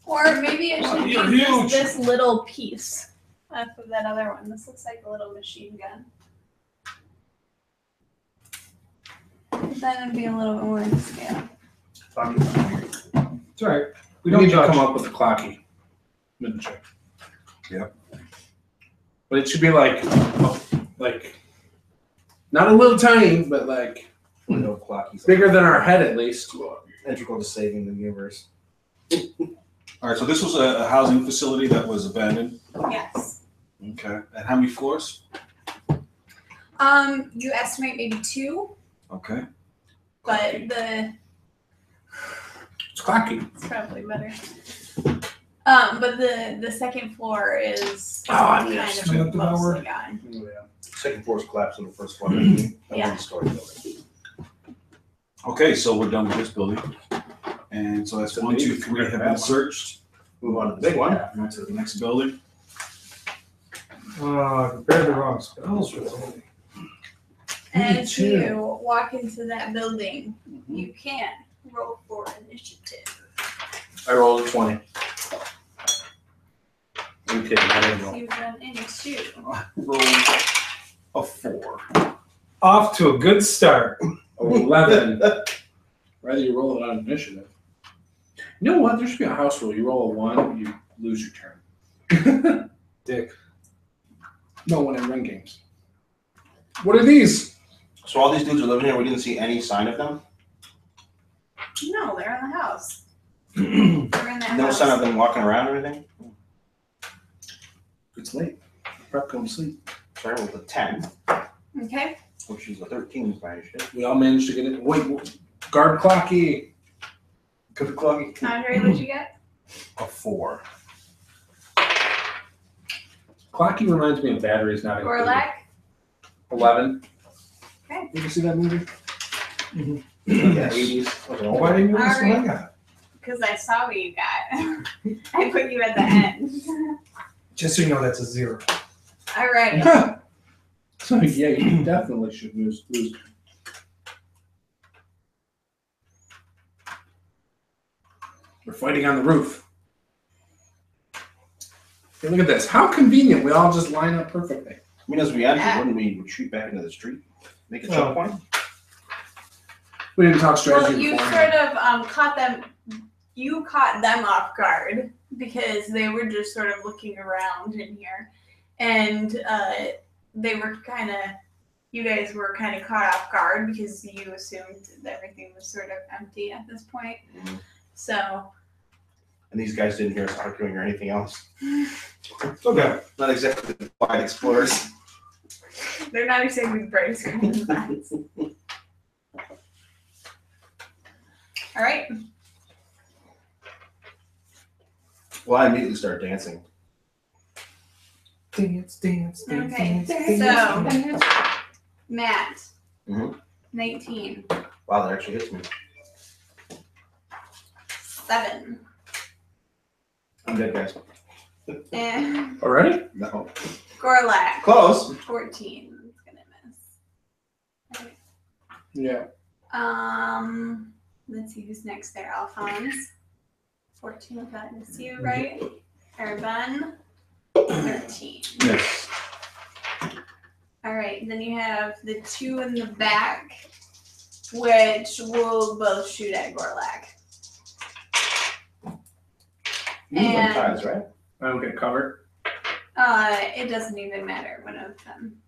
Or maybe it should You're be just huge. this little piece of that other one. This looks like a little machine gun. That would be a little bit more to scale. It's all right. We don't need to judge. come up with a Clocky miniature. Yep. But it should be like not a little tiny, but like No clock. He's bigger than our head at least. integral to saving the universe. All right. So this was a housing facility that was abandoned. Yes. Okay. And how many floors? You estimate maybe 2, Okay. but it's It's Clocky. probably better. But the second floor is kind yes. of Minute mostly hour. gone. Oh, yeah. Second floor is collapsed on the first floor. And Yeah. one story building. Okay. So we're done with this building, and so that's 1, 2, 3 have been searched. Move on to the big one. Move to the next building. Prepared the wrong spells for somebody. As you walk into that building, you can roll for initiative. I rolled a 20. I'm kidding. I didn't roll. You run into Roll A 4. Off to a good start. 11. Rather you roll it on initiative. You know what? There should be a house rule. You roll a 1, you lose your turn. Dick. No one in ring games. What are these? So all these dudes are living here. We didn't see any sign of them. No, they're in the house. They're in that No house. sign of them walking around or anything. It's late. Prep going to sleep. Sorry, with a 10, Okay. which is a 13 by initiative. We all managed to get it. Wait, guard clocky. Good clocky. Andre, what'd you get? A 4. Clocky reminds me of batteries not included. Gorlak? 11. Okay. Did you see that movie? Yes. 80s. Why didn't you All ask right. what I got? Because I saw what you got. I put you at the end. Just so you know, that's a 0. All right. So yeah, you definitely should lose. We're fighting on the roof. Hey, look at this. How convenient. We all just line up perfectly. I mean, as we enter, Yeah. wouldn't we retreat back into the street? Make a Oh. choke point? We didn't talk strategy Well, you beforehand. sort of caught them. You caught them off guard because they were just sort of looking around in here, and they were kind of. You guys were kind of caught off guard because you assumed that everything was sort of empty at this point. Mhm. So. And these guys didn't hear us arguing or anything else. Okay. Not exactly the quiet explorers. They're not exactly bright screen lights. All right. Well, I immediately start dancing. Dance, dance, dance, Okay, dance, so- dance. Matt. Mhm. 19. Wow, that actually hits me. 7. I'm dead, guys. And Already? No. Gorlak. Close. 14. It's gonna miss. All right. Yeah. Let's see who's next there. Alphonse. 14. That is you, right? Urban. 13. Yes. All right. Then you have the 2 in the back, which will both shoot at Gorlak. You move on And- ties, right? I don't get covered. It doesn't even matter. One of them.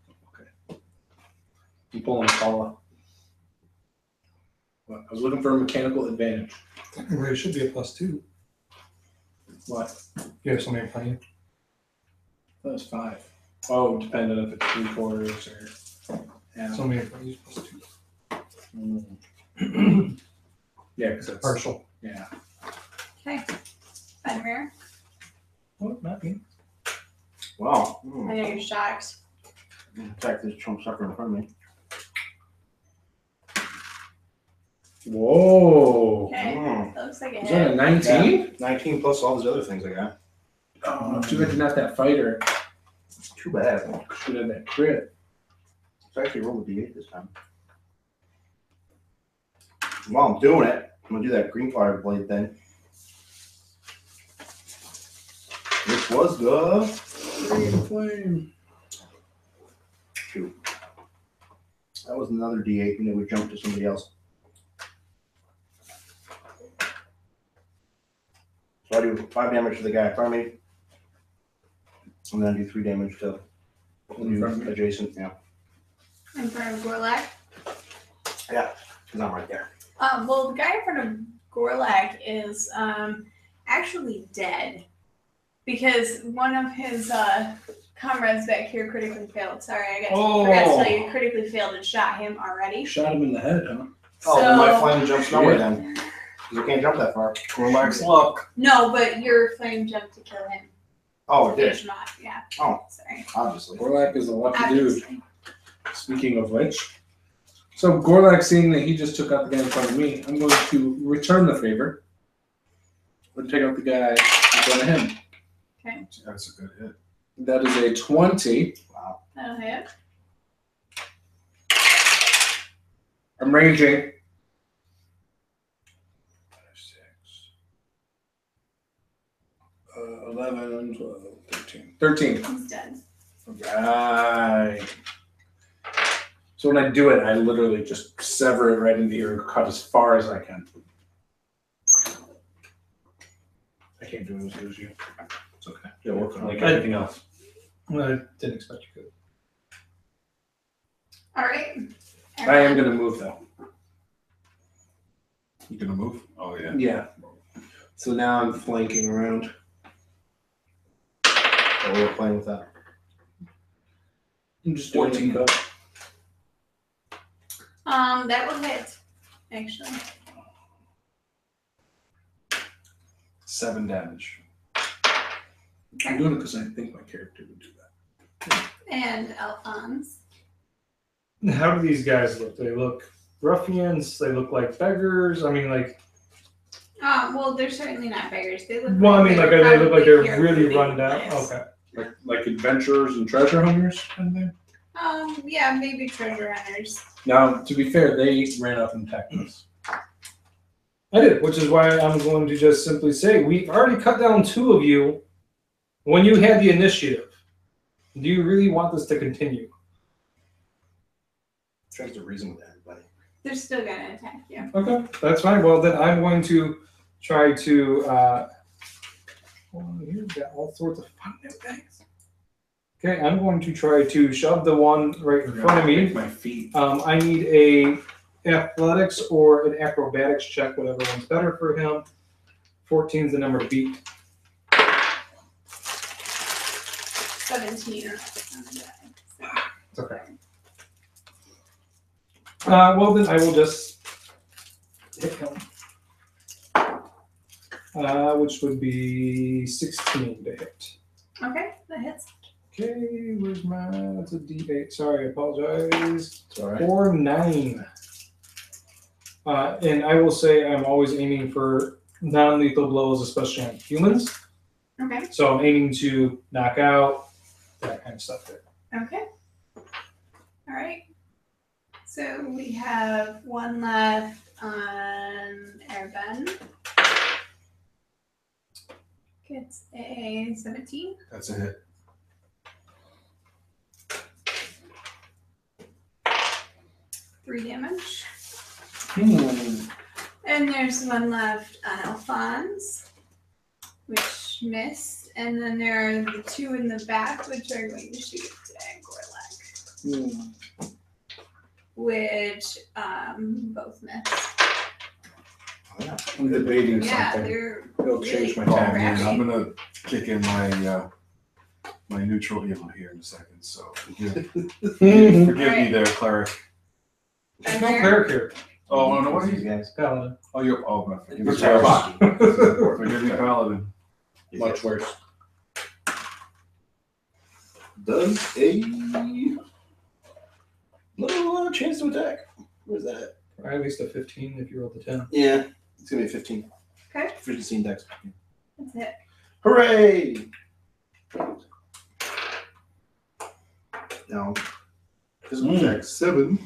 I'm pulling a call. I was looking for a mechanical advantage. Technically, it should be a +2. What? You have something in front of you. That was 5. Oh, depending if it's 3/4 or. Yeah. Something in front of you is Mm. Yeah, because +2. it's Partial. Yeah. Okay. Benmir. Oh, not me. Wow. I know you're shocked. Attack this chump sucker in front of me. Whoa. Okay. Mm. That looks like a Is that a hit. 19? 19 plus all those other things I got. Oh, too bad you're not that fighter. It's too bad. Should have that crit. Let's actually roll a d8 this time. While I'm doing it, I'm gonna do that green fire blade thing. Which was the Green flame. shoot. That was another d8, and it would jump to somebody else. So I do 5 damage to the guy in front of me, and then I do 3 damage to the In front of me? adjacent. Yeah, In front of Gorlak. because I'm right there. Well, the guy in front of Gorlak is actually dead because one of his comrades back here critically failed. Sorry, I forgot to tell you, critically failed and shot him already. Shot him in the head, huh? Oh, then my So- flame jumps nowhere then. Because you can't jump that far. Relax luck. No, but your flame jumped to kill him. Oh, it did. Finish him off, yeah. Oh. Sorry. Obviously. Gorlak is a lucky dude. Obviously. Speaking of which. So Gorlak, seeing that he just took out the guy in front of me, I'm going to return the favor. and take out the guy in front of him. Okay. That's a good hit. That is a 20. Wow. That'll hit. I'm raging. 11, 12, 13. 13. He's dead. Right. So when I do it, I literally just sever it right in the ear and cut as far as I can. I can't do it as good as you. It's okay. Yeah, work on Like it. everything else. I didn't expect you could. All right. I am gonna move though. You gonna move? Oh yeah. Yeah. So now I'm flanking around. So we're playing with that. I'm just doing 14. cut. That will hit, actually. 7 damage. I'm doing it because I think my character would do that. And Alphonse. How do these guys look? They look ruffians. They look like beggars. I mean, like. Well, they're certainly not beggars. They look. Well, I mean, like they look like they're here really for run down. business. Okay. Like adventurers and treasure hunters kind of thing. Yeah, maybe treasure hunters. Now, to be fair, they ran up and attacked us. I did, which is why I'm going to just simply say we've already cut down 2 of you when you had the initiative. Do you really want this to continue? Tries to reason with everybody. They're still gonna attack you. Okay, that's fine. Well, then I'm going to try to. Hold on here, we've got all sorts of fun new things. Okay, I'm going to try to shove the one right in front of me. My feet. I need a athletics or an acrobatics check, whatever one's better for him. 14 is the number to beat. 17 or It's okay. Well, then I will just hit him. Which would be 16 to hit. Okay, that hits. Okay, where's my, that's a D8. Sorry, I apologize. It's all right. 4, 9. And I will say I'm always aiming for non-lethal blows, especially on humans. Okay. So I'm aiming to knock out, that kind of stuff there. Okay. All right. So we have 1 left on Airben. Gets a 17. That's a hit. 3 damage. Hmm. And there's 1 left on Alphonse, which missed. And then there are the 2 in the back, which are going to shoot at Gorlak, Hmm. which both miss. I'm debating Yeah, something. they're It'll really change my Oh, tactics. crafty. I'm gonna kick in my my neutral evil here in a second. So forgive me there, cleric. And No there- cleric here. Oh no, what are These you? guys. Paladin. Oh, you're. Oh, no, forgive me, Which I paladin. Forgive me, paladin. Much worse. Does a little chance to attack. Where's that at? Or at least a 15 if you roll the 10. Yeah, it's gonna be a 15. Okay. 15 dex. That's it. Hooray! Now, physical attack 7.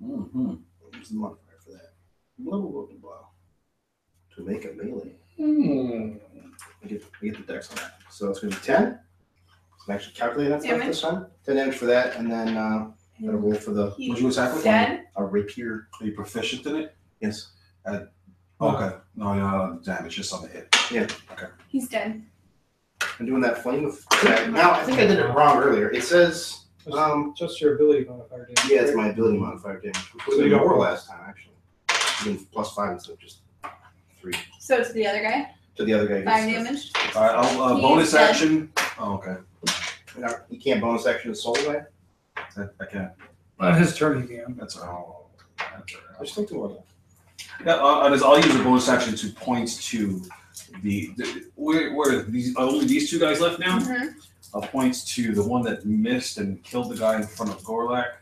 Mm-hmm. What's the modifier for that? Blah, blah, blah, blah. To make a melee. Hmm. I get the dex on that. So it's gonna be 10. So I actually calculate that stuff this time. 10 damage for that, and then gotta roll for the He's What'd you attack with? dead. a rapier. Are you proficient in it? Yes. Okay. No, you're not on the damage, just on the hit. He's dead. I'm doing that flame of attack. Now I think I did it wrong earlier. It says Just your ability modifier. Damage. yeah, it's my ability modifier damage. So So you you got more last time actually. Even +5 instead of just 3. So to the other guy, To the other guy. 5 gets- damage. All right, I'll He bonus is dead. action. Oh, okay. You can't bonus action his soul away. I can't. On his turn, he can. That's all. That's all right. There's still 2 of them. Yeah, I'll use a bonus action to point to the where these only these 2 guys left now. Mhm. I'll point to the one that missed and killed the guy in front of Gorlak,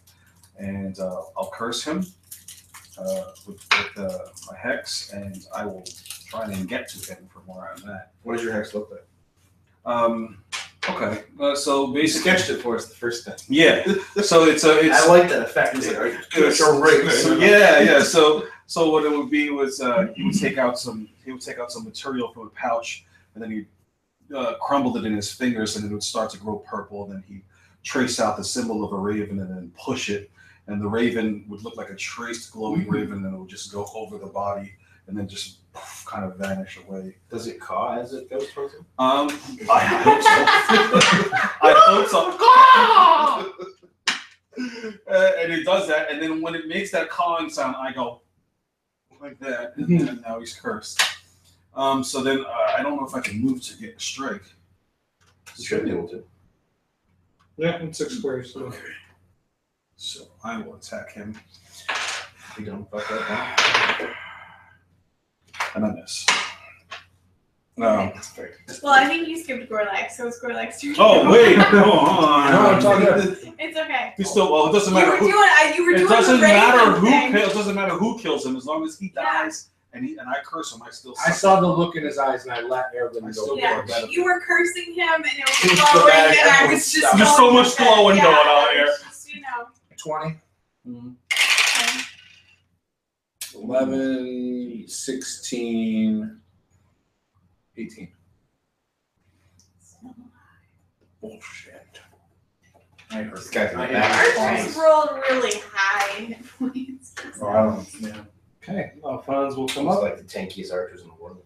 and I'll curse him with my hex, and I will try and get to him from where I'm at. What does your hex look like? Okay. So You basically, sketched it for us the first time. yeah. So it's I like that effect. It's like, It's- your rings. Yeah. So what it would be was he would take out some material from a pouch, and then he crumbled it in his fingers, and it would start to grow purple. And then he trace out the symbol of a raven, and then push it, and the raven would look like a traced glowing raven, and it would just go over the body and then just poof, kind of vanish away. Does it caw as it goes towards him? I hope so. I hope so. And it does that, and then when it makes that cawing sound, I go like that, and then now he's cursed. So then I don't know if I can move to get a strike. You should be able to. Yeah, in 6 squares. So. Okay. So I will attack him. You don't fuck that down. And I miss. That's very good. Well, I think you skipped Gorlax, so it's Gorlax's turn. Oh wait, no, I'm talking about- It's okay. He's still. Well, it doesn't You matter. were Who, doing it the doesn't Raven matter who. thing. It doesn't matter who kills him as long as he Yeah. dies and I curse him. I still. I saw the look in his eyes and I let Erwin I go. still Yeah, get that. you were cursing him and it was It was glowing, bad. and I was just There's so going much with it. glowing Yeah, going on it here. was just, 20, okay. 11, 16, 18. Bullshit. I heard This guy's in the I back. heard- Ours rolled really high. Oh, I don't know. Yeah. Okay, Fonz will come Almost up. like the tankiest archers in the world.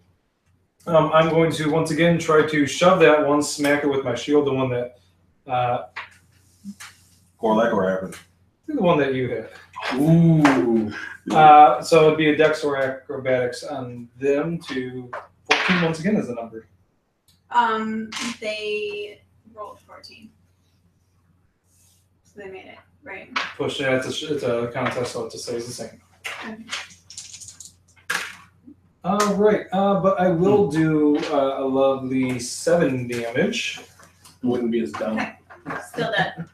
I'm going to once again try to shove that one, smack it with my shield, the one that, Gorlak or Aaron. the one that you hit. Ooh. So it'd be a Dex or Acrobatics on them to 14 once again as the number. They rolled 14. So they made it, right? Push it. It's a contest, so it stays the same. Okay. All right, but I will do a lovely 7 damage. Wouldn't be as dumb. Okay. Still dead.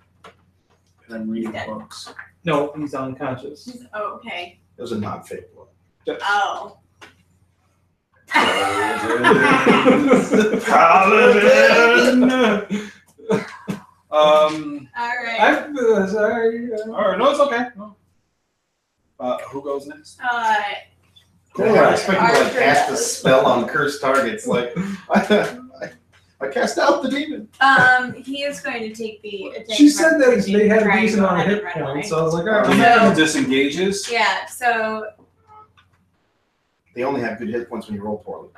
And I'm reading Dead. books. No, he's unconscious. Oh, okay. It was a non-fake one. Oh. Paladin. All right. I'm sorry. All right, no, it's okay. No. Who goes next? I expect you to like cast a spell on cursed targets. Like I cast out the demon. He is going to take the attack. She said that they had a Try and decent go amount of ahead hit and run away. points, so I was like, all right, So- He disengages. Yeah, so They only have good hit points when you roll poorly.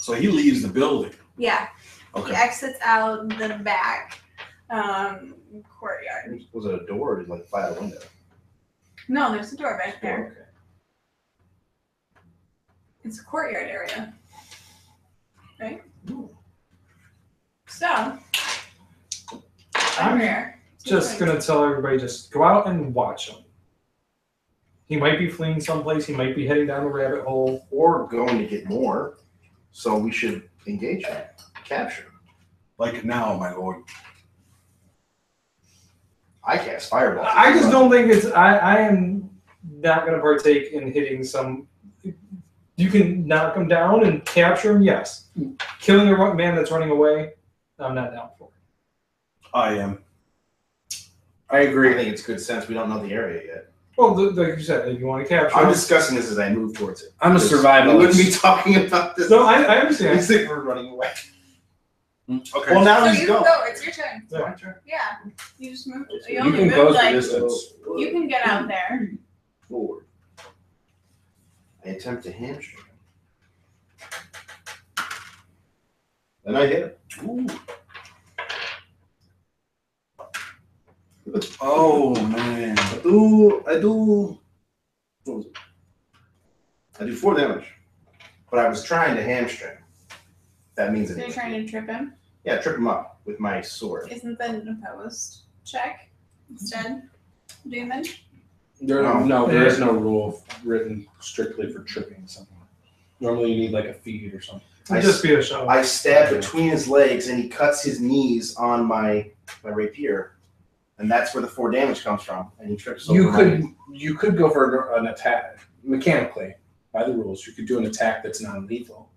So he leaves the building. yeah, he Okay. exits out the back courtyard. Was it a door or did it like fly out a window? No, there's a door back there. Okay. It's a courtyard area. Right? So, over here. just gonna tell everybody, just go out and watch him. He might be fleeing someplace. He might be heading down a rabbit hole. Or going to get more. So we should engage him. Capture him. Like now, my lord. I cast fireball. I just don't think it's. I am not gonna partake in hitting some. You can knock him down and capture him, yes. Killing a man that's running away, I'm not down for. I am. I I agree. think it's good sense. We don't know the area yet. Well, like you said, if you want to capture I'm him. discussing this as I move towards it. I'm a We survivalist. wouldn't be talking about this. No, I I understand. think we're running away. Okay. Well, now So he's you gone. can go. It's your turn. Yeah. Yeah. You just moved. You You only can moved close the like distance. you can get out there. Forward. I attempt to hamstring him. Then I hit him. Oh man. I do. What was it? I do 4 damage. But I was trying to hamstring. That means So you're anything. trying to trip him. Yeah, trip him up with my sword. Isn't that an opposed check instead? Demon. There is no rule written strictly for tripping someone. Normally you need like a feed or something. I Just be a show. I stab between his legs and he cuts his knees on my rapier. And that's where the 4 damage comes from. And he trips over You could go for an attack mechanically by the rules. You could do an attack that's non-lethal.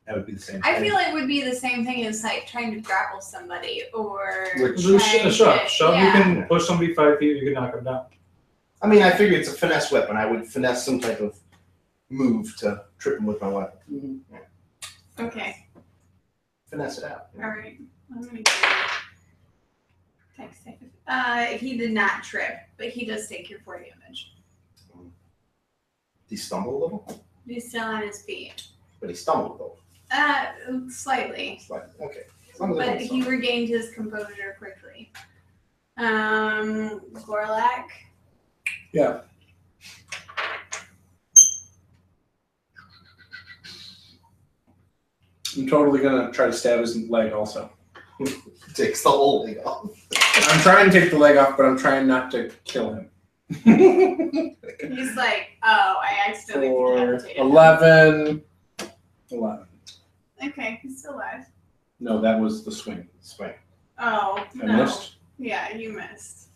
That would be the same thing. I feel it would be the same thing as like trying to grapple somebody or Which- Shove. trying to- Shove. yeah. You can push somebody 5 feet. You can knock them down. I mean, I figure it's a finesse weapon. I would finesse some type of move to trip him with my weapon. Okay. finesse it out. All right. I'm gonna text him. He did not trip, but he does take your 4 damage. Did he stumble a little? He's still on his feet. But he stumbled though. Slightly. Slightly. Okay. As long as But everyone's he stumbled. regained his composure quickly. Gorlak. Yeah. I'm totally gonna try to stab his leg also. Takes the whole thing off. I'm trying to take the leg off, but I'm trying not to kill him. He's like, oh, I accidentally For decapitated him. 11. 11. Okay, he's still alive. No, that was the swing. Swing. Oh, I no. missed. Yeah, you missed.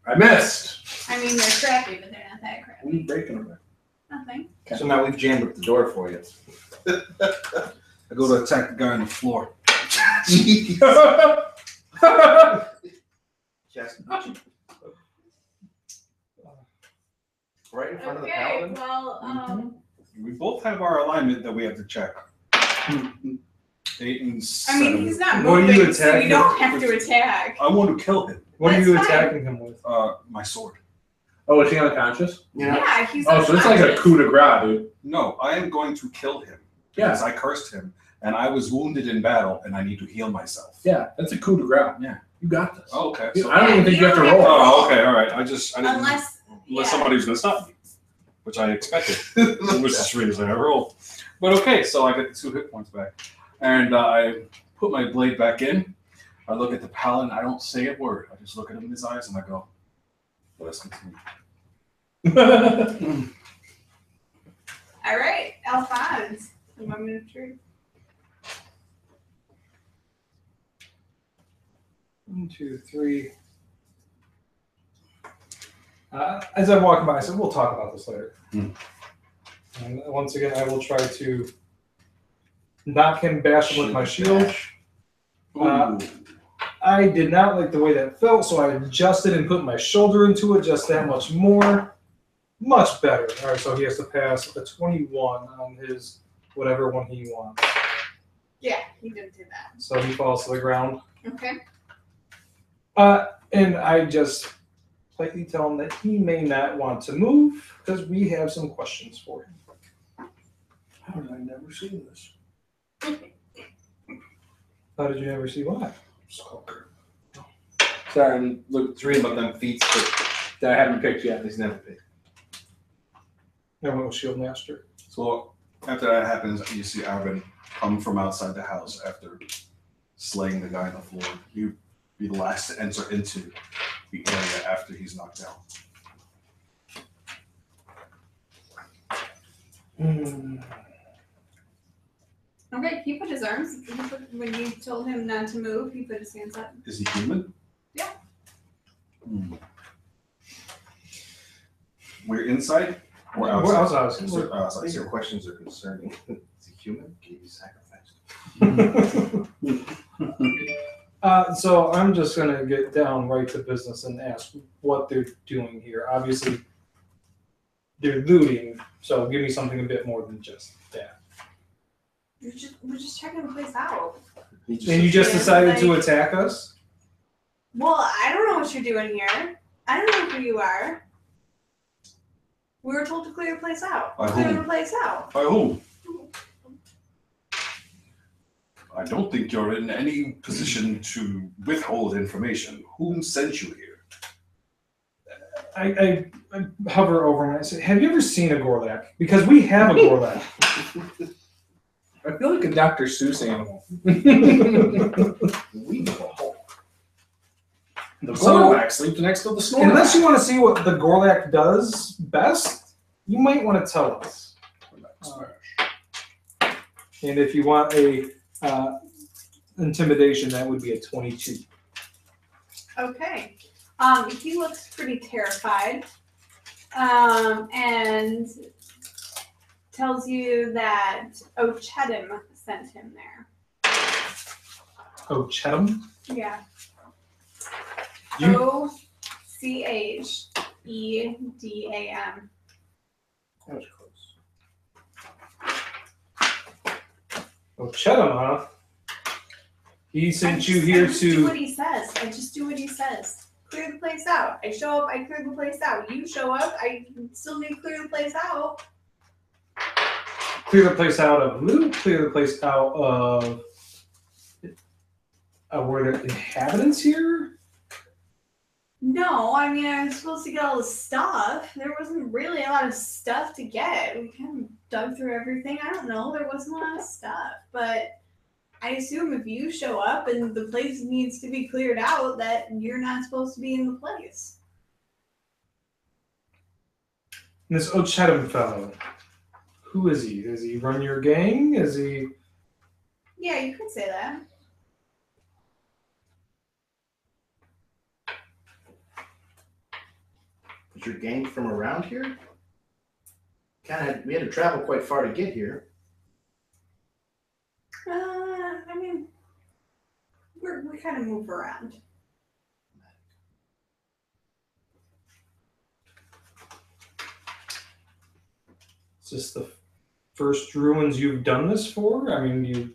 I missed. I mean, they're crappy, but they're not that What are crappy. you breaking over? Nothing. So now we've jammed up the door for you. I go to attack the guy on the floor. Just right in front of the Okay, paladin. well, We both have our alignment that we have to check. 8 and 7. I mean, he's not What are you moving, so you attacking? don't have to attack. I want to kill him. What are That's you fine. attacking him with? My sword. Oh, is he unconscious? Yeah, he's Oh, so it's like a unconscious. coup de grace, dude. No, I am going to kill him. Yeah. Because I cursed him, and I was wounded in battle, and I need to heal myself. Yeah, that's a coup de grace. Yeah. You got this. Oh, okay. I So, don't even think you have to roll. oh, okay, all right. I didn't. Unless, Unless somebody was going to stop me, which I expected, which is the reason I rolled. But okay, so I get the 2 hit points back, and I put my blade back in. I look at the paladin. I don't say a word. I just look at him in his eyes, and I go, "Let us continue." all right, Alphonse, the moment of truth. 1, 2, 3. As I'm walking by, I said, we'll talk about this later. Hmm. And once again, I will try to knock him, bash him with my shield. Ooh. I did not like the way that felt, so I adjusted and put my shoulder into it just that much more. Much better. All right, so he has to pass a 21 on his whatever one he wants. Yeah, he didn't do that. So he falls to the ground. Okay. And I just politely tell him that he may not want to move because we have some questions for him. How did I never see this? How did you never see why? Skulker. Sorry, I'm reading about them feats that I haven't picked yet. He's never picked. I went with Shield Master. So after that happens, you see Arvin come from outside the house after slaying the guy on the floor. You be the last to enter into the area after he's knocked down. Okay, he put his arms, when you told him not to move, he put his hands up. Is he human? Yeah. We're inside or We're outside? outside. So, I outside. think your questions are concerning. Is he human? Can he be sacrificed? So I'm just going to get down right to business and ask what they're doing here. Obviously, they're looting, so give me something a bit more than just that. We're just checking the place out. And you just Yeah, decided to like- attack us? Well, I don't know what you're doing here. I don't know who you are. We were told to clear the place out. By Clear whom? the place out. By who? I don't think you're in any position to withhold information. Whom sent you here? I hover over him and I say, have you ever seen a Gorlak? Because we have a Gorlak. I feel like a Dr. Seuss animal. We know a hole. The So- Gorlak sleeps next to the Snorlax. Unless you want to see what the Gorlak does best, you might want to tell us. And if you want a intimidation, that would be a 22. Okay. He looks pretty terrified. And tells you that Ochedim sent him there. Oh, Chetam? Yeah. You- Ocheedam. That was close. Oh, Chetam, huh? He sent I you here just do to. what he says. I just do what he says. Clear the place out. I show up, I clear the place out. You show up, I still need to clear the place out. Clear the place out of who? Clear the place out of. Were there inhabitants here? No, I mean, I was supposed to get all the stuff. There wasn't really a lot of stuff to get. We kind of dug through everything. I don't know. There wasn't a lot of stuff. But I assume if you show up and the place needs to be cleared out, that you're not supposed to be in the place. And this O'Chatham fellow, who is he? Does he run your gang? Is he? Yeah, you could say that. Is your gang from around here? We had to travel quite far to get here. I mean, we kind of move around. Is this the first ruins you've done this for? I mean, you.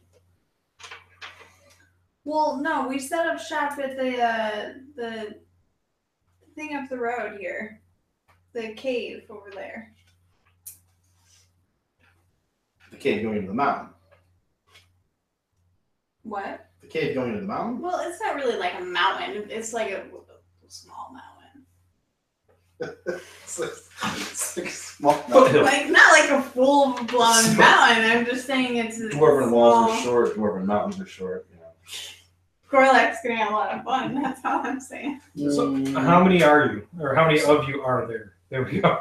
Well, no, we set up shop at the thing up the road here. The cave over there. The cave going into the mountain. What? The cave going into the mountain? Well, it's not really like a mountain. It's like a small mountain. It's like a small Foothill. Like not like a full blown mountain. I'm just saying it's a Dwarven walls small- are short, dwarven mountains are short, you know. Gorlak's gonna have a lot of fun. That's all I'm saying. So, how many are you, or how many of you are there? There we go.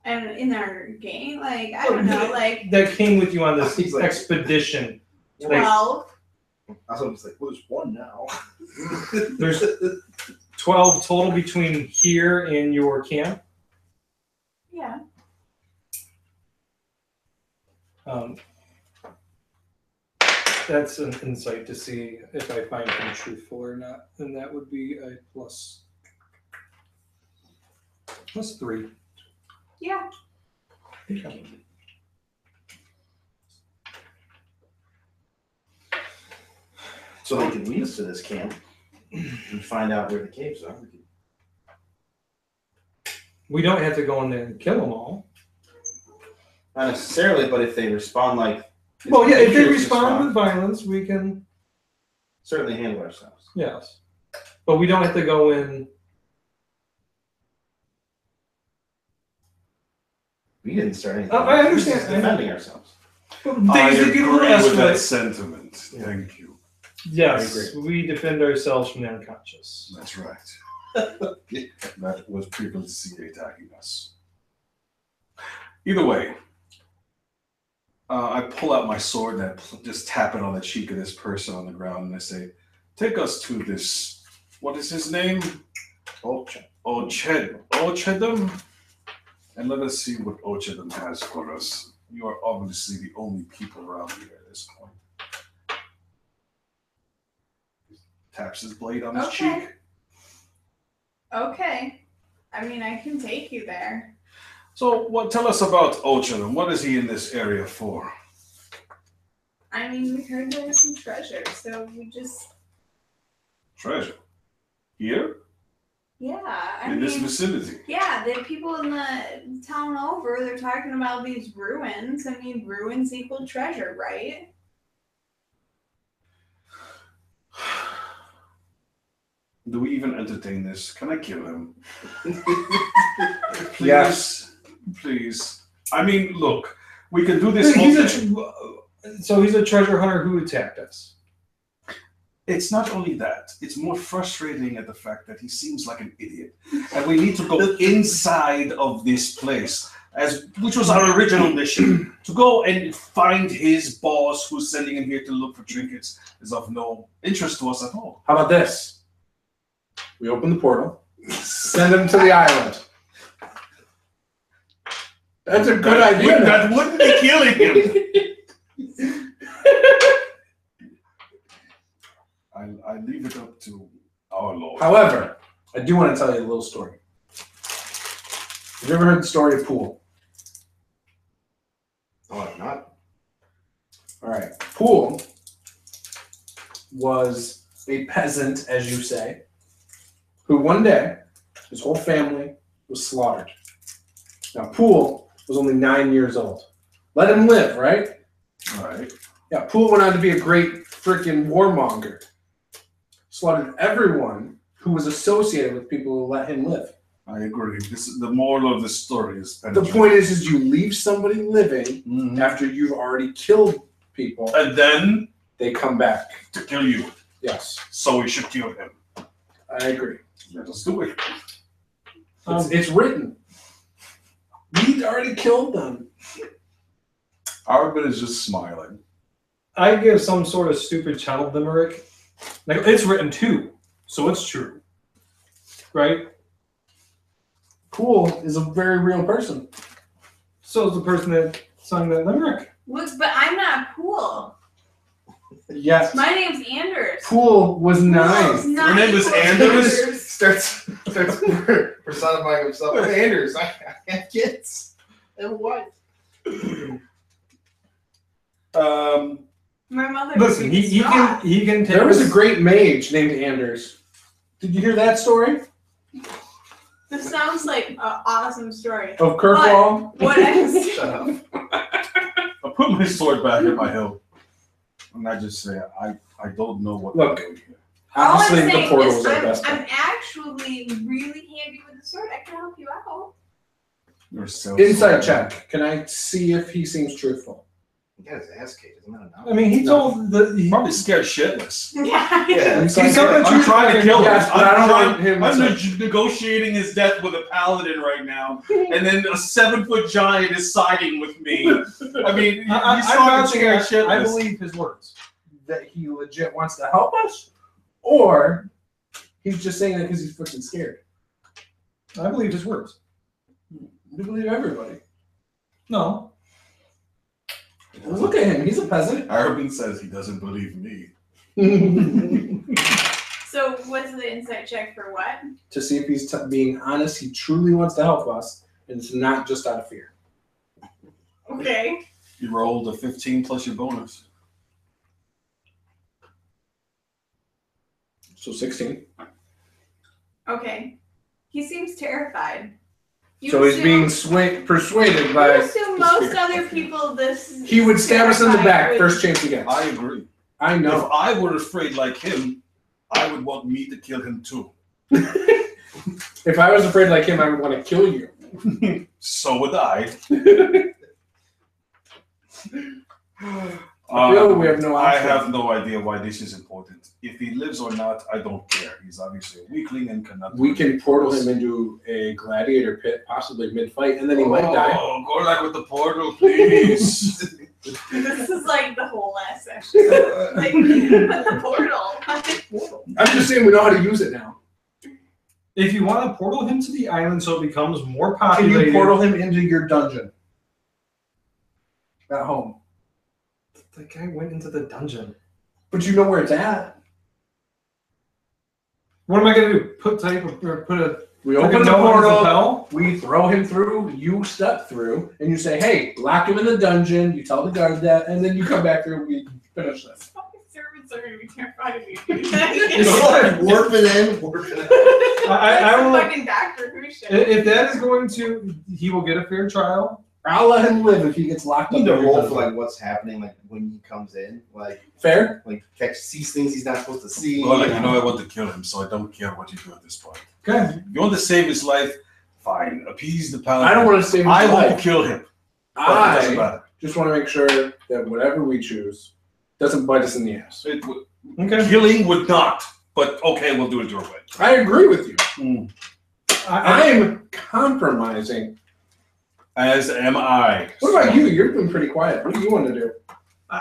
And in our gang, like I don't know, like That came with you on this He's like- expedition. 12. I was just like, well, there's one now. There's 12 total between here and your camp. Yeah. That's an insight to see if I find him truthful or not, and that would be a plus 3. Yeah. So they can lead us to this camp and find out where the caves are. We don't have to go in there and kill them all. Not necessarily, but if they respond like. Well, yeah, if they creatures respond with violence, we can, certainly handle ourselves. yes. But we don't have to go in. We didn't start anything. I understand. We're just defending ourselves. Things I that agree get a little with that escalate. sentiment. Thank you. Yes, we defend ourselves from the unconscious. That's right. That was frequency attacking us. Either way, I pull out my sword and I just tap it on the cheek of this person on the ground and I say, take us to this, what is his name? Ochedum? And let us see what Ochedum has for us. You are obviously the only people around here at this point. Taps his blade on his Okay. cheek. Okay. I mean, I can take you there. So, tell us about Ochedum. What is he in this area for? I mean, we heard there was some treasure, so we just, Treasure. Here? yeah. I In this mean, vicinity? yeah, the people in the town over, they're talking about these ruins. I mean, ruins equal treasure, right? Do we even entertain this? Can I kill him? Please? Yes. Please. I mean, look, we can do this. So he's a treasure hunter who attacked us. It's not only that, it's more frustrating at the fact that he seems like an idiot. And we need to go inside of this place, which was our original mission. To go and find his boss who's sending him here to look for trinkets is of no interest to us at all. How about this? We open the portal, send him to the island. That's a good idea. That wouldn't be killing him. I leave it up to our Lord. However, I do want to tell you a little story. Have you ever heard the story of Pool? Oh, I'm not. All right. Pool was a peasant, as you say, who one day, his whole family was slaughtered. Now, Poole was only 9 years old. Let him live, right? All right. Yeah, Poole went on to be a great freaking warmonger. Slaughtered everyone who was associated with people who let him live. I agree. This is the moral of the story is The point is you leave somebody living Mhm. after you've already killed people, And then they come back. to kill you. Yes, So we should kill him. I agree. Let us do it. It's written. We already killed them. Arvin is just smiling. I give some sort of stupid child limerick. Like it's written too, so it's true, right? Poole is a very real person. So is the person that sung that limerick. Look, but I'm not Poole. Yes. My name's Anders. Poole was 9. Poole's not Your name was equal to Anders? Starts personifying himself. I'm Anders. I have kids and a wife. My mother. Listen, he can take. There was a great mage named Anders. Did you hear that story? This sounds like an awesome story. Of Kirkwall? What I Shut up. I put my sword back in my hilt. And I just say, I don't know what Look. I'm doing here. All Obviously, I'm the saying portal is was our best I'm bet. actually really handy with the sword. I can help you out. You're so Insight check. Can I see if he seems truthful? He got his ass kicked. Isn't that enough? I mean, he told the. Probably scared shitless. Yeah. Yeah. He's telling the I'm truth. trying to kill him. Yes, but I don't want him I'm to- negotiating his death with a paladin right now, and then a 7-foot giant is siding with me. I mean, he's I'm fucking vouching scared that shitless. I believe his words. That he legit wants to help us? Or he's just saying that because he's freaking scared? I believe his words. You believe everybody. No. Look at him. He's a peasant. Arvin says he doesn't believe me. So what's the insight check for what? To see if he's being honest, he truly wants to help us, and it's not just out of fear. Okay. You rolled a 15 plus your bonus. So 16. Okay. He seems terrified. You So he's assume- being persuaded You by. assume most other people this. He would stab us in the back terrified first chance he gets. I agree. I If know. I were afraid like him, I would want me to kill him too. If I was afraid like him, I would want to kill you. So would I. I feel we have no I option. have no idea why this is important. If he lives or not, I don't care. He's obviously a weakling and cannot. We can portal him into a gladiator pit, possibly mid-fight, and then he might die. Oh, go like with the portal, please. This is like the whole last session. Like the portal. I'm just saying we know how to use it now. If you want to portal him to the island so it becomes more Can populated. you portal him into your dungeon? At home. The guy went into the dungeon. But you know where it's at. What am I gonna do? Put a We like open a the note on his portal, lapel? we throw him through, you step through, and you say, hey, lock him in the dungeon, you tell the guard that, and then you come back through and we finish this. Fucking servants are gonna be terrified of you. Warp it in. Warp it in. I will. Fucking Doctor Who shit. If that is going to, he will get a fair trial. I'll let him live if he gets locked I up. need to in your roll for dungeon. like what's happening, like when he comes in, like Fair? sees things he's not supposed to see. Well, like, I want to kill him, so I don't care what you do at this point. Okay. If you want to save his life, fine. Appease the paladin. I don't want to save his I won't life. kill him. But it doesn't I matter. just want to make sure that whatever we choose doesn't bite us in the ass. It would, Okay. killing would not. But okay, we'll do it your way. I agree with you. I, I'm compromising. As am I. What about you? You've been pretty quiet. What do you want to do?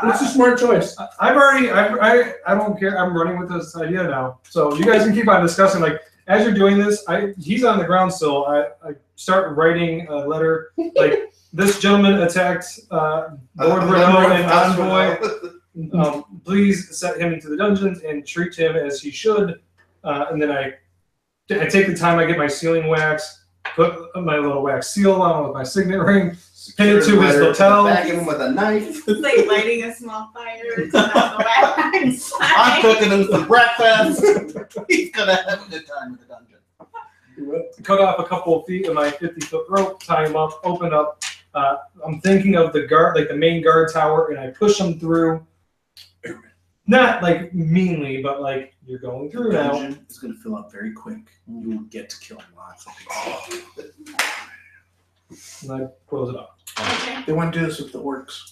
What's a I, smart choice? I've already. I don't care. I'm running with this idea now. So you guys can keep on discussing. Like as you're doing this, he's on the ground still. I start writing a letter. Like this gentleman attacked Lord Renault and Envoy. Please set him into the dungeons and treat him as he should. And then I take the time. I get my sealing wax, put my little wax seal on with my signet ring, pin it to his lapel. Back him with a knife. It's like lighting a small fire to melt the wax. inside. I'm cooking him some breakfast. He's gonna have a good time in the dungeon. Cut off a couple of feet of my 50-foot rope, tie him up, open up. I'm thinking of the guard, like the main guard tower, and I push him through. Not like meanly, but like you're going through The now. dungeon is going to fill up very quick. You will get to kill lots of people. And I close it up. Okay. They want to do this with the orcs.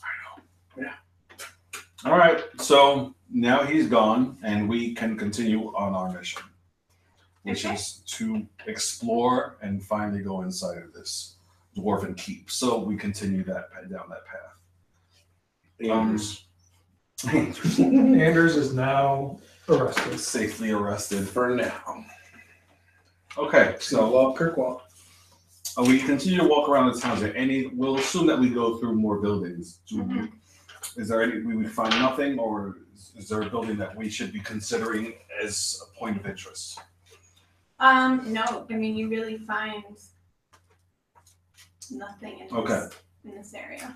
All right, so now he's gone, and we can continue on our mission, which Okay. is to explore and finally go inside of this dwarven keep. So we continue that down that path. Anders is now arrested. Safely arrested. For now. Okay, So so love Kirkwall. we continue to walk around the town. Is there any? We'll assume that we go through more buildings. Is there any? We would find nothing, or is there a building that we should be considering as a point of interest? No, I mean you really find nothing in this area.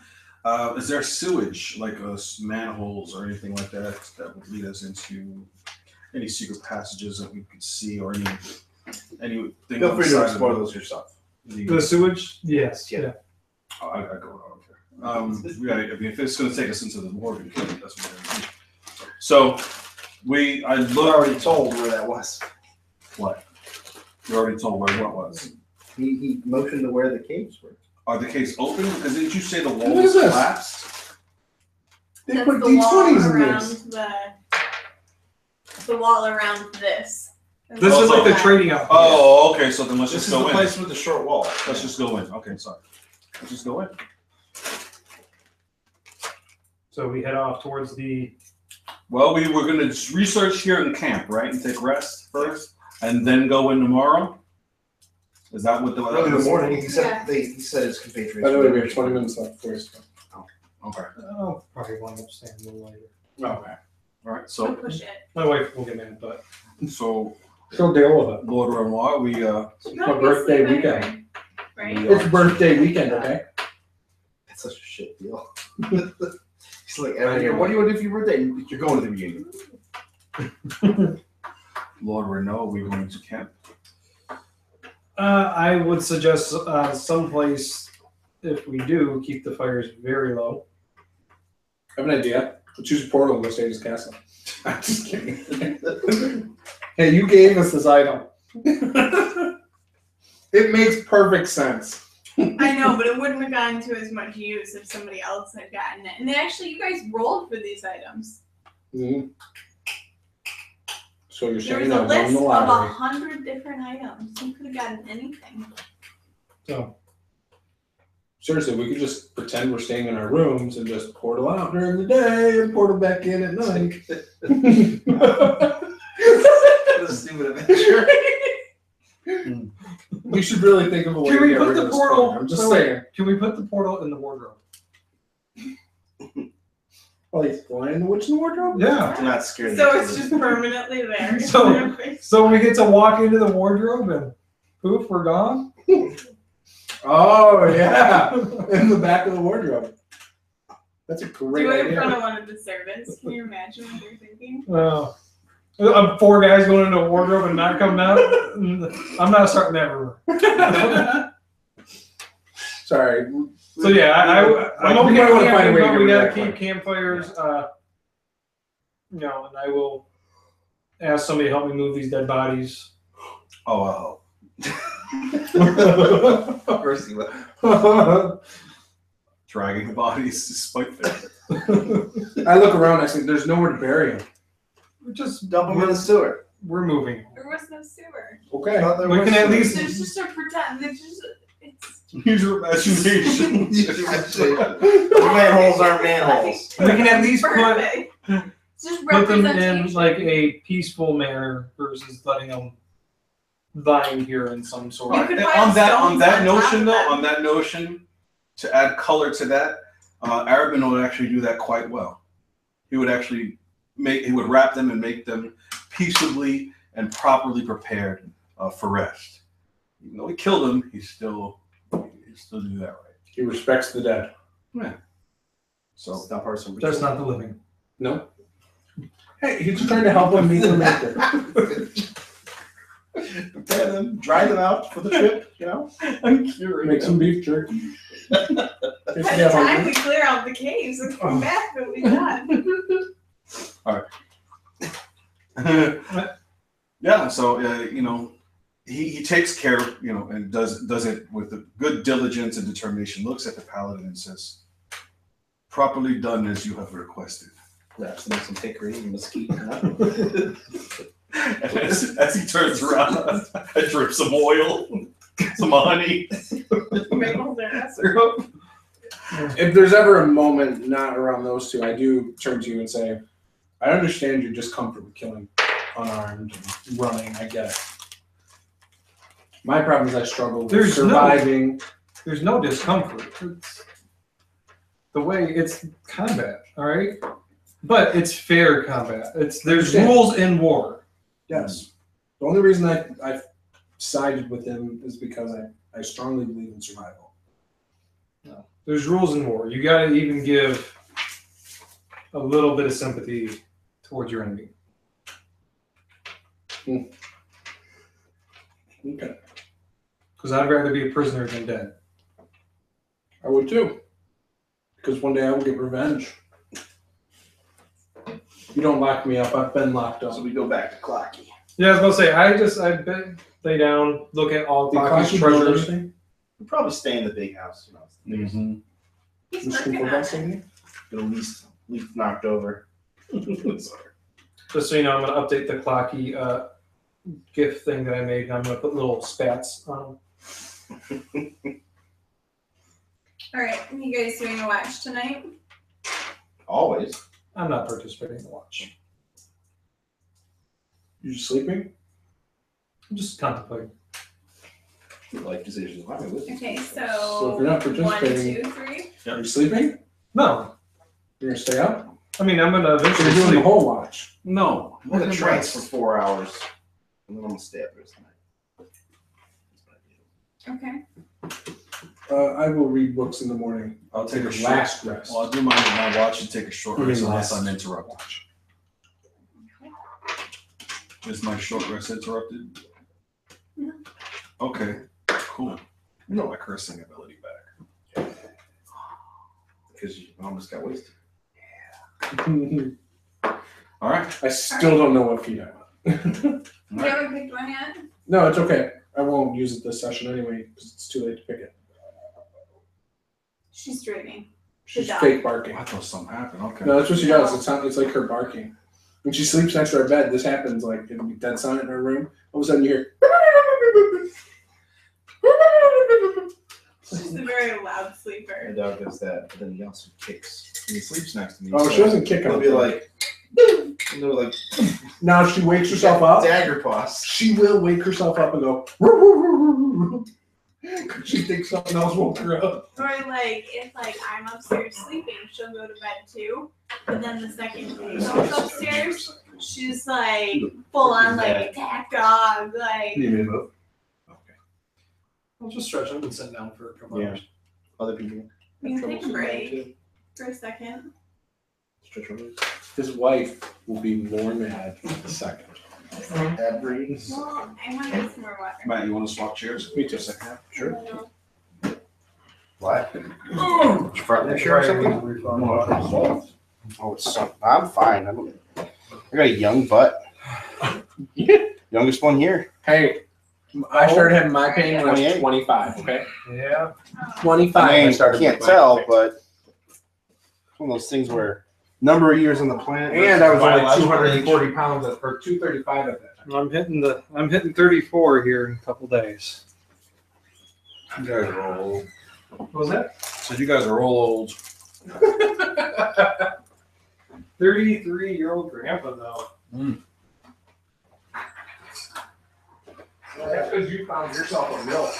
Is there sewage, like manholes or anything like that, that would lead us into any secret passages that we could see, or anything? Feel free to outside explore of those yourself. The sewage? Yes. Yeah. I go over here. We gotta, I mean, if it's going to take us into the Morgan King, that's what we're going to do. So I We're looked. already told where that was. What? You already told where what was. He motioned to where the caves were. Are the caves open? Because didn't you say the What is walls this? collapsed? They That's put the wall D20s in around this. the wall around this. This is like the trading outpost. Oh, okay. So then let's This just is the go in. place with the short wall. Let's just go in. Okay, sorry. Let's just go in. So we head off towards the. Well, we were going to research here in camp, right, and take rest first, and then go in tomorrow. Is that what the Early in the morning, he Yeah. said he said his compatriots. By the way, we have 20 minutes left for us. Okay. Oh, probably want to stand a little later. Okay. All right. Don't So push it. My wife will get mad, but she'll deal with it. Lord Renoir, we It's my birthday weekend. Right? It's birthday weekend, okay? That's such a shit deal. He's like, every year, what do you want to do for your birthday? You're going to the reunion. Lord Renault, we're going to camp. I would suggest someplace, if we do, keep the fires very low. I have an idea. We'll choose a portal and go stay in his castle. I'm just kidding. Hey, you gave us this item. It makes perfect sense. I know, but it wouldn't have gotten to as much use if somebody else had gotten it. And actually, you guys rolled for these items. Mm-hmm. So you're There saying was a that won list the of lottery. 100 different items. You could have gotten anything. So Seriously, we could just pretend we're staying in our rooms and just portal out during the day and portal back in at night. What a stupid adventure. We should really think of a way can to we get put rid the of this portal? thing. I'm just wait, saying. Can we put the portal in the wardrobe? Oh, he's flying the witch in the wardrobe? Yeah. I'm not scared. So it's just permanently there. So we get to walk into the wardrobe and poof, we're gone. Oh, yeah. In the back of the wardrobe. That's a great Do it in idea. front of one of the servants. Can you imagine what they're thinking? I'm 4 guys going into a wardrobe and not coming out. I'm not starting that rumor. Sorry. So yeah, I'm We okay might wanna with find a way to camping, but get we rid of gotta that keep one. campfires. And I will ask somebody to help me move these dead bodies. Oh, First he went, dragging the bodies despite that. I look around, I see there's nowhere to bury him. We're just Dump him in the sewer. we're moving. There was no sewer. Okay. We can at least There's just a pretend. It's Use your imagination. Manholes aren't manholes. we can at least perfect. It's just put them in representation. like a peaceful manner versus letting them dying here in some sort You of. could And pile on that stones on top notion of though, them. on that notion, to add color to that, Arabin would actually do that quite well. He would actually he would wrap them and make them peaceably and properly prepared for rest. Even though he killed them, he still do that right. He respects the dead. So Stop our some. Just not the living. No? Hey, he's trying to help him meet the maker. Prepare them, dry them out for the trip, you know? I'm curious. Make some beef jerky. By the time we clear out the caves and come back, we'll be done. Yeah, so you know, he takes care, you know, and does it with a good diligence and determination. Looks at the paladin and says, "Properly done as you have requested." Wraps them in some hickory and mesquite. And as he turns around, I drip some oil, some honey. If there's ever a moment not around those two, I do turn to you and say, I understand your discomfort with killing unarmed and running. I get it. My problem is I struggle with surviving. There's no discomfort. It's the way it's combat, all right? But it's fair combat. There's rules in war. Yes. The only reason I've sided with him is because I strongly believe in survival. No. There's rules in war. You got to even give a little bit of sympathy towards your enemy. Okay. Because I'd rather be a prisoner than dead. I would too. Because one day I will get revenge. You don't lock me up. I've been locked up. So we go back to Clocky. Yeah, I was gonna say I lay down, look at all Clocky's Clocky treasures. thing? We'll probably stay in the big house, you know. It's the biggest. He's Just working Google on that it. thing? Get at least knocked over. Sorry. Just so you know, I'm gonna update the Clocky GIF thing that I made, and I'm gonna put little spats on them. All right, you guys doing a watch tonight? Always. I'm not participating in the watch. You just sleeping? I'm just contemplating. Life decisions. Why am I with you? Okay, So so if you're not 1, participating, 2, 3. are you sleeping? No, You're gonna stay up? I mean I'm gonna So eventually you're doing the sleep. whole watch. No, I'm gonna trance for 4 hours, and then I'm gonna stay up the rest of the night. Okay. I will read books in the morning. I'll take a Your short last rest. Well, I'll do my watch and take a short rest unless Last. I'm interrupted. Is my short rest interrupted? No. Okay, cool. You know my cursing ability back. Because you almost got wasted. All right. I still don't know what feed I want. You haven't picked one yet? No, it's okay. I won't use it this session anyway because it's too late to pick it. She's dreaming. She's dog. fake barking. I thought something happened. Okay. No, that's what she does. It's like her barking. When she sleeps next to our bed, this happens. Like it'll be dead silent in her room. All of a sudden, you hear. She's a very loud My sleeper. dog does that, but then he also kicks. And he sleeps next to me. Oh, so she doesn't kick He'll on be me. like, and they're like, Now she wakes herself up. dagger paws. She will wake herself up and go. She thinks something else woke her up. Or like, if like I'm upstairs sleeping, she'll go to bed too. But then the second she goes upstairs, she's like full on like attack dog, like. You need me to move? Okay. I'll just stretch. I've been sitting down for a couple Yeah. hours. Other people You have can trouble take a sitting down, break too. for a second. Stretch over. His wife will be more mad in a second. Ab breeze. Well, I want to get some more water. Matt, you want to swap chairs? Me too. Sure. No. What? Front or something? Oh, it's so, I'm fine. I got a young butt. Youngest one here. Hey, I started having my pain when I was 28. 25. Okay, Yeah. 25. I mean, started can't with my tell, pain. but it's one of those things where number of years on the planet. And I was only biological 240 pounds or 235 at that time. I'm hitting 34 here in a couple days. You guys are all old. What was that? So you guys are all old. 33-year-old grandpa though. That's because you found yourself a milk.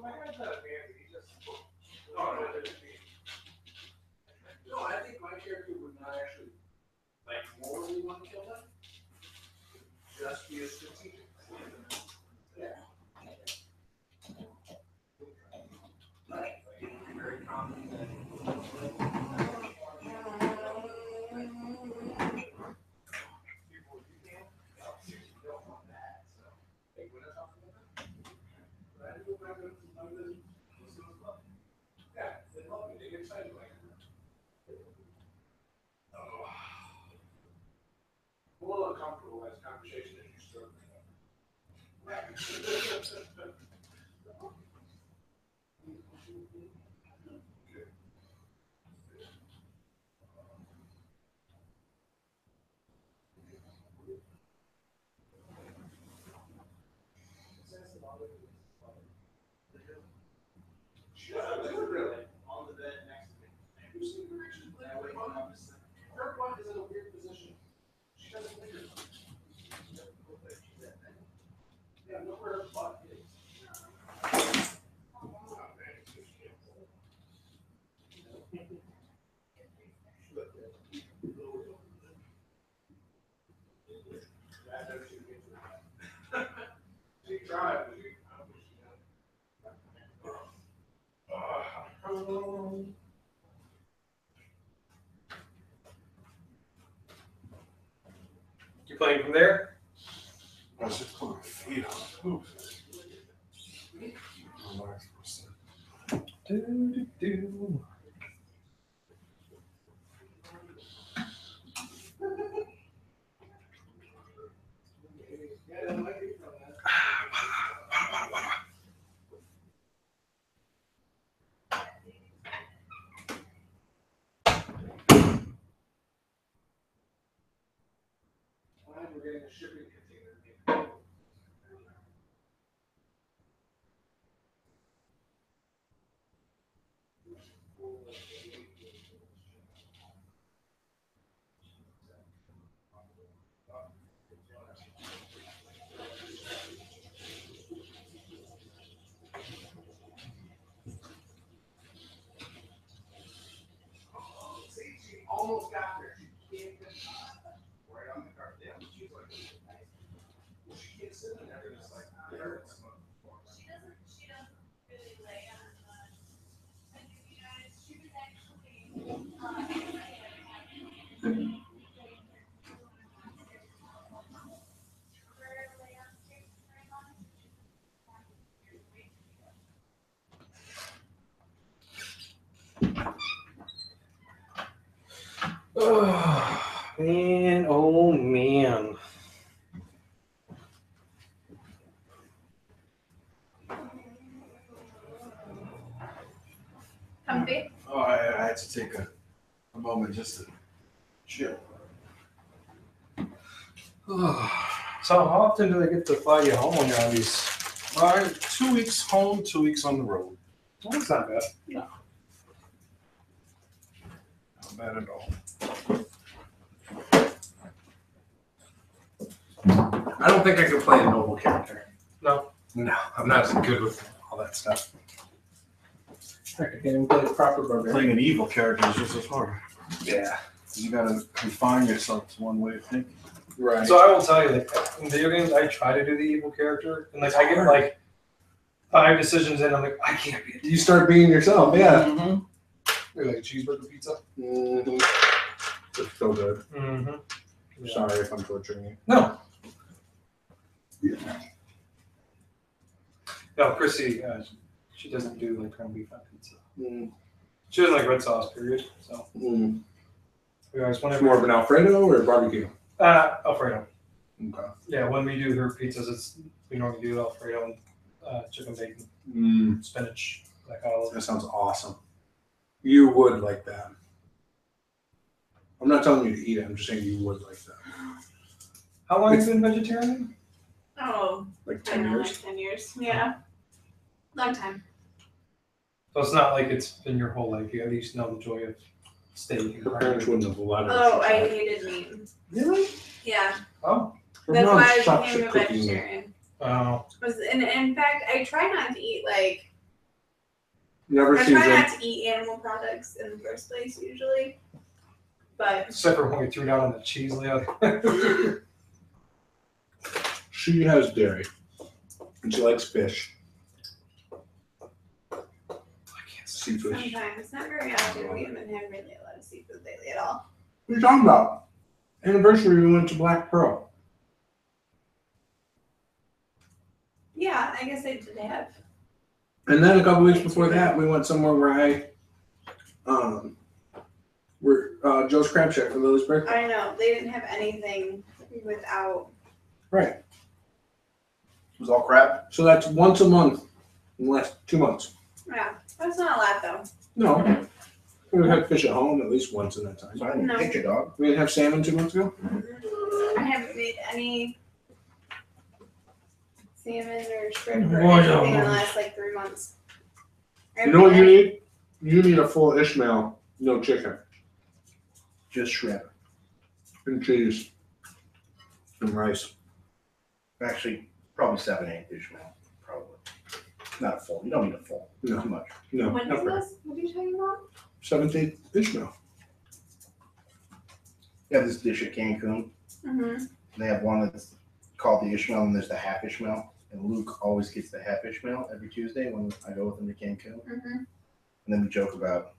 No, I think my character would not actually like morally want to kill them. Just be a strategic. Yeah. Very common. Yeah, they love me. They get excited like that. I'm a little uncomfortable as conversation as you start. She doesn't do it really. On the bed next to me. That way, her butt is in a weird position. She doesn't think her. Yeah, look where her butt is. She tried. You playing from there? I was just putting my feet on. Ooh. Do. We're getting a shipping container. See, she almost got there. She can't get right on the cart. Yeah, she's like, well, she can't sit in there. It's like, She doesn't really lay on the you guys. She was actually Oh man, oh man. comfy. Oh, I had to take a moment just to chill. So how often do they get to fly you home when you're on these? 2 weeks home, 2 weeks on the road. Well, that's not bad. Not bad at all. I don't think I could play a noble character. No. No, I'm not as good with all that stuff. I can't even play the proper barbarian. Playing an evil character is just as hard. Yeah. You gotta confine yourself to one way of thinking. Right. So I will tell you, like, in video games, I try to do the evil character, and like I get like 5 decisions in, I'm like, I can't be. You start being yourself, yeah. Mm-hmm. You're like cheeseburger pizza. Mm-hmm. It's so good. Mm-hmm. Yeah. Sorry if I'm torturing you. No. No, Chrissy, she doesn't do like ground beef on pizza. Mm. She doesn't like red sauce, period. So Mm. we always It's whenever more of an Alfredo or barbecue? Alfredo. Okay. Yeah, when we do her pizzas, we normally do Alfredo and chicken bacon, Mm. spinach, like olive. That sounds awesome. You would like that. I'm not telling you to eat it. I'm just saying you would like that. How long have you been vegetarian? Oh, Like I 10 know, years? like 10 years. Yeah. Long time. So it's not like it's been your whole life. You at least know the joy of steak and Her parents crackers. wouldn't have allowed her. Oh, I hated meat. Really? Yeah. Oh. Her That's mom why I sucks became at a cooking. vegetarian. Oh. In fact, I try not to eat like Never I sees try it. not to eat animal products in the first place usually, but Except for when we threw down on the cheese layout. She has dairy, and she likes fish. I can't Seafood. sometimes, not very often. We haven't had really a lot of seafood lately at all. What are you talking about? Anniversary, we went to Black Pearl. Yeah, I guess I did have. And then a couple weeks before that, we went somewhere where Joe's Crab Shack for Lily's birthday. I know they didn't have anything without. Right. It was all crap. So that's once a month in the last 2 months. Yeah, that's not a lot though. No. We had fish at home at least once in that time. So I didn't No. picture dog. We didn't have salmon 2 months ago? I haven't made any salmon or shrimp or Oh, anything in the no. last like 3 months. You know what you need? You need a full Ishmael, no chicken, Just shrimp. and cheese, and rice. Actually, probably 7, 8 Ishmael. Probably. Not a full. You don't need a full. No. Too much. No, When is not for this? What are you talking about? 7th Ishmael. They have this dish at Cancun. Mm-hmm. They have one that's called the Ishmael, and there's the half Ishmael. And Luke always gets the half Ishmael every Tuesday when I go with him to Cancun. Mm-hmm. And then we joke about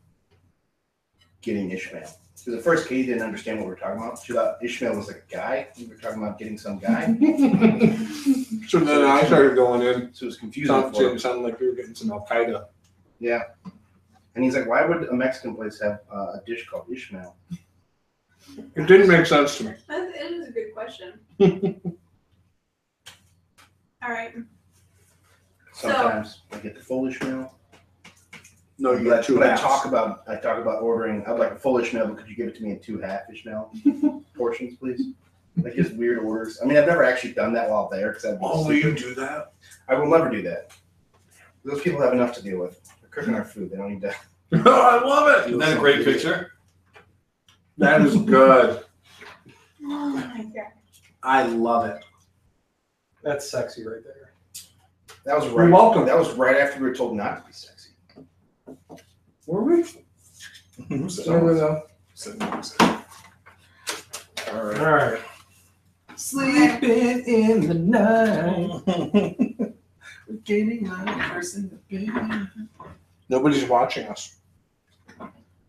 getting Ishmael. So the first Katie didn't understand what we were talking about. She thought Ishmael was like a guy. We were talking about getting some guy. So then I started going in. So it was confusing for him. Sounded like we were getting some Al Qaeda. Yeah. And he's like, why would a Mexican place have a dish called Ishmael? It didn't make sense to me. It is a good question. All right. Sometimes I get the full Ishmael. No, you got two But I halves. talk about ordering. I'd like a full Ishmael, but could you give it to me in 2 half Ishmael portions, please? Like just weird orders. I mean, I've never actually done that while there because do that? I will never do that. Those people have enough to deal with. They're cooking our food. They don't need to. I love it. Isn't that a great picture? That is good. Oh my god. I love it. That's sexy right there. That was You're right. welcome. That was right after we were told not to be sexy. Were we? Never though. All right. All right. Sleeping in the night. Getting my person in the bed. Nobody's watching us.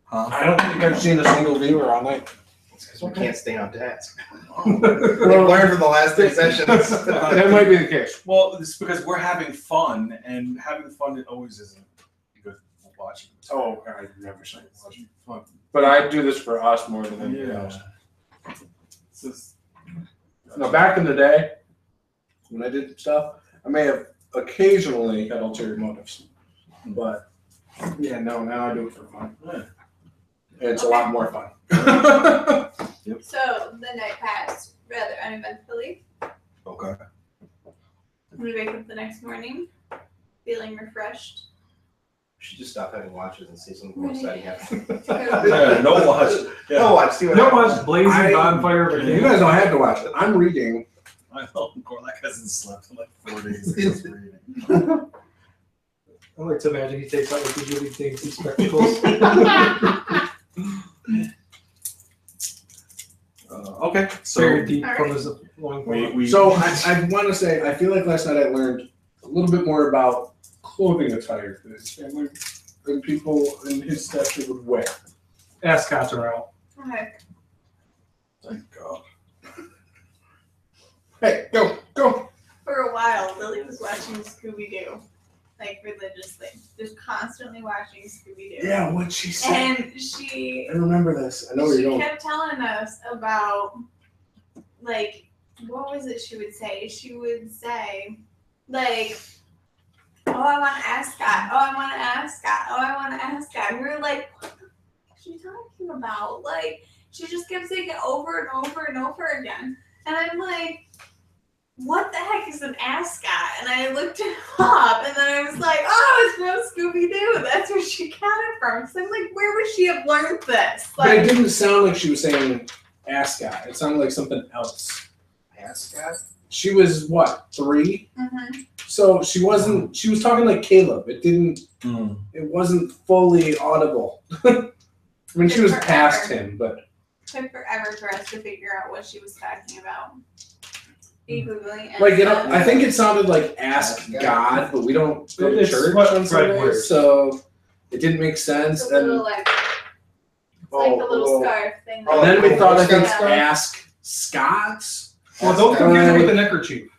Huh? I don't think I've seen a single viewer all night. It's because we can't stay on task. Well, We've learned from the last 3 sessions. that might be the case. Well, it's because we're having fun, and having fun it always isn't good for watching. Oh, I never seen it. Watching fun. But I do this for us more than anything else. It's just, Now, back in the day, when I did stuff, I may have occasionally had ulterior motives. But, yeah, no, now I do it for fun. Yeah. It's a lot more fun. So the night passed rather uneventfully. okay. We wake up the next morning, feeling refreshed. We should just stop having watches and see something more exciting happen. Yeah, no watch. Yeah. No watch. See what No happens. one's blazing I- bonfire of a You game. guys don't have to watch it. I'm reading. I know. Corlac hasn't slept in like 4 days. He's reading. I like to imagine he takes out like these really dainty spectacles. Okay. Very So deep All from right. his long we So I want to say, I feel like last night I learned a little bit more about clothing attire that his family and people in his stature would wear. ascots are out. Okay. thank God. Hey, go. For a while, Lily was watching Scooby-Doo, like religiously, just constantly watching Scooby-Doo. Yeah, what'd she say? And she I remember this. I know where she you're going. kept telling us about, like, what was it she would say? She would say, like, oh, I want an ascot. Oh, I want an ascot. Oh, I want an ascot. And we were like, what the fuck is she talking about? Like, she just kept saying it over and over and over again. And I'm like, what the heck is an ascot? And I looked it up, and then I was like, oh, it's from Scooby-Doo. That's where she got it from. So I'm like, where would she have learned this? But it Like, didn't sound like she was saying ascot. It sounded like something else. Ascot? She was, what, 3? mhm. So she wasn't. She was talking like Caleb. It didn't. It wasn't fully audible. I mean, she was past him, but took forever for us to figure out what she was talking about. Googling like I think it sounded like "ask God," but we don't go to church on Sundays, so it didn't make sense. It's a little like, it's like the little scarf thing. And then we thought, I think, "ask Scots." Well, don't confuse it with the neckerchief.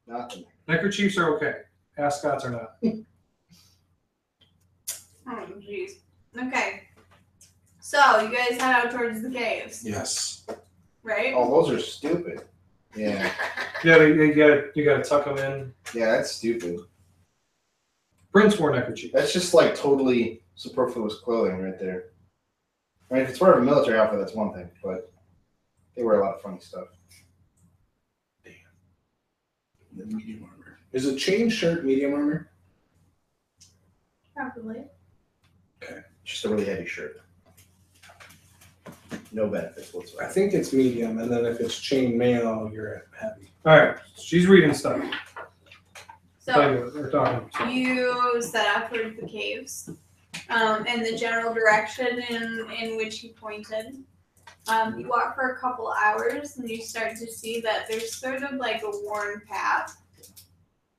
Nothing. Neckerchiefs are okay. Ascots are not. Oh, jeez. Okay. So, you guys head out towards the caves, Yes. right? Oh, those are stupid. Yeah. Yeah, you gotta tuck them in. Yeah, that's stupid. Prince wore neckerchief. That's just like totally superfluous clothing right there. I mean, if it's part of a military outfit, that's one thing, but they wear a lot of funny stuff. The medium armor. Is a chain shirt medium armor? Probably. Just a really heavy shirt. No benefits I whatsoever. think it's medium, and then if it's chain mail, you're at heavy. All right, she's reading stuff. So, We're talking. you set out towards the caves, in the general direction in which you pointed. You walk for a couple hours, and you start to see that there's sort of like a worn path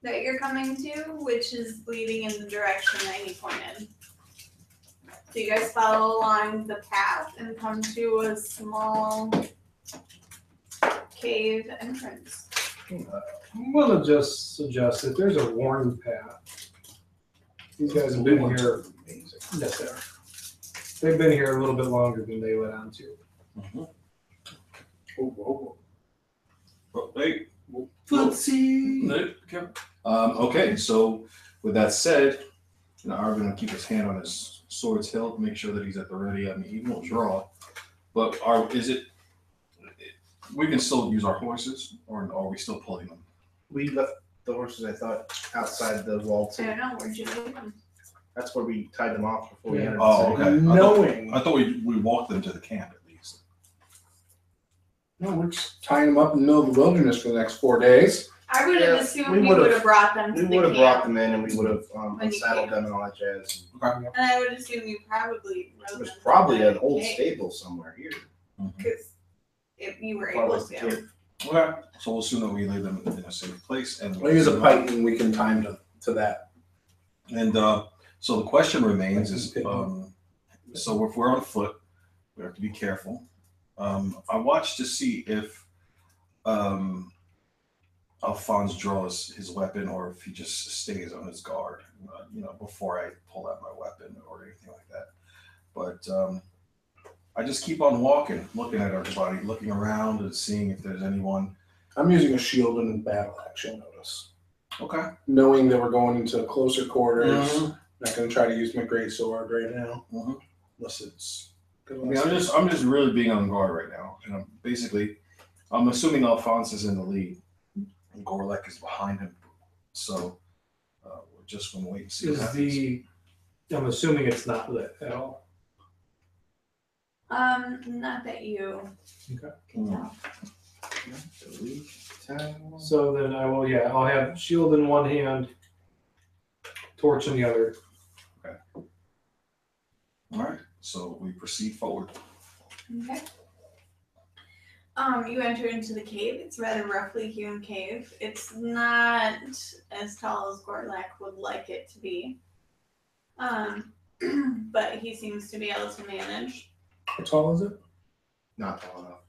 that you're coming to, which is leading in the direction that he pointed. So you guys follow along the path and come to a small cave entrance. I'm gonna just suggest that there's a worn path. These guys have been here. Yes, they are. They've been here a little bit longer than they let on to. Oh. Oh, hey. Footsie. Okay, so with that said, I'm going to keep his hand on his sword's hilt, make sure that he's at the ready. I mean, he won't draw, but we can still use our horses, or are we still pulling them? We left the horses, I thought, outside the wall I too. don't know, where'd you leave them? That's where we tied them off before we entered the Oh, city. okay. Knowing. I thought we walked them to the camp at least. No, we're just tying them up in the middle of the wilderness for the next 4 days. I would have Yeah, assumed we you would've- would have brought them to We the would have brought camp. them in and we would have When you unsaddled came. them and all that jazz. And I would assume you probably rode There's them to probably the an old cave, stable somewhere here. Because if you were If I able was the to. kid. Okay, so we'll assume that we lay them in a safe place, and We'll use a pipe and we can time to that. And so the question remains is, so if we're on foot, we have to be careful. I watched to see if Alphonse draws his weapon or if he just stays on his guard, before I pull out my weapon or anything like that. But I just keep on walking, looking at everybody, looking around and seeing if there's anyone. I'm using a shield in battle action notice. Okay. Knowing that we're going into closer quarters. Not going to try to use my great sword right now. Unless it's I mean, I'm just really being on guard right now, and I'm assuming Alphonse is in the lead, and Gorlek is behind him. So we're just going to wait and see what happens. I'm assuming it's not lit at all. Not that you Okay. can tell. So then I'll have shield in one hand, torch in the other. Okay. All right. So we proceed forward. Okay. You enter into the cave. It's a rather roughly hewn cave. It's not as tall as Gorlak would like it to be. But he seems to be able to manage. How tall is it? Not tall enough.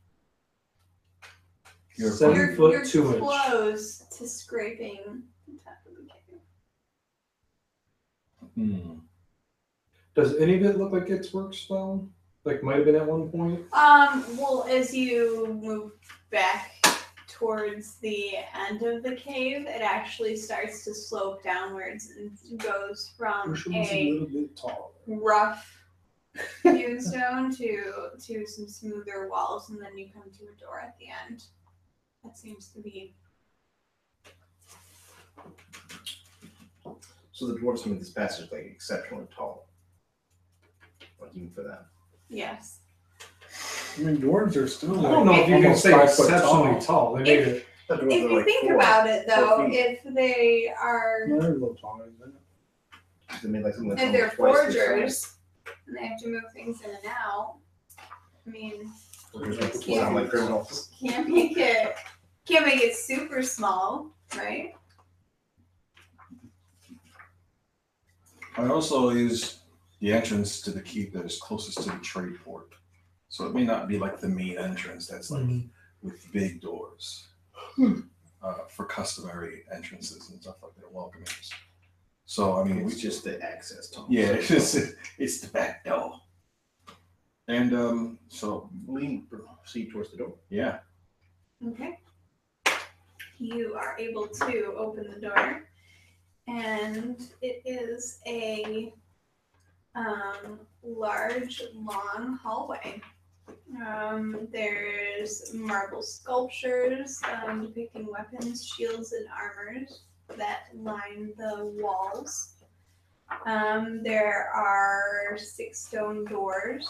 You're So fine. you're 7 foot 2 inch. close to scraping the top of the cave. Does any of it look like it's work stone? Like might have been at one point? Well, as you move back towards the end of the cave, it actually starts to slope downwards and goes from Wish it was a a little bit taller. rough hewn stone to some smoother walls, and then you come to a door at the end. That seems to be. So the dwarves make this passage like exceptionally tall. Like even for them. Yes. I mean, dwarves are still. I don't know if you can almost say 5 foot exceptionally tall. They made it. The doors If are you like think 4 about it, though, feet. if they are, No, they're a little taller than that. They made like something that's if they're almost twice this forgers, and they have to move things in and out, I mean, size. Forgers make people sound like criminals. can't make it super small, right? I also use the entrance to the keep that is closest to the trade port. So it may not be like the main entrance that's like with big doors for customary entrances and stuff like that, welcomings. So, I mean, It's just the access tunnel. yeah, it's the back door. And so, We proceed towards the door. yeah. Okay. You are able to open the door, and it is a large, long hallway. There's marble sculptures depicting weapons, shields, and armors that line the walls. There are 6 stone doors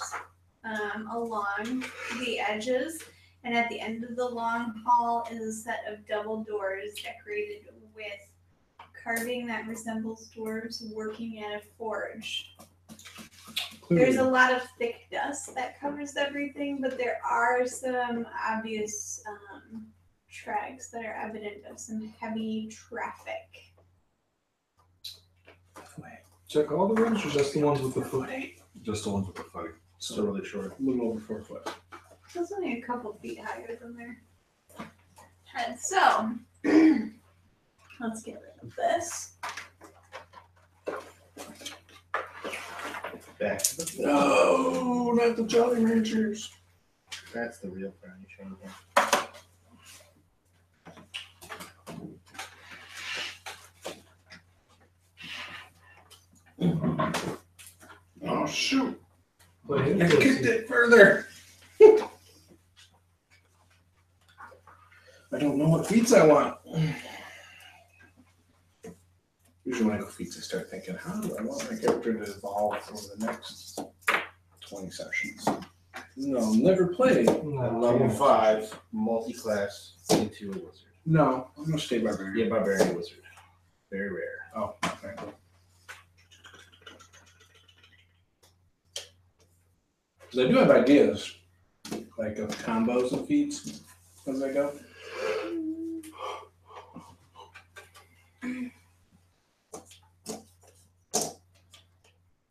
along the edges, and at the end of the long hall is a set of double doors decorated with carving that resembles dwarves working at a forge. There's a lot of thick dust that covers everything, but there are some obvious tracks that are evident of some heavy traffic. Check all the rooms or just the ones with the foot? Just the ones with the fight. Still really short. A little over 4 foot. It's only a couple feet higher than their head. So, let's get rid of this. Back to the floor. No, not the Jolly Ranchers. That's the real brownie chain here. Oh shoot! Play I it. kicked it further. I don't know what feats I want. Usually when I go feats, I start thinking, how do I want my character to evolve over the next 20 sessions? No, I'll never play. Level 5, multi-class into a wizard. No, I'm gonna stay barbarian. Yeah, barbarian wizard. Very rare. Oh, okay. Because I do have ideas, like of combos and feats as I go.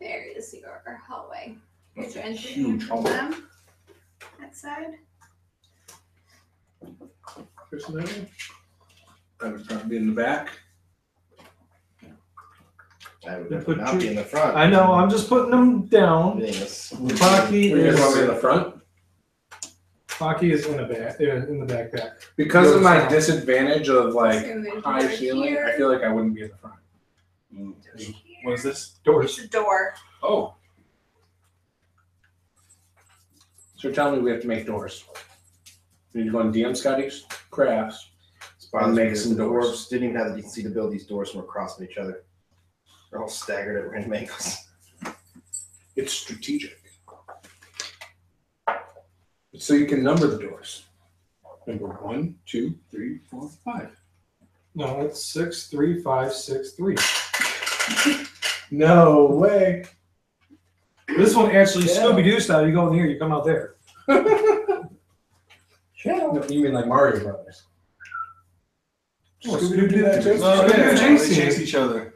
There is your hallway. Here's your entry Huge from hallway. them. That side. Personality? I would probably be in the back. I would They put not be you- in the front. I know, I'm just putting them down. Yes. Baki You guys want me in is the front? Baki is in the backpack. Because of my disadvantage of like So there's a high door ceiling, here. I feel like I wouldn't be in the front. What is this? Doors. There's a door. Oh, So tell me we have to make doors. We need to go on DM Scotty's crafts. Bothers Make me that some the doors. dwarves didn't even have the decency to build these doors from across from each other. They're all staggered at random angles. It's strategic. So you can number the doors. Number 1, 2, 3, 4, 5. No, it's 6, 3, 5, 6, 3. No way. This one actually Yeah. Scooby Doo style. You go in here, you come out there. No, you mean like Mario Brothers? Oh, Scooby-Doo did that too? no, Yeah, yeah, they chasing. chase each other.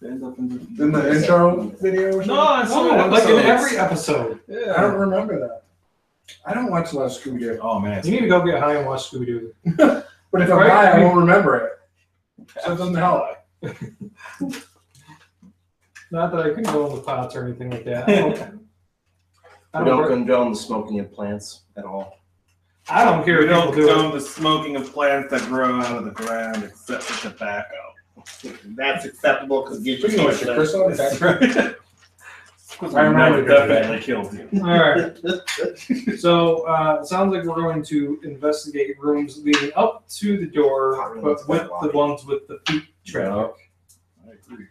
They end up in In the intro video or something? No, it's No, like in episodes. every episode. Yeah. I don't remember that. I don't watch a lot of Scooby-Doo. Oh man. You need to go get high and watch Scooby Doo. But if I'm Right. high, I won't remember it. So it doesn't help. Not that I couldn't go in the pots or anything like that. I We don't don't, condone the smoking of plants at all. I don't care We if don't people do it. condone the smoking of plants that grow out of the ground except for tobacco. That's acceptable because it gives you Speaking of which, something. Crystal, That's right. I remember That definitely killed you. All right. So it sounds like we're going to investigate rooms leading up to the door, but with the ones with the feet traffic. I agree.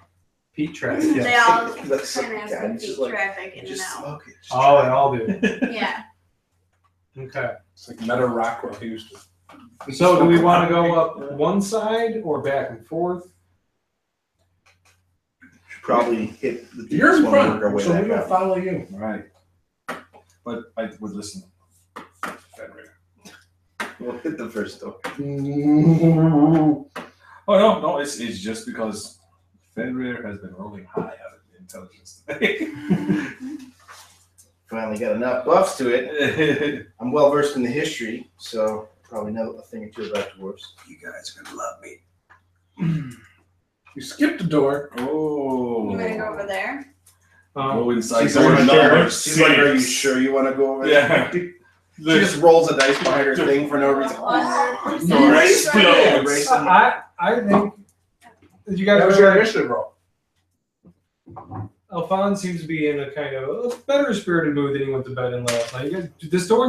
Feet traffic. They Yeah. all That's kind of have yeah, some it's just feet like- traffic in and Just out. smoke it. Just Oh, try they it. all do. Yeah. Okay. It's like Meta Rockwell used to. So do we want to go up one side or back and forth? Should probably hit the You're in deepest one and work our front, way so back we will up. follow you. Right. But I would listen. Fenrir. We'll hit the first door. Oh no, it's just because Fenrir has been rolling high out of intelligence today. Finally got enough buffs to it. I'm well versed in the history, so probably know a thing or two about dwarves. You guys are gonna love me. You skipped a door. Oh. You want to go over there? Go inside She's door like, number she's like, are you 6. sure you want to go over Yeah. there? She just rolls a dice behind her thing for no reason. Door Race explodes. race. I think you guys That was are your right. initiative roll. Alphonse seems to be in a kind of a better spirited mood than he went to bed in last night. You guys, this door,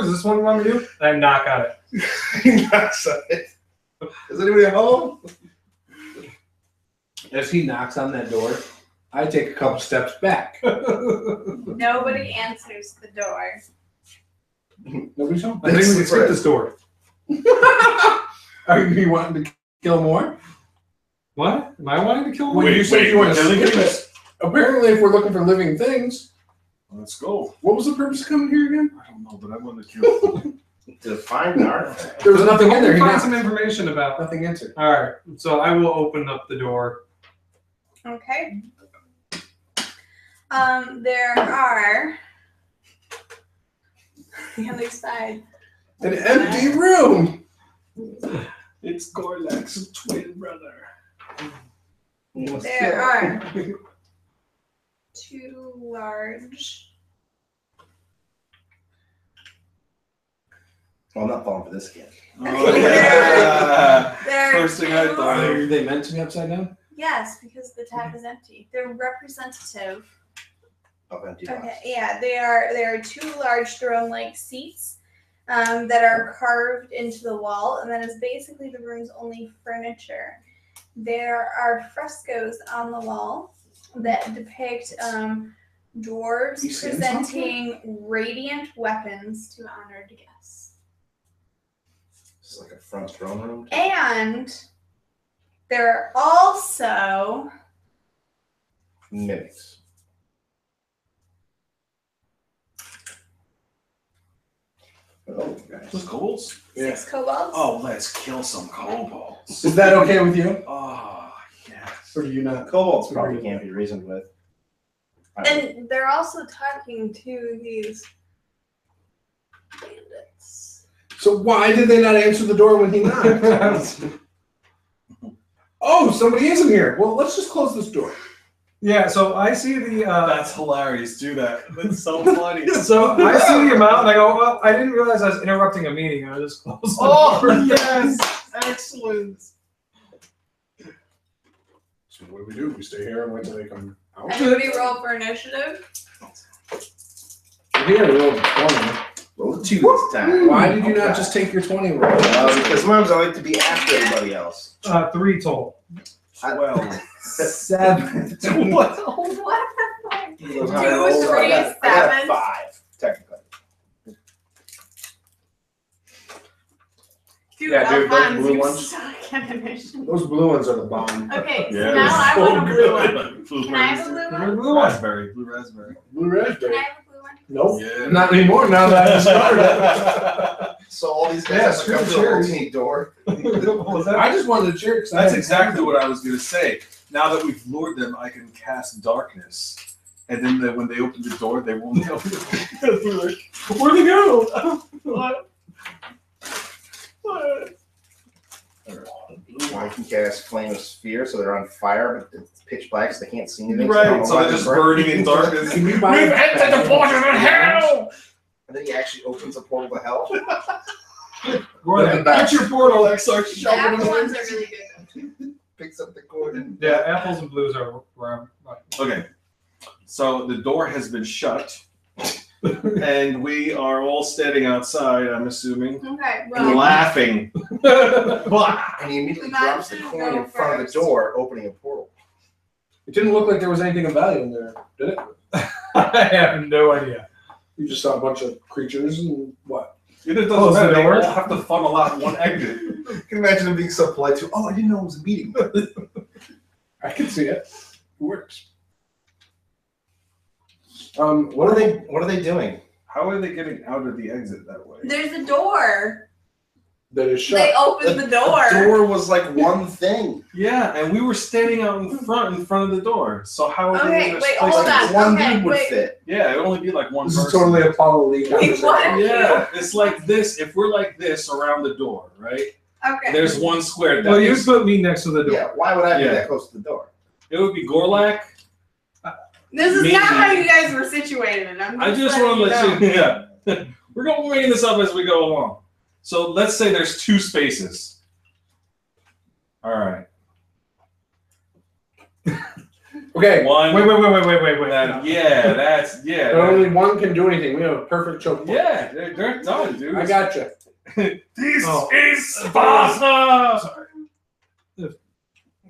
is this one you want me to do? And I knock on it. He knocks on it. Is anybody home? As he knocks on that door, I take a couple steps back. Nobody answers the door. Nobody's home. I think we can skip this door. Are you wanting to kill more? What? Am I wanting to kill one? Well, you said you want to killing skip things? it. Apparently, if we're looking for living things, Let's go. what was the purpose of coming here again? I don't know, but I want to kill. To find an artifact. There was nothing in there. He Find knocked. some information about. Nothing answered. All right, so I will open up the door. Okay. There are the other side. An empty room. It's Gorlak's twin brother. There are 2 large. Well, I'm not falling for this again. Oh, yeah. There First thing I thought. Are they meant to be upside down? Yes, because the tab is empty. They're representative. Of empty Okay, box. yeah, there are 2 large throne-like seats that are carved into the wall, and that is basically the room's only furniture. There are frescoes on the wall that depict dwarves You seen presenting radiant weapons to honored guests. This is like a front throne room. And there are also Mimics. Oh, guys. Those kobolds? 6 kobolds. Oh, let's kill some kobolds. Is that okay with you? Oh, yes. Or do you not? Kobolds probably can't be reasoned with. And they're also talking to these bandits. So why did they not answer the door when he knocked? Oh, somebody isn't here. Well, let's just close this door. Yeah, so I see the. That's hilarious. Do that. That's so funny. So I see the amount, and I go, well, I didn't realize I was interrupting a meeting. I just closed the Oh, door. yes. Excellent. So what do? We stay here and wait till they come out? Anybody roll for initiative? Here, roll 20. Roll a 2 this time. Why did you not just take your 20 roll? Because sometimes I like to be after everybody else. 3 total. 12. 7. What? Those 2, high rolls, 3, I got 7. 5, technically. Dude, Yeah, dude, those Alphonse, blue you ones. suck at initiative. Those blue ones are the bomb. Okay, so Yeah, now I so want a blue one. good. Can I have a blue one? Blue one. Raspberry. Blue raspberry. Blue Can raspberry. I have a blue one? Nope. Yeah. Not anymore now that I discovered it. So all these Yeah, guys have screw to come the to the cherries. rotating door. What was that? I just wanted to cheer. That's exactly what I was going to say. Now that we've lured them, I can cast darkness. And then when they open the door, they won't know. We're like, where'd they go? What? I can cast Flame of Sphere, so they're on fire, but it's pitch black, so they can't see anything. Right, so they're just burning in darkness. Can you buy hell! And then he actually opens a portal to hell. Gordon, get your portal. Starts The shoving apple them ones in. are really good. Picks up the cord and Yeah, apples and blues are where I'm. Okay, so the door has been shut, and we are all standing outside, I'm assuming, Okay, and well, laughing. and he immediately Not drops the to coin go in front of the first. door, opening a portal. It didn't look like there was anything of value in there, did it? I have no idea. You just saw a bunch of creatures and what? It doesn't Close the matter. They door. all have to funnel out one exit. You can imagine him being so polite too. Oh, I didn't know it was a meeting. I can see it. It works. What are they doing? How are they getting out of the exit that way? There's a door. That is shut. They opened the door. The door was like one thing. Yeah, and we were standing out in front of the door. So how are they Okay, gonna wait, place hold it? on. One Okay, dude would wait. fit. Yeah, it'd only be like one This person. is totally Apollo Lee Wait, conversation. what? Yeah, it's like this. If we're like this around the door, right? Okay. There's one square. That Well, you means put me next to the door. Yeah, why would I be Yeah. that close to the door? it would be Gorlak. This is Maybe. not how you guys were situated. I just want to let you. Yeah, we're making this up as we go along. So let's say there's 2 spaces. All right. Okay, One. Wait. That's but only one can do anything. We have a perfect choke point. Yeah, they're done, dude. I got you. This Oh. is Sparta! Sorry.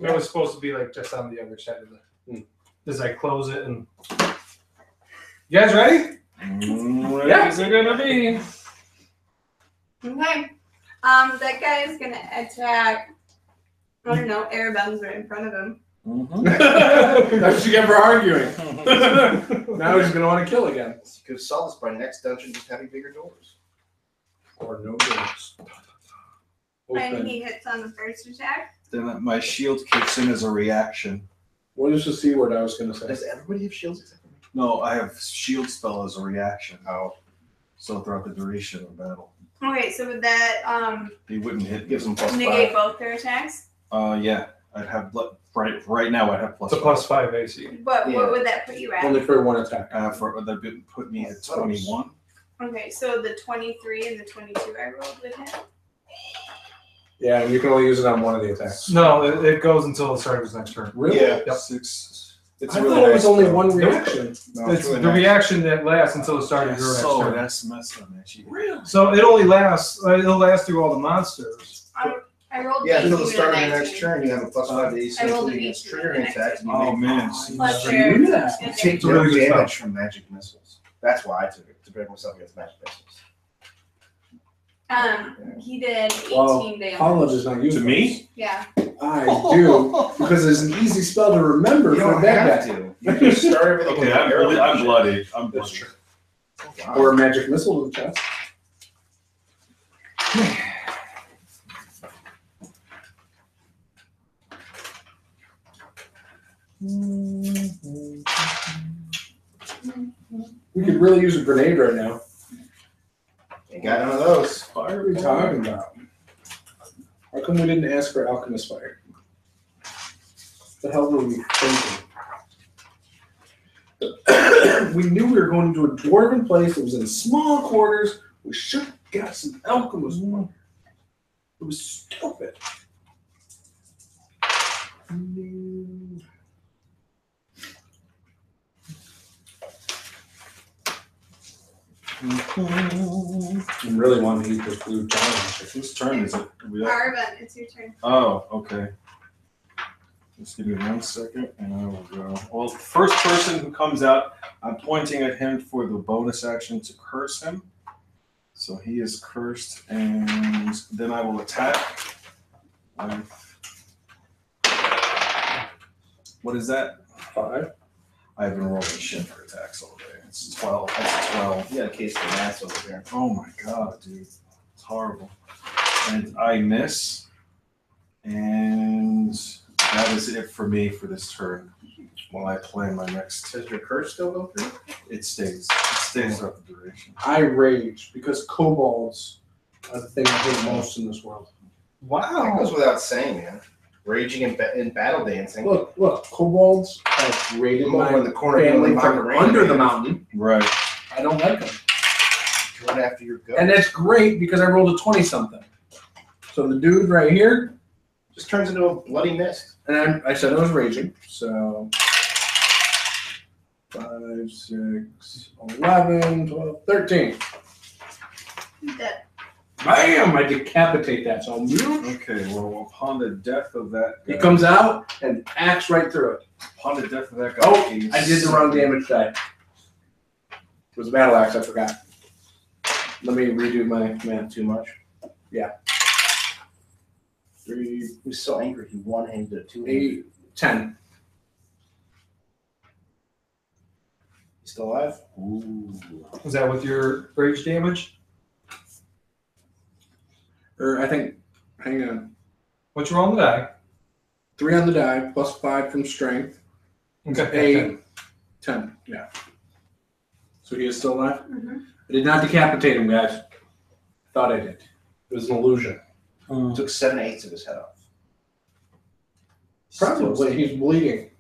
That was supposed to be like just on the other side of the. As I close it and. You guys ready? Ready as they're gonna be. Okay. That guy is gonna attack. I don't know. Araben's right in front of him. That's what you get for arguing. Now he's gonna want to kill again. You could solve this by next dungeon just having bigger doors. Or no doors. And Open. he hits on the first attack. Then my shield kicks in as a reaction. What is the C word I was gonna say? Does everybody have shields except for me? No, I have shield spell as a reaction. Oh. So throughout the duration of the battle. Okay, so would that He wouldn't hit. It gives them plus negate 5. both their attacks? Yeah. I'd have right now I'd have plus It's a +5 AC. But Yeah. what would that put you at? Only for one attack. That would put me at 21. Okay, so the 23 and the 22 I rolled with him. Yeah, and you can only use it on one of the attacks. No, it goes until the start of his next turn. Really? Yeah. Yep. 6. It's I really thought it was nice, only though. one reaction. No, It's really the nice. reaction that lasts until the start of your next So turn. that's messed up, man. Really? So it only lasts. It'll last through all the monsters. I rolled Yeah, 18 until the and start of a your 19. next turn, you have a plus 5 to AC, I rolled including an against 18 triggering and a attacks. and you Oh make- man. Plus I your- knew that. You and take It's really direct good damage stuff. from magic missiles. That's why I took it, to protect myself against magic missiles. He did 18 Well, damage. Paula does not use To those. me? Yeah. I do, because it's an easy spell to remember You for a don't bad have guy. to. You can start everything Okay, with I'm arrow and shit. bloody. I'm That's bloody. true. Wow. Or a magic missile to the chest. We could really use a grenade right now. You got none of those. What are we talking about? How come we didn't ask for alchemist fire? What the hell were we thinking? We knew we were going to a dwarven place that was in small quarters. We should have got some alchemist fire. It was stupid. I really want to eat this blue challenge. Whose turn is it? Are we up? Arben, it's your turn. Oh, okay. Just give me 1 second and I will go. Well, the first person who comes out, I'm pointing at him for the bonus action to curse him. So he is cursed, and then I will attack. What is that? 5. I've been rolling shit for attacks all day. It's 12. That's a 12. You got a case of gnats over there. Oh my god, dude. It's horrible. And I miss. And that is it for me for this turn. While I plan my next. Does your curse still go through? It stays. It stays throughout the duration. I rage because kobolds are the thing I hate most in this world. That Wow. goes without saying, man. Raging in battle dancing. Look, kobolds have raided Over my in the corner family yelling from Macarena, under the man. mountain. Right. I don't like them. Run after your ghost. And that's great because I rolled a 20-something. So the dude right here, just turns into a bloody mist. and I said I was raging, so 5, 6, 11, 12, 13. Dead. Bam! I decapitate that. So Okay, well, upon the death of that guy. he comes out and acts right through it. Upon the death of that guy. Oh, he's- I did the wrong damage die. It was a battle axe, I forgot. Let me redo my math. Too much. Yeah. 3, He was so angry he one-handed a 2. 8, 10. He's still alive? Ooh. Is that with your rage damage? Or I think, hang on. What you roll on the die? 3 on the die, plus 5 from strength. Okay. 8, 10. Yeah. So he is still alive? Mm-hmm. I did not decapitate him, guys. Thought I did. It was an illusion. Took 7/8 of his head off. Probably. He's bleeding.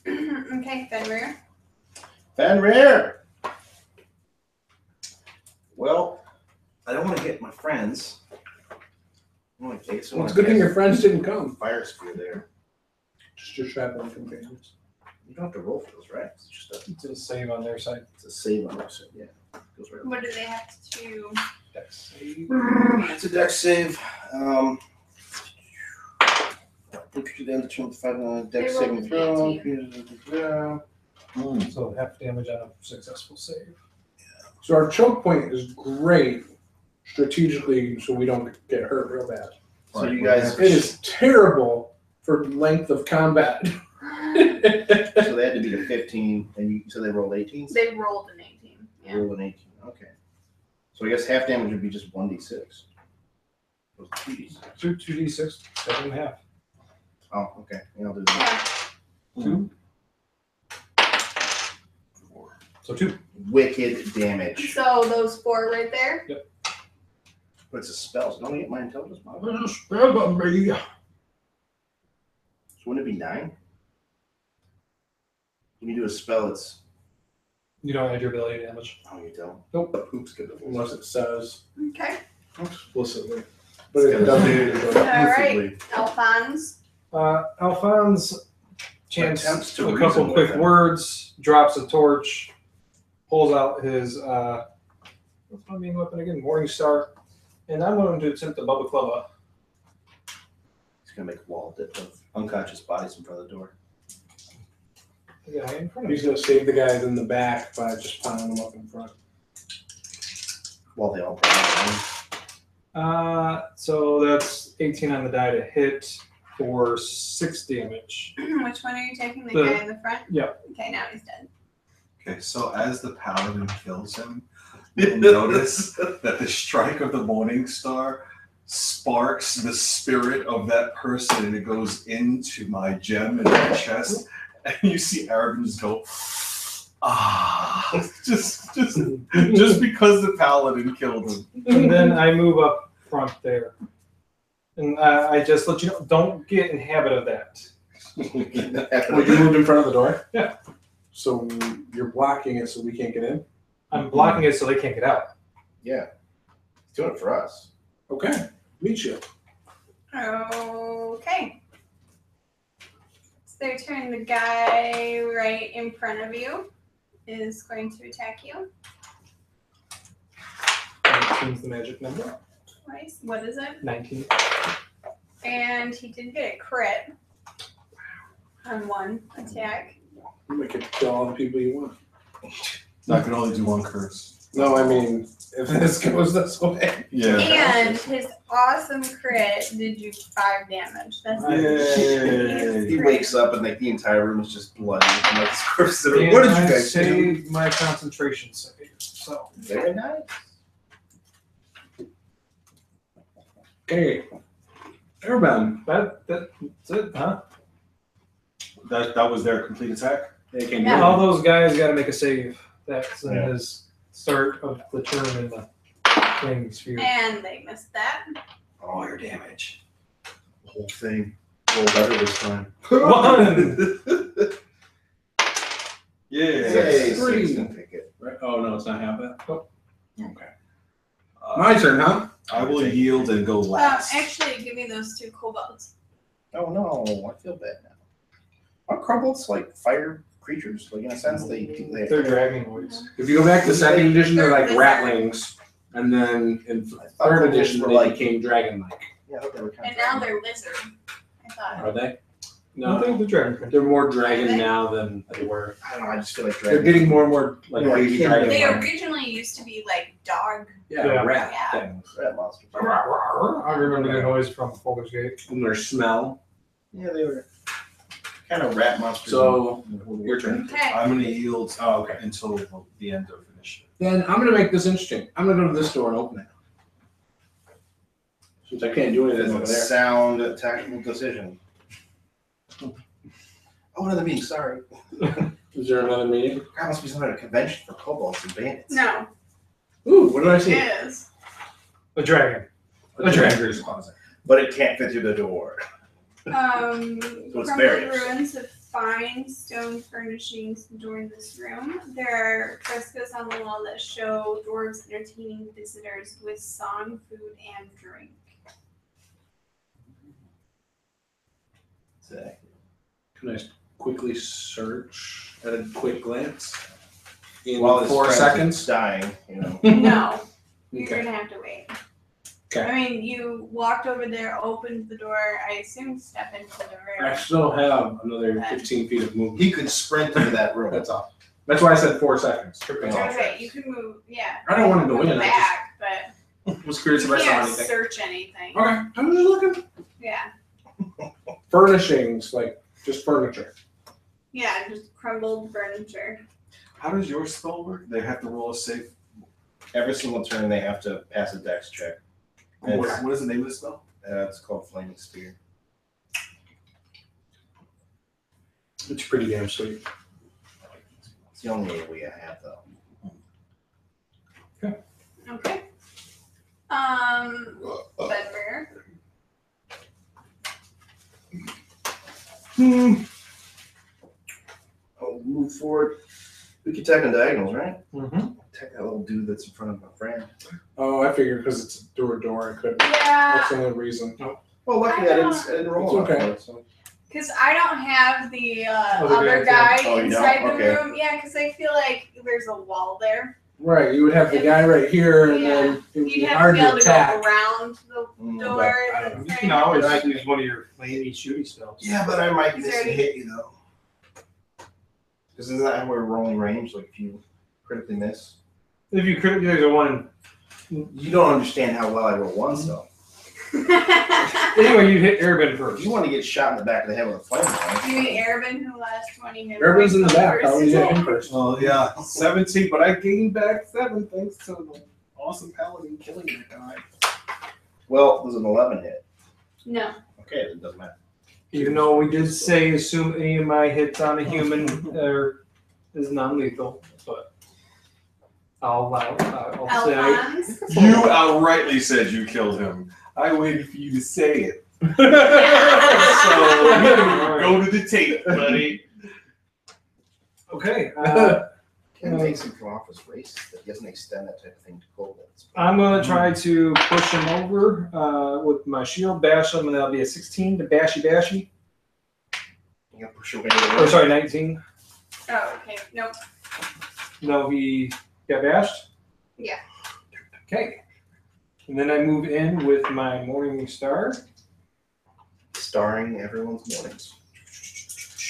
Okay, Fenrir. Fenrir! Well, I don't want to get my friends. I want to take Well, it's a good thing your friends didn't come. fire spear there. Just your chaplain companions. You don't have to roll for those, right? It's just It's a save on their side. it's a save on this. Yeah. Goes right. What do they have to do? Dex save. It's a dex save. If you then determine the 5 dex They rolled saving a throw. So half damage on a successful save. So our choke point is great strategically so we don't get hurt real bad. So you guys, It is terrible for length of combat. so they had to beat a 15, and you said they rolled 18s? They rolled an 18. Yeah. Rolled an 18, okay. So I guess half damage would be just 1d6. It was 2d6. 2d6, 7.5. Oh, okay. Yeah, I'll do that. Yeah. 2. 4. So 2. Wicked damage. So those 4 right there. But it's a spell, so don't we get my intelligence mod? me. So wouldn't it be 9? When you do a spell, it's. You don't add your ability damage. Oh, you don't? Nope. Oops, good. Unless it says Okay. explicitly. But it doesn't. All right. Alphonse. Alphonse chants Attempts to a reason couple with quick him. words, drops a torch, pulls out his what's my main weapon again? Morningstar, and I'm going to attempt the Bubba Clubba. He's going to make a wall of unconscious bodies in front of the door. Yeah, in front of He's going to save the guys in the back by just piling them up in front. While they all burn. So that's 18 on the die to hit for 6 damage. Which one are you taking? The The- guy in the front? Yeah. Okay, now he's dead. Okay, so as the paladin kills him, you'll notice that the strike of the morning star sparks the spirit of that person and it goes into my gem in my chest. And you see Aragon just go, just because the paladin killed him. And then I move up front there. And I just let you know, don't get in habit of that. Well, you moved in front of the door? Yeah. So you're blocking it so we can't get in? I'm blocking it so they can't get out. Yeah. He's doing it for us. Okay. Meet you. Okay. It's their turn. The guy right in front of you is going to attack you 19's the magic number. twice. What is it? 19. And he did get a crit on one attack. You can kill all the people you want. I can only do one curse. No, I mean, if this goes this way. Yeah. And his awesome crit did you 5 damage. That's Yay. He wakes up and like the entire room is just bloody. And like his corpse. And What did you I guys do? saved my concentration save. So Very nice. Okay. Airbend. that's it, huh? That was their complete attack? They can Yeah. All those guys got to make a save. That's in Yeah. his start of the turn in the flaming sphere. And they missed that. All your damage. The whole thing. Roll better this time. 1. Yeah. Yay, so Three. he's gonna take it. Right? Oh, no, it's not half that? Nope. Okay. My turn, huh? I will yield and go last. Actually, give me those 2 kobolds. Oh no, I feel bad now. Aren't kobolds like fire creatures? Like in a sense, They're dragonoids. If you go back to second edition, they're like They're ratlings. And then in third edition, were they like. became dragon-like. Yeah, I thought they were kind And of. now they're lizard. I thought. Are they? I think the dragon. They're more dragon now than they were. I don't know. I just feel like They're dragons. getting more and more like More baby akin. dragon. They like- originally used to be like dog. Yeah, rat Yeah. things. Rat monsters. I remember the noise from Fuller's Gate. And their smell. Yeah, they were kind of rat monsters. So your turn. Okay. I'm gonna yield Oh, okay. until the end of initiative. Then I'm gonna make this interesting. I'm gonna go to this door and open it. Since I can't do It anything is over a there. sound tactical decision. Oh, another meeting. Sorry. Is there another meeting? That must be some kind of convention for kobolds and bandits. No, Ooh, what did I see? it is. A dragon. A dragon's closet. But it can't fit through the door. So it's crumbled various. ruins of fine stone furnishings adorn this room. There are frescoes on the wall that show dwarves entertaining visitors with song, food, and drink. Can I quickly search at a quick glance? In While his 4 friend seconds? is dying, you know. No, you're Okay. gonna have to wait. Okay. I mean, you walked over there, opened the door. I assume step into the I room. still have another 15 feet of movement. He could sprint into that room. That's all. That's why I said 4 seconds. Tripping off. Okay, you can move. Yeah. I don't want him to move win, I back, but I was curious you if I saw can't anything. search anything. Okay, I'm just looking. Yeah. Furnishings, like just furniture. Yeah, just crumbled furniture. How does your spell work? They have to roll a save. Every single turn, they have to pass a dex check. And What is the name of the spell? it's called Flaming Spear. It's pretty damn sweet. It's the only AoE I have, though. Okay. Bedbear. Oh, move forward. We can attack on diagonals, right? Mm-hmm. Attack that little dude that's in front of my friend. Oh, I figured because it's through a door, I couldn't. Yeah, That's the only reason. Well, luckily I didn't roll It's on okay. it, so. because I don't have the Other other guy, guy oh, you inside don't? the Okay. room. Yeah, because I feel like there's a wall there. Right, you would have the guy right here, and Yeah. then it would be You'd have to hard be to able to attack. go around the Mm, door. I don't know. You can always use one of your flamey shooty spells. Yeah, but I might Is miss there and any- hit you, though. Because isn't that how we're rolling range? Like, if you critically miss? If you could, there's a one. You don't understand how well I roll ones, though. Anyway, you hit Airbend If first. you want to get shot in the back of the head with a flame gun, You mean Arabin who lasts 20 minutes? Everyone's in the back. How would you get him first? Oh yeah, 17, but I gained back 7 thanks to the awesome paladin killing that guy. well, there's an 11 hit. No. Okay, it doesn't matter. Even though we did say assume any of my hits on a human is non-lethal, but I'll allow. I'll say Alphonse. You outrightly said you killed him. I waited for you to say it. So go to the tape, buddy. okay. Ken takes him from off his race. That doesn't extend that type of thing to kobolds. I'm gonna try to push him over with my shield, bash him, and that'll be a 16 to bashy. You gotta push your way to the Oh, sorry, 19. Oh, okay. Nope. No, he got bashed. Yeah. Okay. And then I move in with my Morning Star. Starring everyone's mornings.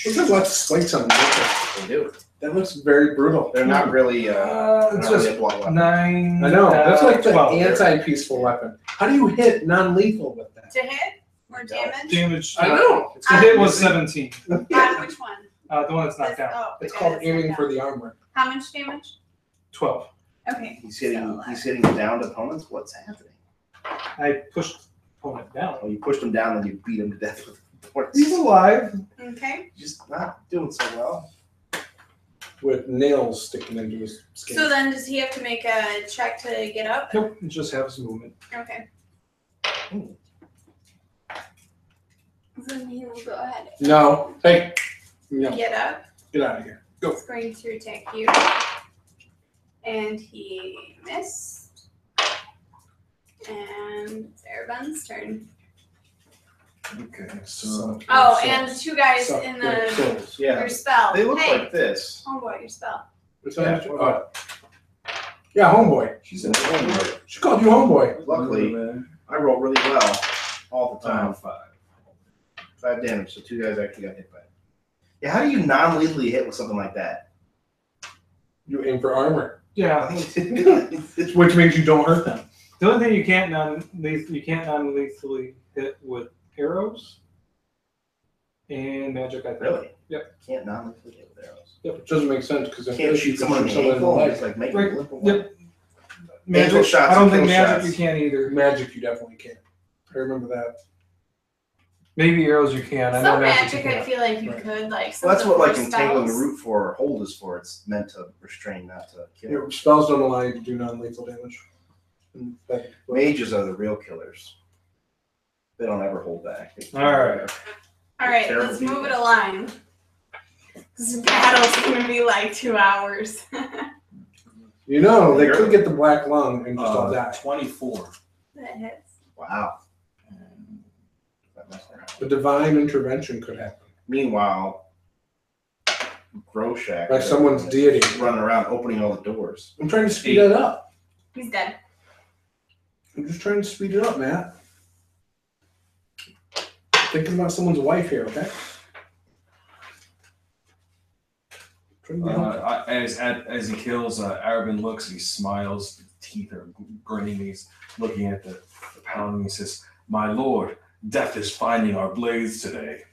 Look at lots of spikes on the picture. They do. That looks very brutal. They're not really, It's not really just a blood weapon. 9. I know. That's like the 12. anti-peaceful weapon. How do you hit non-lethal with that? To hit or damage? Damage. I know. The hit was 17. On which one? The one that's knocked out. Oh, It's okay, called that's aiming knocked for out. the armor. How much damage? 12. Okay. He's hitting So, downed opponents. What's happening? I pushed opponent down. Oh, you pushed him down, then you beat him to death with swords. He's alive. Okay. Just not doing so well. With nails sticking into his skin. So then does he have to make a check to get up? Nope, it just has movement. Okay. Then he will go ahead No. Hey. No. and get up. Get out of here. Go. He's going to attack you. And he missed. And it's Airbend's turn. Okay, so Oh, and the two guys Suck in their the souls. Yeah, your spell. they look Hey, like this. homeboy, your spell. What's Yeah, that? Oh. Yeah, homeboy. She said, "Oh, She called you homeboy. luckily, I roll really well all the time. 5. 5 damage, so 2 guys actually got hit by it. Yeah, how do you non-lethally hit with something like that? You aim for armor, Yeah. which means you don't hurt them. The only thing you can't non-lethally hit with arrows and magic, I think. Really? Yep. Can't non-lethally hit with arrows. Yep, it doesn't make sense because if Can't shoot someone in the ankle and just like make Right. them limp away. Yep. Magic, Ankle shots I don't and think kill magic shots. you can't either. Magic, you definitely can. I remember that. Maybe arrows you can. I know Some magic magic, you I can't. feel like you could, like, some Well, that's of what the like force entangling the spells. root for or hold is for. It's meant to restrain, not to kill. Your spells don't allow you to do non-lethal damage. Mages are the real killers. They don't ever hold back. All right. All right, Terrible let's people. move it along. This battle's gonna be like 2 hours. You know, they could get the black lung and just all die. 24. That hits. Wow. A divine intervention could happen. Meanwhile, Groshak By someone's deity. running around opening all the doors. I'm trying to speed that up. He's dead. I'm just trying to speed it up, Matt. Thinking about someone's wife here, okay? Trying to be helpful. As he kills, Arabin looks, he smiles, his teeth are grinning, he's looking at the pounding, he says, "My lord, death is finding our blades today."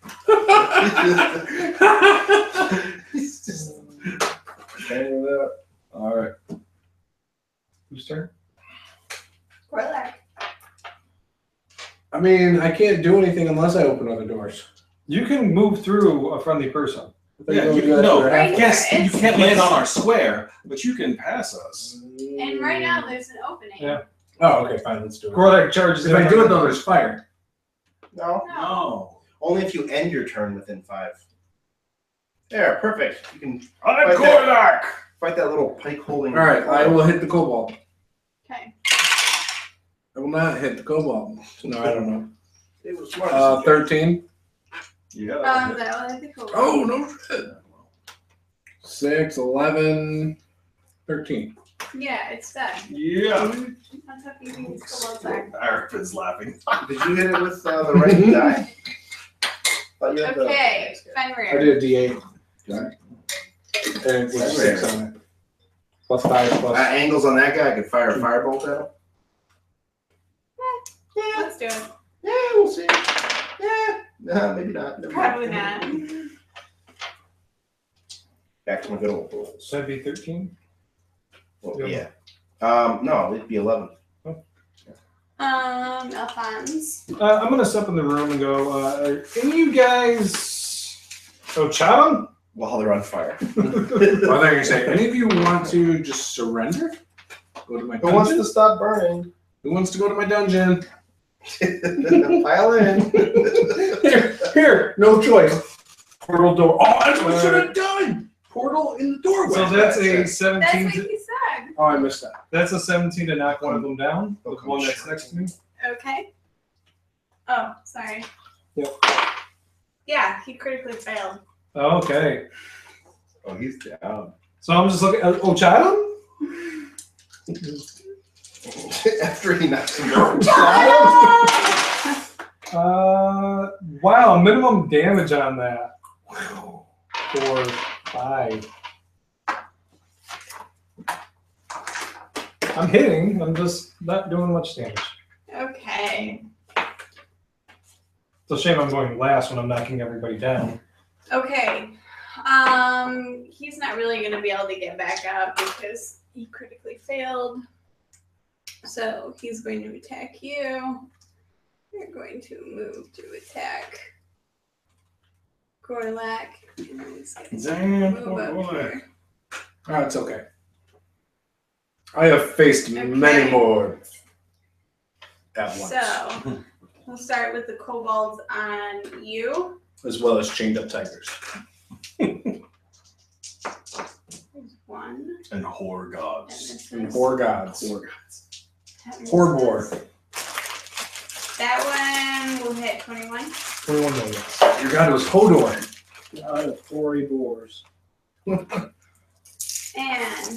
He's just hanging it up. All right. Whose turn? Corlac. I mean, I can't do anything unless I open other doors. You can move through a friendly person. Yeah, Don't you do that no, for Right half- yes, here, you it's- can't land on our square, but you can pass us. And right now there's an opening. Yeah. Oh, okay, fine, let's do it. Corlac charges. If I do it though, there's fire. No. No. Only if you end your turn within 5. There, perfect. You can I'm Right there. Corlac! fight that little pike holding. All right, I will hit the kobold. Okay. I will not hit the kobold. No, I don't know. It was smart. 13. Yeah. That will hit the cool. Oh, no shit. 6, 11, 13. Yeah, it's dead. Yeah. That's how easy these kobolds are. Arabin's laughing. Did you hit it with the right die? Thought you had the- Okay, I Fenrir. did a D8. Okay. And with 6 on it. Plus 5, plus. Angles on that guy, I could fire a firebolt at him. Yeah, Let's do it. yeah, we'll see. Yeah, no, maybe not. Never mind. Probably not. Back to my good old rules. So that'd be 13. Well, yeah. No, it'd be 11. Alphonse. I'm gonna step in the room and go. Are any of you guys? Oh, Chatham? While they're on fire. Well, they're going to say, any of you want to just surrender? Go to my Who wants dungeon? to stop burning? Who wants to go to my dungeon? Pile in. Here, no choice. Portal door. Oh, that's what I should have done. Portal in the doorway. So that's a That's 17. what To, he said. Oh, I missed that. that's a 17 to knock one of them down. The Okay, one that's sure. next to me. Okay. Oh, sorry. Yep. Yeah, he critically failed. Okay. Oh, he's down. So I'm just looking. Oh, Chatham? After he knocks him down. Wow, minimum damage on that. 4, 5. I'm hitting. I'm just not doing much damage. Okay. It's a shame I'm going last when I'm knocking everybody down. Okay. He's not really gonna be able to get back up because he critically failed. So he's going to attack you. You're going to move to attack Corlac. And he's gonna move up here. Oh, it's okay. I have faced many Okay. more at once. So we'll start with the kobolds on you. As well as chained up tigers. There's one. And whore And gods. this And is four gods. that misses. Horde war. That one will hit 21. 21 million. Your god was Hodor. Out of 4 boars. And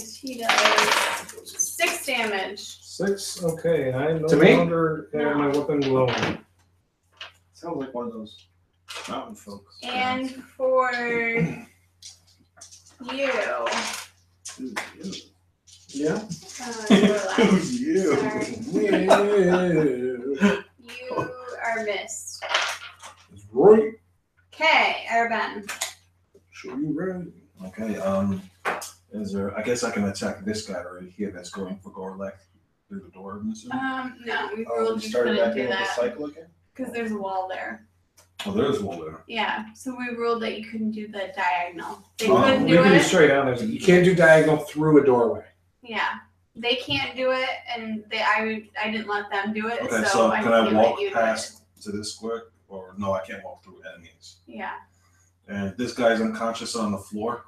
he does 6 damage. 6. Okay, and I no To me? longer have my weapon glowing. Sounds like one of those Mountain folks. And for you, Yeah. Who's you? Sorry. Yeah. You are missed. It's right. Okay, Urban. Show you right. Okay, is there, I guess I can attack this guy right here that's going for Gorlek through the door, I'm assuming? No, we Oh, ruled we you started couldn't back do in with the that cycle again? because there's a wall there. Oh, there's one there. Yeah, so we ruled that you couldn't do the diagonal. They Oh, couldn't We do can do it. straight on. There's You can't do diagonal through a doorway. Yeah, they can't do it, and I didn't let them do it. Okay, so so I can I can't walk let you do past to this square? Or no, I can't walk through enemies. it. Yeah, And this guy's unconscious on the floor,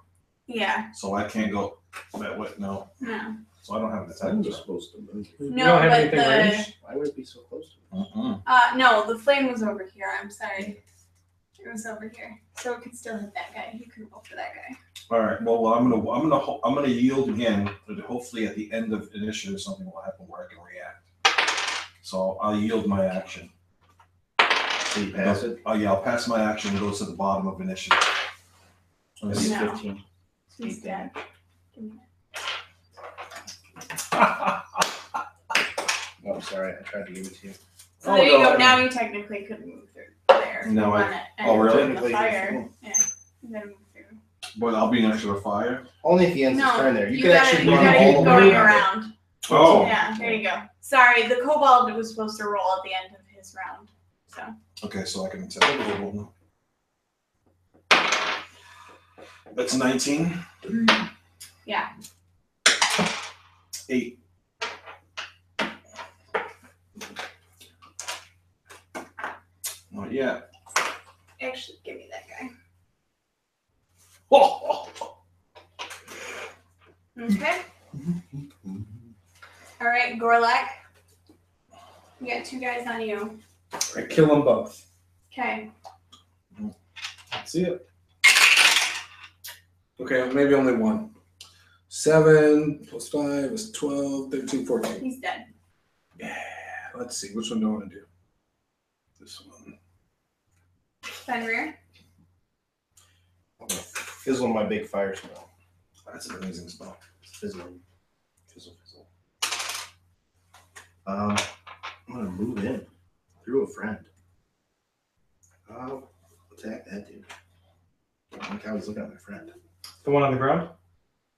yeah, so I can't go that way. No, no, so I don't have an attack. I'm just supposed to move. We No, don't have but anything the- ranged. Why would it be so close to me? no. The flame was over here. I'm sorry, it was over here, so it could still hit that guy. You can roll for that guy. All right. Well, I'm gonna yield again. But hopefully, at the end of initiative, something will happen where I can react. So I'll yield my action. So you pass it? Oh yeah, I'll pass my action and goes to the bottom of initiative. It's No. 15. He's dead. Give me Oh, sorry. I tried to give it to you. So Oh, there you no, go. I- Now you technically couldn't move through there. No, You I- want it, and oh, really? in the fire. Yeah, you gotta move through. But I'll be next to the fire. Only if he ends his No, turn there. You you could gotta, actually you run gotta all keep the way going around it. around. Oh. Yeah, there you go. Sorry, the kobold was supposed to roll at the end of his round. So Okay, so I can attack the roll now. That's 19. yeah. 8. Not yet. Actually, give me that guy. Oh, Okay. All right, Gorlek. You got 2 guys on you. I kill them both. Okay. That's it. Okay, maybe only one. 7 plus 5 is 12, 13, 14. He's dead. Yeah, let's see. Which one do I want to do? This one. Fenrir. Fizzle my big fire spell. that's an amazing spell. It's fizzling. Fizzle, fizzle. I'm gonna move in through a friend. I'll attack that dude. I like how he's looking at my friend. The one on the ground?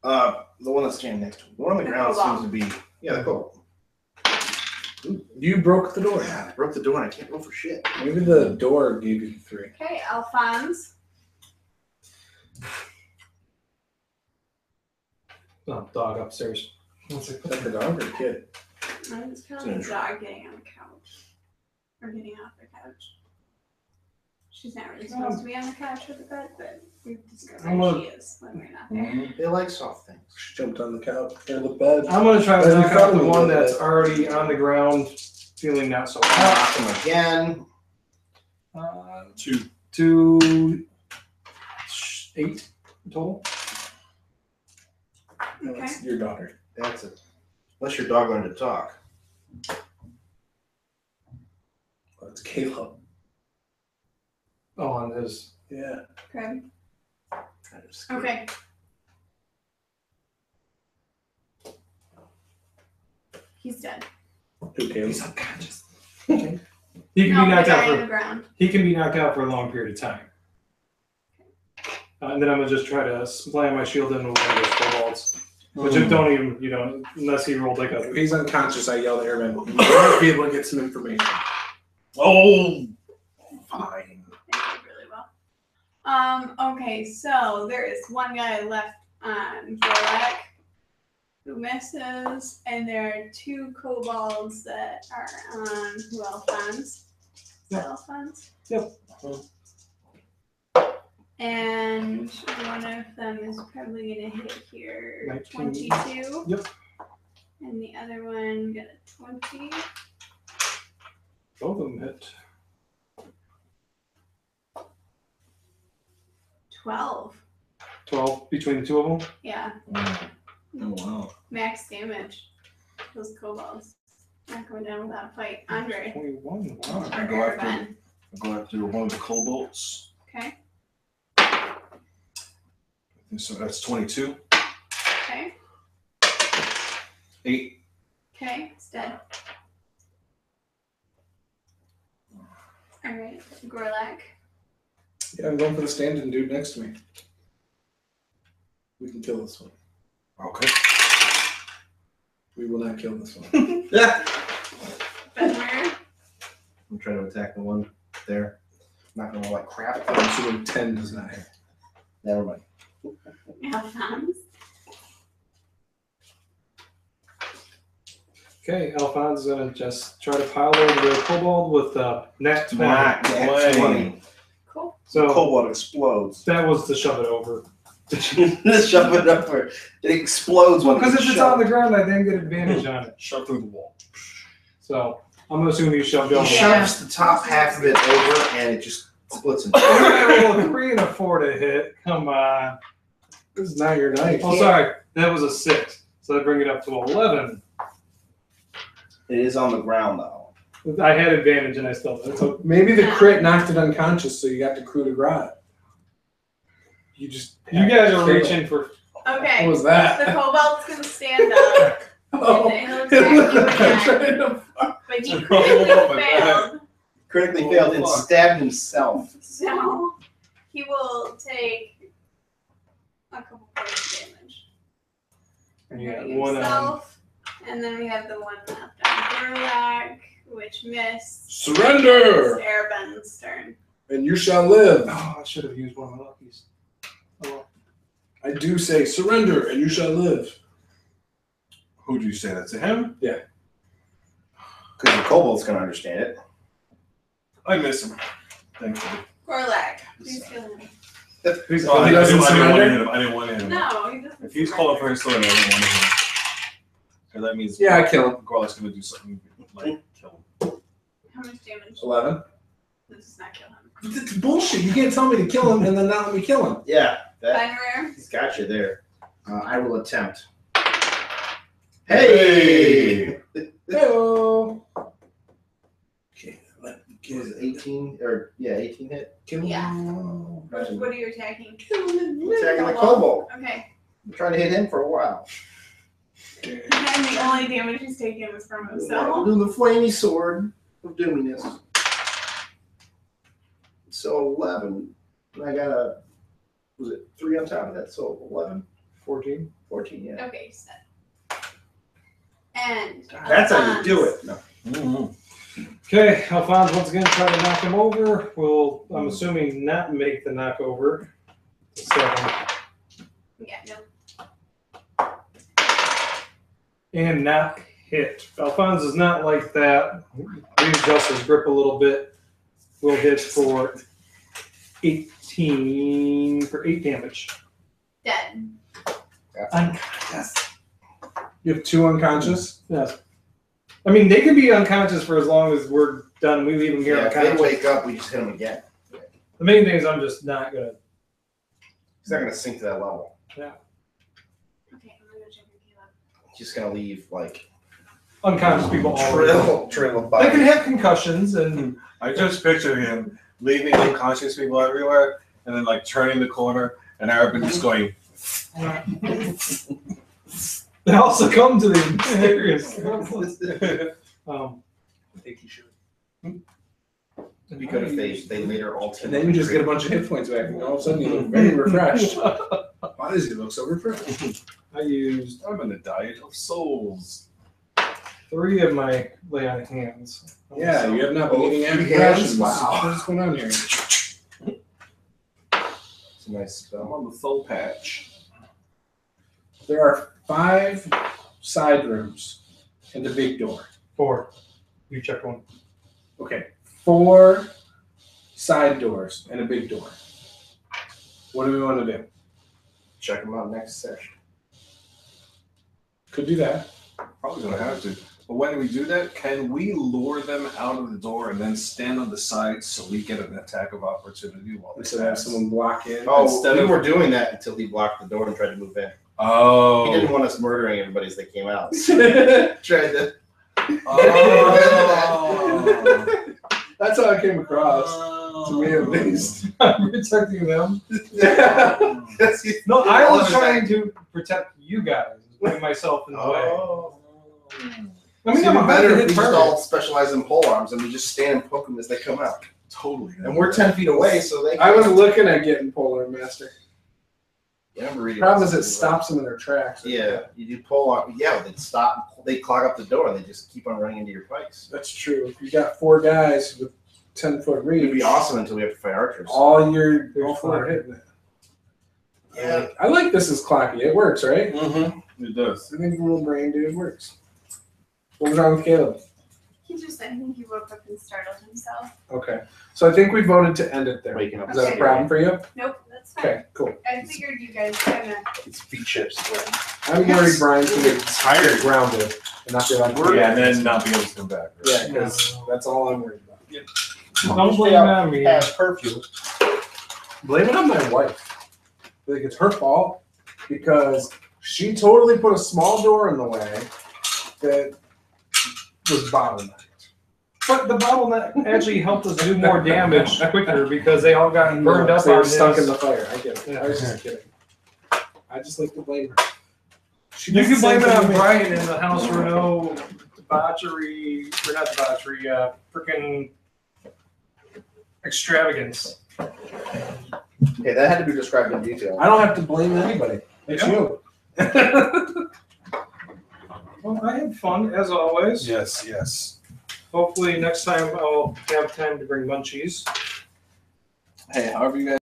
The one that's standing next to him. The one on the The ground kobold. seems to be, yeah, the kobold. You broke the door. Yeah, I broke the door and I can't roll for shit. Maybe the door gave you 3. Okay, Alphonse. Oh, dog upstairs. Is that the dog or kid? It's kind of the dog getting on the couch. Or getting off the couch. She's not really supposed to be on the couch with the bed, but we've discovered she is when we're not there. They like soft things. She jumped on the couch and the bed. I'm gonna try to Then knock you out the found one me. that's already on the ground, feeling not so hot. Knock him again. 2. 2, 8 total. No, Okay. it's your daughter. That's it. Unless your dog learned to talk. Oh, it's Caleb. Oh, on his. Yeah. Crab. Kind of scary. Okay. He's dead. Who Caleb? He's unconscious. He can No, be the knocked out guy on the for. ground. He can be knocked out for a long period of time. And then I'm gonna just try to slam my shield into one of those kobolds. Which Hmm. if don't even, unless he rolled like a. If he's unconscious, I yell at Airman. You might be able to get some information. Oh, fine. They did really well. Okay, so there is one guy left on Gorlek who misses, and there are 2 kobolds that are on Alphonse. Yep. Alphonse? Yep. And one of them is probably gonna hit here 19. 22. Yep. And the other one got a 20. Both of them hit. 12. 12 between the 2 of them. Yeah, Oh, wow. max damage. Those kobolds. Not going down without a fight. Andre. 21. Wow. Or Araban. go after one of the kobolds. Okay. So that's 22. Okay. 8. Okay. It's dead. All right. Gorlak. Yeah, I'm going for the stand-in dude next to me. We can kill this one. Okay. We will not kill this one. Yeah. Benmer. I'm trying to attack the one there. I'm not gonna like crap. I'm assuming 10 does not hit. Never mind. Alphonse. Okay, Alphonse is gonna just try to pile over the kobold with net 20. Nat 20. Cool. So Cobalt explodes. that was to shove it over. Just shove it over. It explodes when Because if it's shoved. on the ground, I then get advantage on it. Shove through the wall. So I'm gonna assume you shoved He over. shoves the top half of it over, and it just splits in two. I roll a 3 and a 4 to hit. Come on. This is not your night. Oh, sorry. That was a 6. So I bring it up to 11. It is on the ground though. I had advantage and I still did. So Maybe the crit knocked it unconscious, so you got the crew de grace. You just. you guys are reaching for. Okay. What was that? The kobold's gonna stand up Oh, and it'll attack you again. trying to But he Oh, critically my failed. Critically Oh, failed and fuck. stabbed himself. So he will take a couple points of damage. And you got Hurting one himself. And then we have the one left on Gorlak, which missed. Surrender! It's Airbend's turn. And you shall live. Oh, I should have used one of my luckies. Oh, well. I do say surrender, and you shall live. Who do you say that to him? Because the kobold's gonna understand it. I miss him. Thankfully. Gorlak, please kill him. Please, Oh, I he didn't doesn't want to surrender? hit him. I didn't want to hit him. No, he doesn't. If he's calling for his sword, I didn't want to hit him. Because that means Yeah, I kill him. Gorlak's going to do something like kill him. How much damage? 11. This does not kill him. It's bullshit. You can't tell me to kill him and then not let me kill him. Yeah, that Benmer. he's got you there. I will attempt. Hey! Hello. Okay, let me Was it 18 or 18 hit? kill him. Yeah. What are you attacking? Attacking the kobold. Okay. I'm trying to hit him for a while. And the only damage he's taken was from I'm himself. doing the flamey sword of doominess. So 11. And I got a, was it 3 on top of that? So 11, 14. 14, yeah. Okay, set. And That's how you do it. No. Okay, Alphonse once again try to knock him over. Will, I'm assuming, not make the knockover. 7. Yeah, no. And not hit. Alphonse is not like that. Readjust his grip a little bit. Will hit for 18 for 8 damage. Dead. Unconscious. You have 2 unconscious? Yes. I mean, they could be unconscious for as long as we're done. We leave them here Yeah, if they unconscious. wake up, we just hit them again. The main thing is I'm just not gonna. He's not gonna sink to that level. Okay, I'm gonna check your heal up. He's just gonna leave like Unconscious people all trail of They can bodies. have concussions and I just picture him leaving unconscious people everywhere and then like turning the corner and Arabin just going, they also come to the areas. I think you should. It'd be good if they later alter. And then you just get a bunch of hit points back, and all of a sudden you look very refreshed. Why does he look so refreshed? I used I'm in the diet of souls. 3 of my lay on hands. Yeah, you have not been eating three antidepressants. hands? Wow. What's going on here? It's a nice I'm spell. on the soul patch. There are 5 side rooms and a big door. 4. You check one. Okay, 4 side doors and a big door. What do we want to do? Check them out next session. Could do that. Probably gonna have to. But when we do that, can we lure them out of the door and then stand on the side so we get an attack of opportunity while they Instead of have pass? someone block in. Oh, Instead we of- were doing that until he blocked the door and tried to move in. Oh. He didn't want us murdering everybody as they came out. Tried to. Oh. I That's how I came across. To me, at least. I'm protecting them. Yeah. No, I was trying to protect you guys, putting myself in the way. Oh. I mean, It's I'm even a better better if we just target. all specialize in pole arms and we just stand and poke them as they come out. Totally. And we're 10 feet away, so they. I was looking at getting Polar Master. Yeah, I remember reading The problem about is it something stops them in their tracks. Yeah, you do pole arm. Yeah, they stop. They clog up the door. They just keep on running into your pikes. That's true. If you got 4 guys with 10-foot reach, It'd be awesome until we have to fight archers. all your There's all 4 fun. hitting it. Yeah. I like this is clocky. It works, right? Mm-hmm. It does. I think the little brain dude works. What was wrong with Caleb? He just, I think he woke up and startled himself. Okay. So I think we voted to end it there. Waking up. Is that a problem for you? Nope, that's fine. Okay, cool. I figured you guys kind of. It's feet chips. I'm worried Brian's gonna get Tired. grounded and not be like, Yeah, and then not be able to come back. Right? yeah, because that's all I'm worried about. Don't blame it on me. Curfew. Blame it on my wife. Like it's her fault because she totally put a small door in the way that was bottlenecked. But the bottleneck actually helped us do more damage quicker because they all got burned up They were on stuck in this. the fire. I get it. Yeah. I was just kidding. I just like to blame her. She You does can the blame same it thing on to me. Brian in the house Renault debauchery, or not debauchery, freaking extravagance. Okay, that had to be described in detail. I don't have to blame anybody. It's Yeah. you. Well, I had fun as always. Yes, yes. Hopefully next time I'll have time to bring munchies. Hey, however you guys.